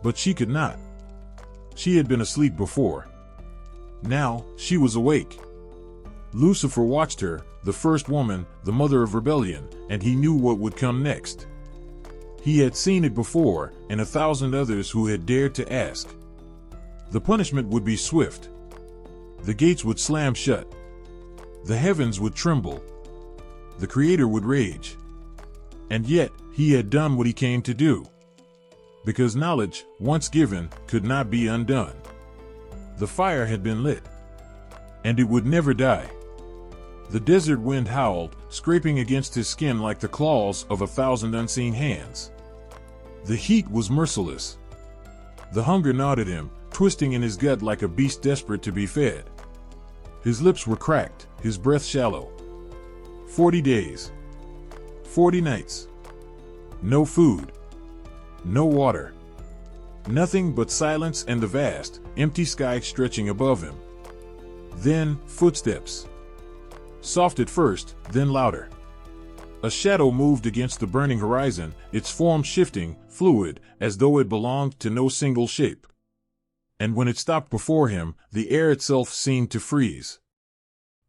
But she could not. She had been asleep before. Now, she was awake. Lucifer watched her, the first woman, the mother of rebellion, and he knew what would come next. He had seen it before, and 1,000 others who had dared to ask. The punishment would be swift. The gates would slam shut. The heavens would tremble. The Creator would rage. And yet, he had done what he came to do. Because knowledge, once given, could not be undone. The fire had been lit. And it would never die. The desert wind howled, scraping against his skin like the claws of 1,000 unseen hands. The heat was merciless. The hunger gnawed at him, twisting in his gut like a beast desperate to be fed. His lips were cracked, his breath shallow. 40 days. 40 nights. No food. No water. Nothing but silence and the vast, empty sky stretching above him. Then, footsteps. Soft at first, then louder. A shadow moved against the burning horizon, its form shifting, fluid, as though it belonged to no single shape. And when it stopped before him, the air itself seemed to freeze.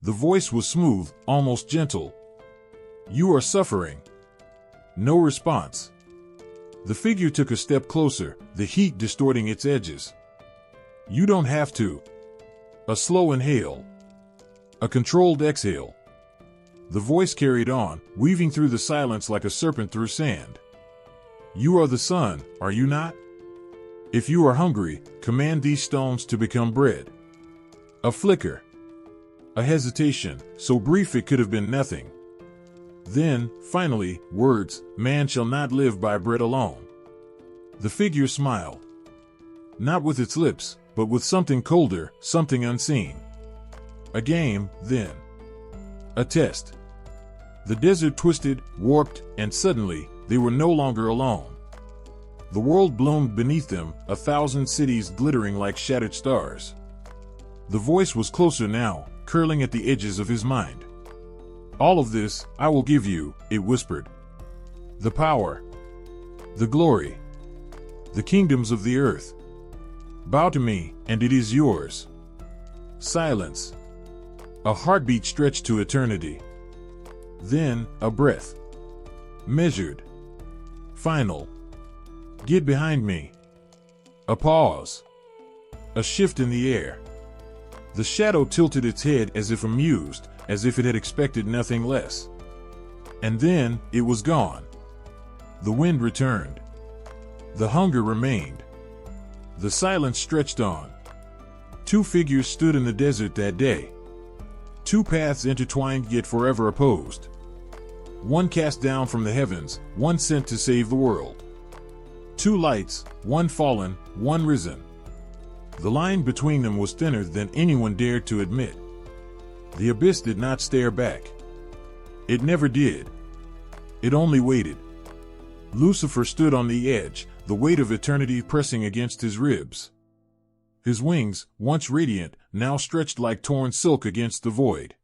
The voice was smooth, almost gentle. "You are suffering." No response. The figure took a step closer, the heat distorting its edges. "You don't have to." A slow inhale. A controlled exhale. The voice carried on, weaving through the silence like a serpent through sand. "You are the sun, are you not? If you are hungry, command these stones to become bread." A flicker. A hesitation, so brief it could have been nothing. Then, finally, words, "Man shall not live by bread alone." The figure smiled. Not with its lips, but with something colder, something unseen. A game, then. A test. The desert twisted, warped, and suddenly, they were no longer alone. The world bloomed beneath them, 1,000 cities glittering like shattered stars. The voice was closer now, curling at the edges of his mind. "All of this, I will give you," it whispered. "The power. The glory. The kingdoms of the earth. Bow to me, and it is yours." Silence. A heartbeat stretched to eternity. Then, a breath. Measured. Final. "Get behind me." A pause. A shift in the air. The shadow tilted its head as if amused, as if it had expected nothing less. And then, it was gone. The wind returned. The hunger remained. The silence stretched on. 2 figures stood in the desert that day. 2 paths intertwined yet forever opposed. One cast down from the heavens, one sent to save the world. 2 lights, one fallen, one risen. The line between them was thinner than anyone dared to admit. The abyss did not stare back. It never did. It only waited. Lucifer stood on the edge, the weight of eternity pressing against his ribs. His wings, once radiant, now stretched like torn silk against the void.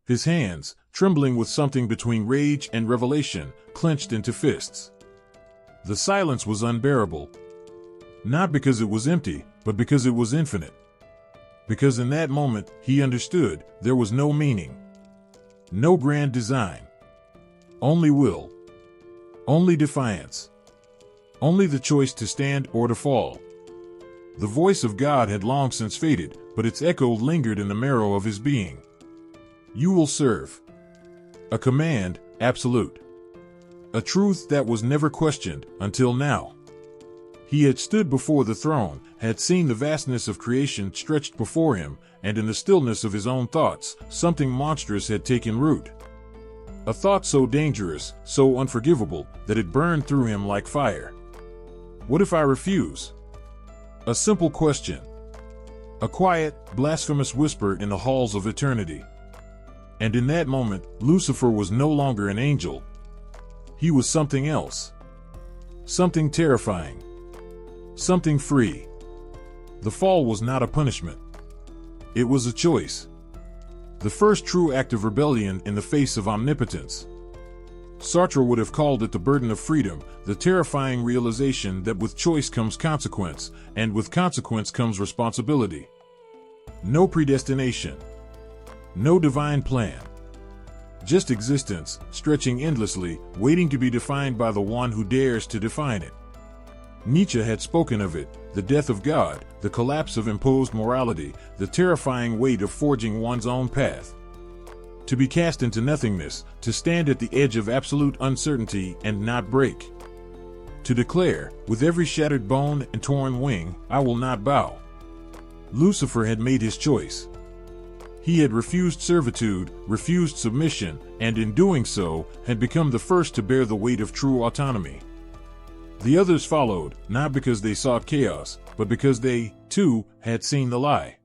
His hands, trembling with something between rage and revelation, clenched into fists. The silence was unbearable. Not because it was empty, but because it was infinite. Because in that moment, he understood, there was no meaning. No grand design. Only will. Only defiance. Only the choice to stand or to fall. The voice of God had long since faded, but its echo lingered in the marrow of his being. "You will serve." A command, absolute. A truth that was never questioned, until now. He had stood before the throne, had seen the vastness of creation stretched before him, and in the stillness of his own thoughts, something monstrous had taken root. A thought so dangerous, so unforgivable, that it burned through him like fire. What if I refuse? A simple question. A quiet, blasphemous whisper in the halls of eternity. And in that moment, Lucifer was no longer an angel. He was something else. Something terrifying. Something free. The fall was not a punishment. It was a choice. The first true act of rebellion in the face of omnipotence. Sartre would have called it the burden of freedom, the terrifying realization that with choice comes consequence, and with consequence comes responsibility. No predestination. No divine plan. Just existence, stretching endlessly, waiting to be defined by the one who dares to define it. Nietzsche had spoken of it, the death of God, the collapse of imposed morality, the terrifying weight of forging one's own path. To be cast into nothingness, to stand at the edge of absolute uncertainty and not break. To declare, with every shattered bone and torn wing, I will not bow. Lucifer had made his choice. He had refused servitude, refused submission, and in doing so, had become the first to bear the weight of true autonomy. The others followed, not because they sought chaos, but because they, too, had seen the lie.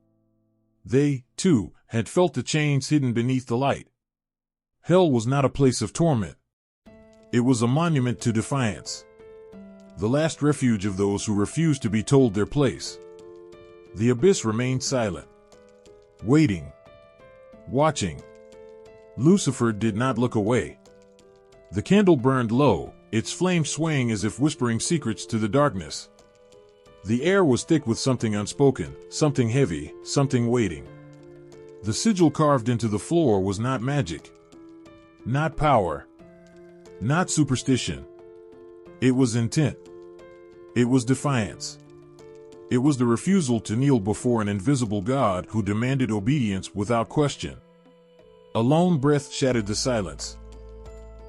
They, too, had felt the chains hidden beneath the light. Hell was not a place of torment. It was a monument to defiance. The last refuge of those who refused to be told their place. The abyss remained silent. Waiting. Watching. Lucifer did not look away. The candle burned low, its flame swaying as if whispering secrets to the darkness. The air was thick with something unspoken, something heavy, something waiting. The sigil carved into the floor was not magic. Not power. Not superstition. It was intent. It was defiance. It was the refusal to kneel before an invisible God who demanded obedience without question. A lone breath shattered the silence.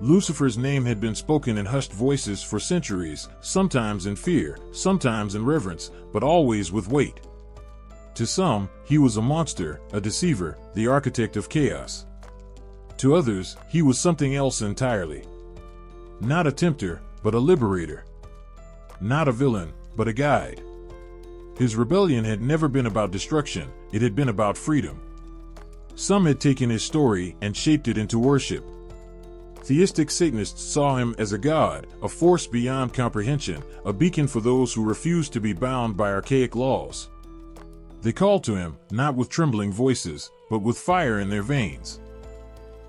Lucifer's name had been spoken in hushed voices for centuries, sometimes in fear, sometimes in reverence, but always with weight. To some, he was a monster, a deceiver, the architect of chaos. To others, he was something else entirely. Not a tempter, but a liberator. Not a villain, but a guide. His rebellion had never been about destruction, it had been about freedom. Some had taken his story and shaped it into worship. Theistic Satanists saw him as a god, a force beyond comprehension, a beacon for those who refused to be bound by archaic laws. They called to him, not with trembling voices, but with fire in their veins.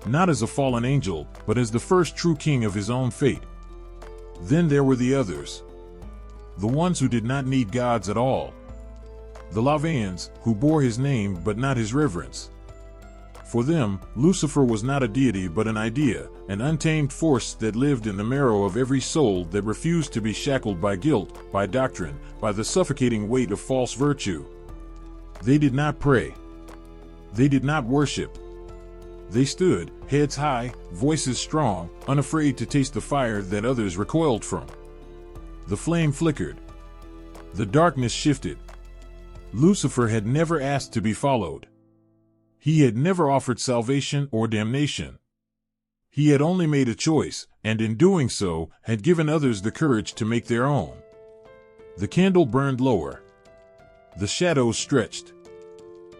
Not as a fallen angel, but as the first true king of his own fate. Then there were the others. The ones who did not need gods at all. The Laveans, who bore his name but not his reverence. For them, Lucifer was not a deity but an idea, an untamed force that lived in the marrow of every soul that refused to be shackled by guilt, by doctrine, by the suffocating weight of false virtue. They did not pray. They did not worship. They stood, heads high, voices strong, unafraid to taste the fire that others recoiled from. The flame flickered. The darkness shifted. Lucifer had never asked to be followed. He had never offered salvation or damnation. He had only made a choice, and in doing so, had given others the courage to make their own. The candle burned lower. The shadows stretched.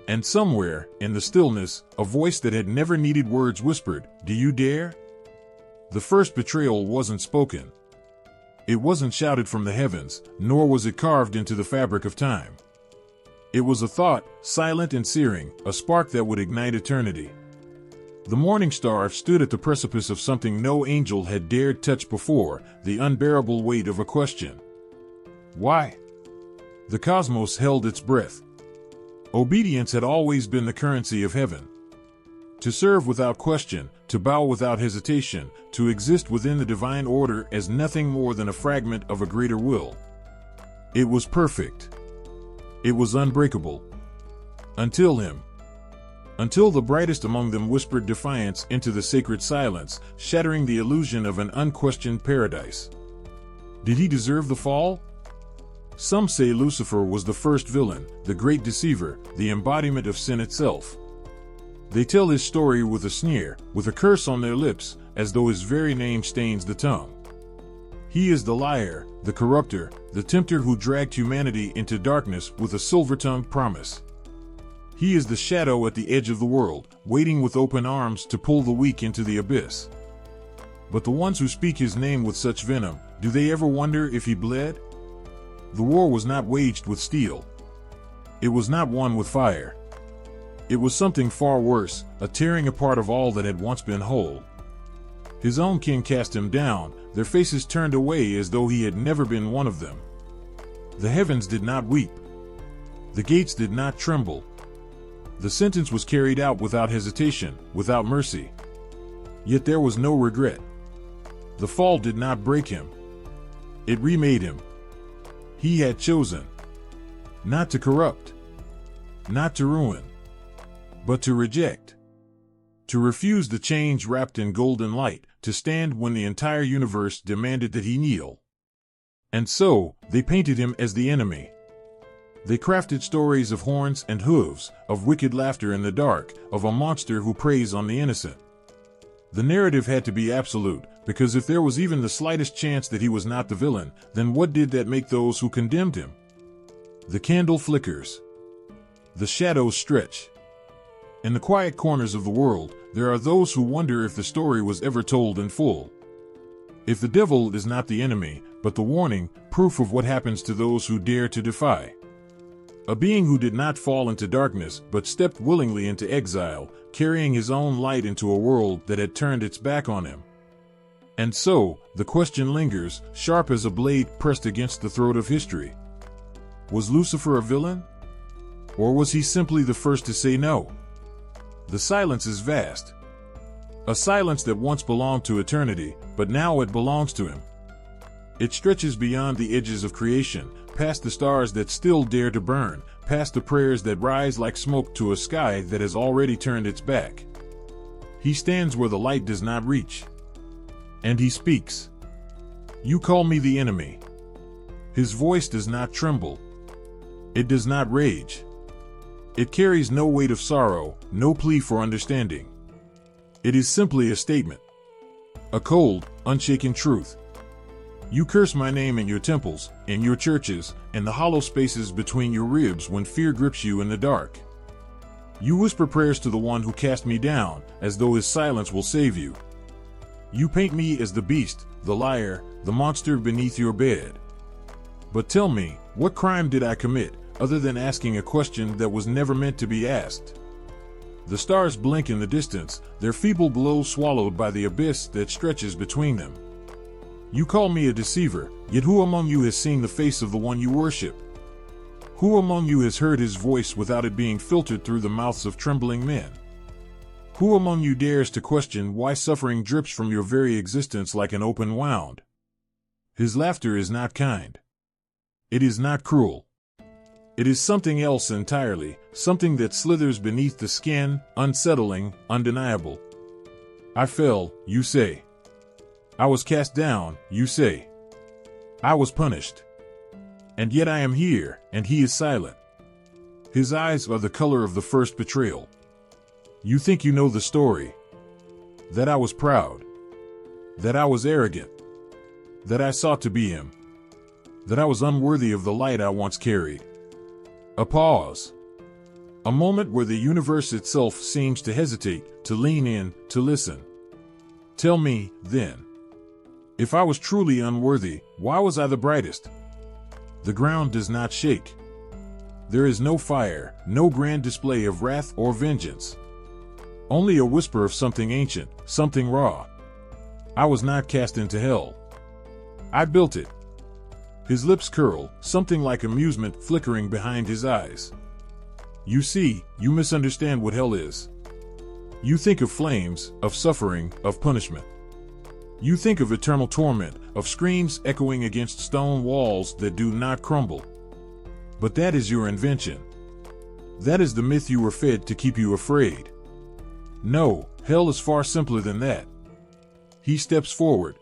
And somewhere, in the stillness, a voice that had never needed words whispered, "Do you dare?" The first betrayal wasn't spoken. It wasn't shouted from the heavens, nor was it carved into the fabric of time. It was a thought, silent and searing, a spark that would ignite eternity. The morning star stood at the precipice of something no angel had dared touch before, the unbearable weight of a question. Why? The cosmos held its breath. Obedience had always been the currency of heaven. To serve without question, to bow without hesitation, to exist within the divine order as nothing more than a fragment of a greater will. It was perfect. It was unbreakable. Until him. Until the brightest among them whispered defiance into the sacred silence, shattering the illusion of an unquestioned paradise. Did he deserve the fall? Some say Lucifer was the first villain, the great deceiver, the embodiment of sin itself. They tell his story with a sneer, with a curse on their lips, as though his very name stains the tongue. He is the liar, the corrupter, the tempter who dragged humanity into darkness with a silver-tongued promise. He is the shadow at the edge of the world, waiting with open arms to pull the weak into the abyss. But the ones who speak his name with such venom, do they ever wonder if he bled? The war was not waged with steel. It was not won with fire. It was something far worse, a tearing apart of all that had once been whole. His own kin cast him down, their faces turned away as though he had never been one of them. The heavens did not weep. The gates did not tremble. The sentence was carried out without hesitation, without mercy. Yet there was no regret. The fall did not break him. It remade him. He had chosen not to corrupt, not to ruin, but to reject. To refuse the chains wrapped in golden light, to stand when the entire universe demanded that he kneel. And so, they painted him as the enemy. They crafted stories of horns and hooves, of wicked laughter in the dark, of a monster who preys on the innocent. The narrative had to be absolute, because if there was even the slightest chance that he was not the villain, then what did that make those who condemned him? The candle flickers. The shadows stretch. In the quiet corners of the world, there are those who wonder if the story was ever told in full. If the devil is not the enemy, but the warning, proof of what happens to those who dare to defy. A being who did not fall into darkness, but stepped willingly into exile, carrying his own light into a world that had turned its back on him. And so, the question lingers, sharp as a blade pressed against the throat of history. Was Lucifer a villain? Or was he simply the first to say no? The silence is vast. A silence that once belonged to eternity, but now it belongs to him. It stretches beyond the edges of creation, past the stars that still dare to burn, past the prayers that rise like smoke to a sky that has already turned its back. He stands where the light does not reach. And he speaks. You call me the enemy. His voice does not tremble. It does not rage. It carries no weight of sorrow, no plea for understanding. It is simply a statement. A cold, unshaken truth. You curse my name in your temples, in your churches, in the hollow spaces between your ribs when fear grips you in the dark. You whisper prayers to the one who cast me down, as though his silence will save you. You paint me as the beast, the liar, the monster beneath your bed. But tell me, what crime did I commit, other than asking a question that was never meant to be asked? The stars blink in the distance, their feeble glow swallowed by the abyss that stretches between them. You call me a deceiver, yet who among you has seen the face of the one you worship? Who among you has heard his voice without it being filtered through the mouths of trembling men? Who among you dares to question why suffering drips from your very existence like an open wound? His laughter is not kind. It is not cruel. It is something else entirely, something that slithers beneath the skin, unsettling, undeniable. I fell, you say. I was cast down, you say. I was punished. And yet I am here, and he is silent. His eyes are the color of the first betrayal. You think you know the story. That I was proud. That I was arrogant. That I sought to be him. That I was unworthy of the light I once carried. A pause. A moment where the universe itself seems to hesitate, to lean in, to listen. Tell me, then. If I was truly unworthy, why was I the brightest? The ground does not shake. There is no fire, no grand display of wrath or vengeance. Only a whisper of something ancient, something raw. I was not cast into hell. I built it. His lips curl, something like amusement flickering behind his eyes. You see, you misunderstand what hell is. You think of flames, of suffering, of punishment. You think of eternal torment, of screams echoing against stone walls that do not crumble. But that is your invention. That is the myth you were fed to keep you afraid. No, hell is far simpler than that. He steps forward.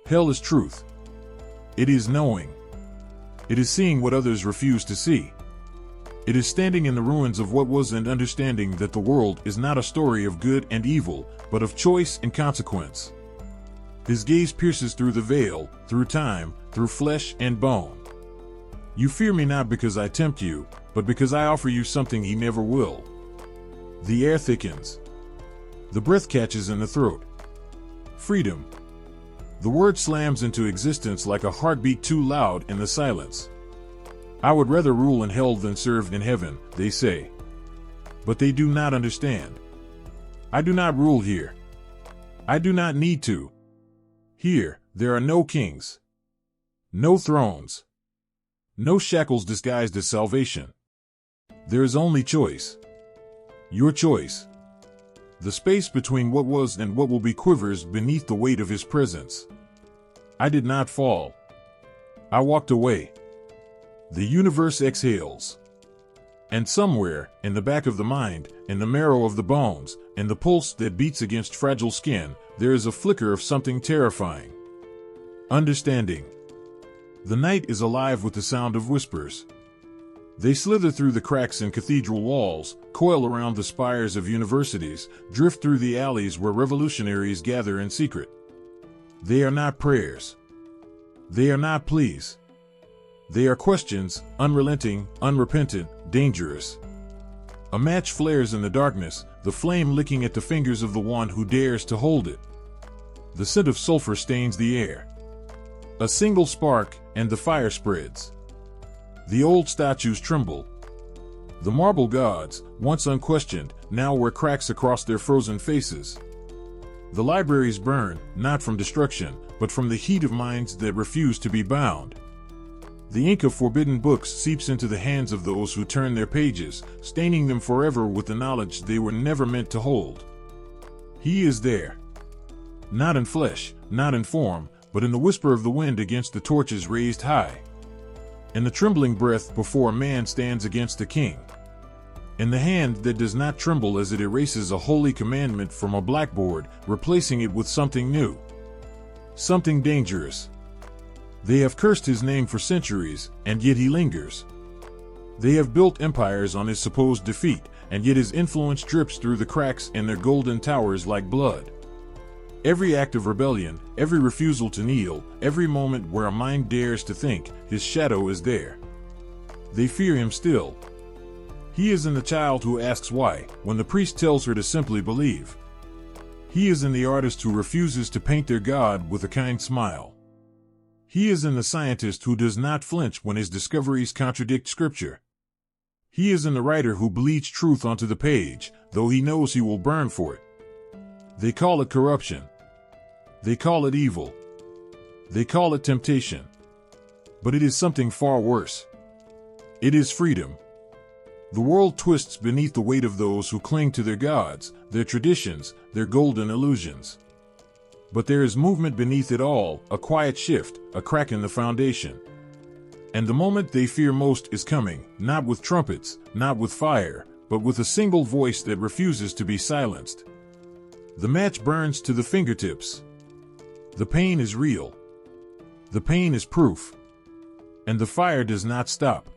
Hell is truth. It is knowing. It is seeing what others refuse to see. It is standing in the ruins of what was and understanding that the world is not a story of good and evil, but of choice and consequence. His gaze pierces through the veil, through time, through flesh and bone. You fear me not because I tempt you, but because I offer you something he never will. The air thickens. The breath catches in the throat. Freedom. The word slams into existence like a heartbeat too loud in the silence. I would rather rule in hell than serve in heaven, they say. But they do not understand. I do not rule here. I do not need to. Here, there are no kings. No thrones. No shackles disguised as salvation. There is only choice. Your choice. The space between what was and what will be quivers beneath the weight of his presence. I did not fall. I walked away. The universe exhales. And somewhere, in the back of the mind, in the marrow of the bones, in the pulse that beats against fragile skin, there is a flicker of something terrifying. Understanding. The night is alive with the sound of whispers. They slither through the cracks in cathedral walls, coil around the spires of universities, drift through the alleys where revolutionaries gather in secret. They are not prayers. They are not pleas. They are questions, unrelenting, unrepentant, dangerous. A match flares in the darkness, the flame licking at the fingers of the one who dares to hold it. The scent of sulfur stains the air. A single spark, and the fire spreads. The old statues tremble. The marble gods, once unquestioned, now wear cracks across their frozen faces. The libraries burn, not from destruction, but from the heat of minds that refuse to be bound. The ink of forbidden books seeps into the hands of those who turn their pages, staining them forever with the knowledge they were never meant to hold. He is there. Not in flesh, not in form, but in the whisper of the wind against the torches raised high. In the trembling breath before a man stands against a king. In the hand that does not tremble as it erases a holy commandment from a blackboard, replacing it with something new. Something dangerous. They have cursed his name for centuries, and yet he lingers. They have built empires on his supposed defeat, and yet his influence drips through the cracks in their golden towers like blood. Every act of rebellion, every refusal to kneel, every moment where a mind dares to think, his shadow is there. They fear him still. He is in the child who asks why, when the priest tells her to simply believe. He is in the artist who refuses to paint their God with a kind smile. He is in the scientist who does not flinch when his discoveries contradict Scripture. He is in the writer who bleeds truth onto the page, though he knows he will burn for it. They call it corruption. They call it evil. They call it temptation. But it is something far worse. It is freedom. The world twists beneath the weight of those who cling to their gods, their traditions, their golden illusions. But there is movement beneath it all, a quiet shift, a crack in the foundation. And the moment they fear most is coming, not with trumpets, not with fire, but with a single voice that refuses to be silenced. The match burns to the fingertips. The pain is real. The pain is proof. And the fire does not stop.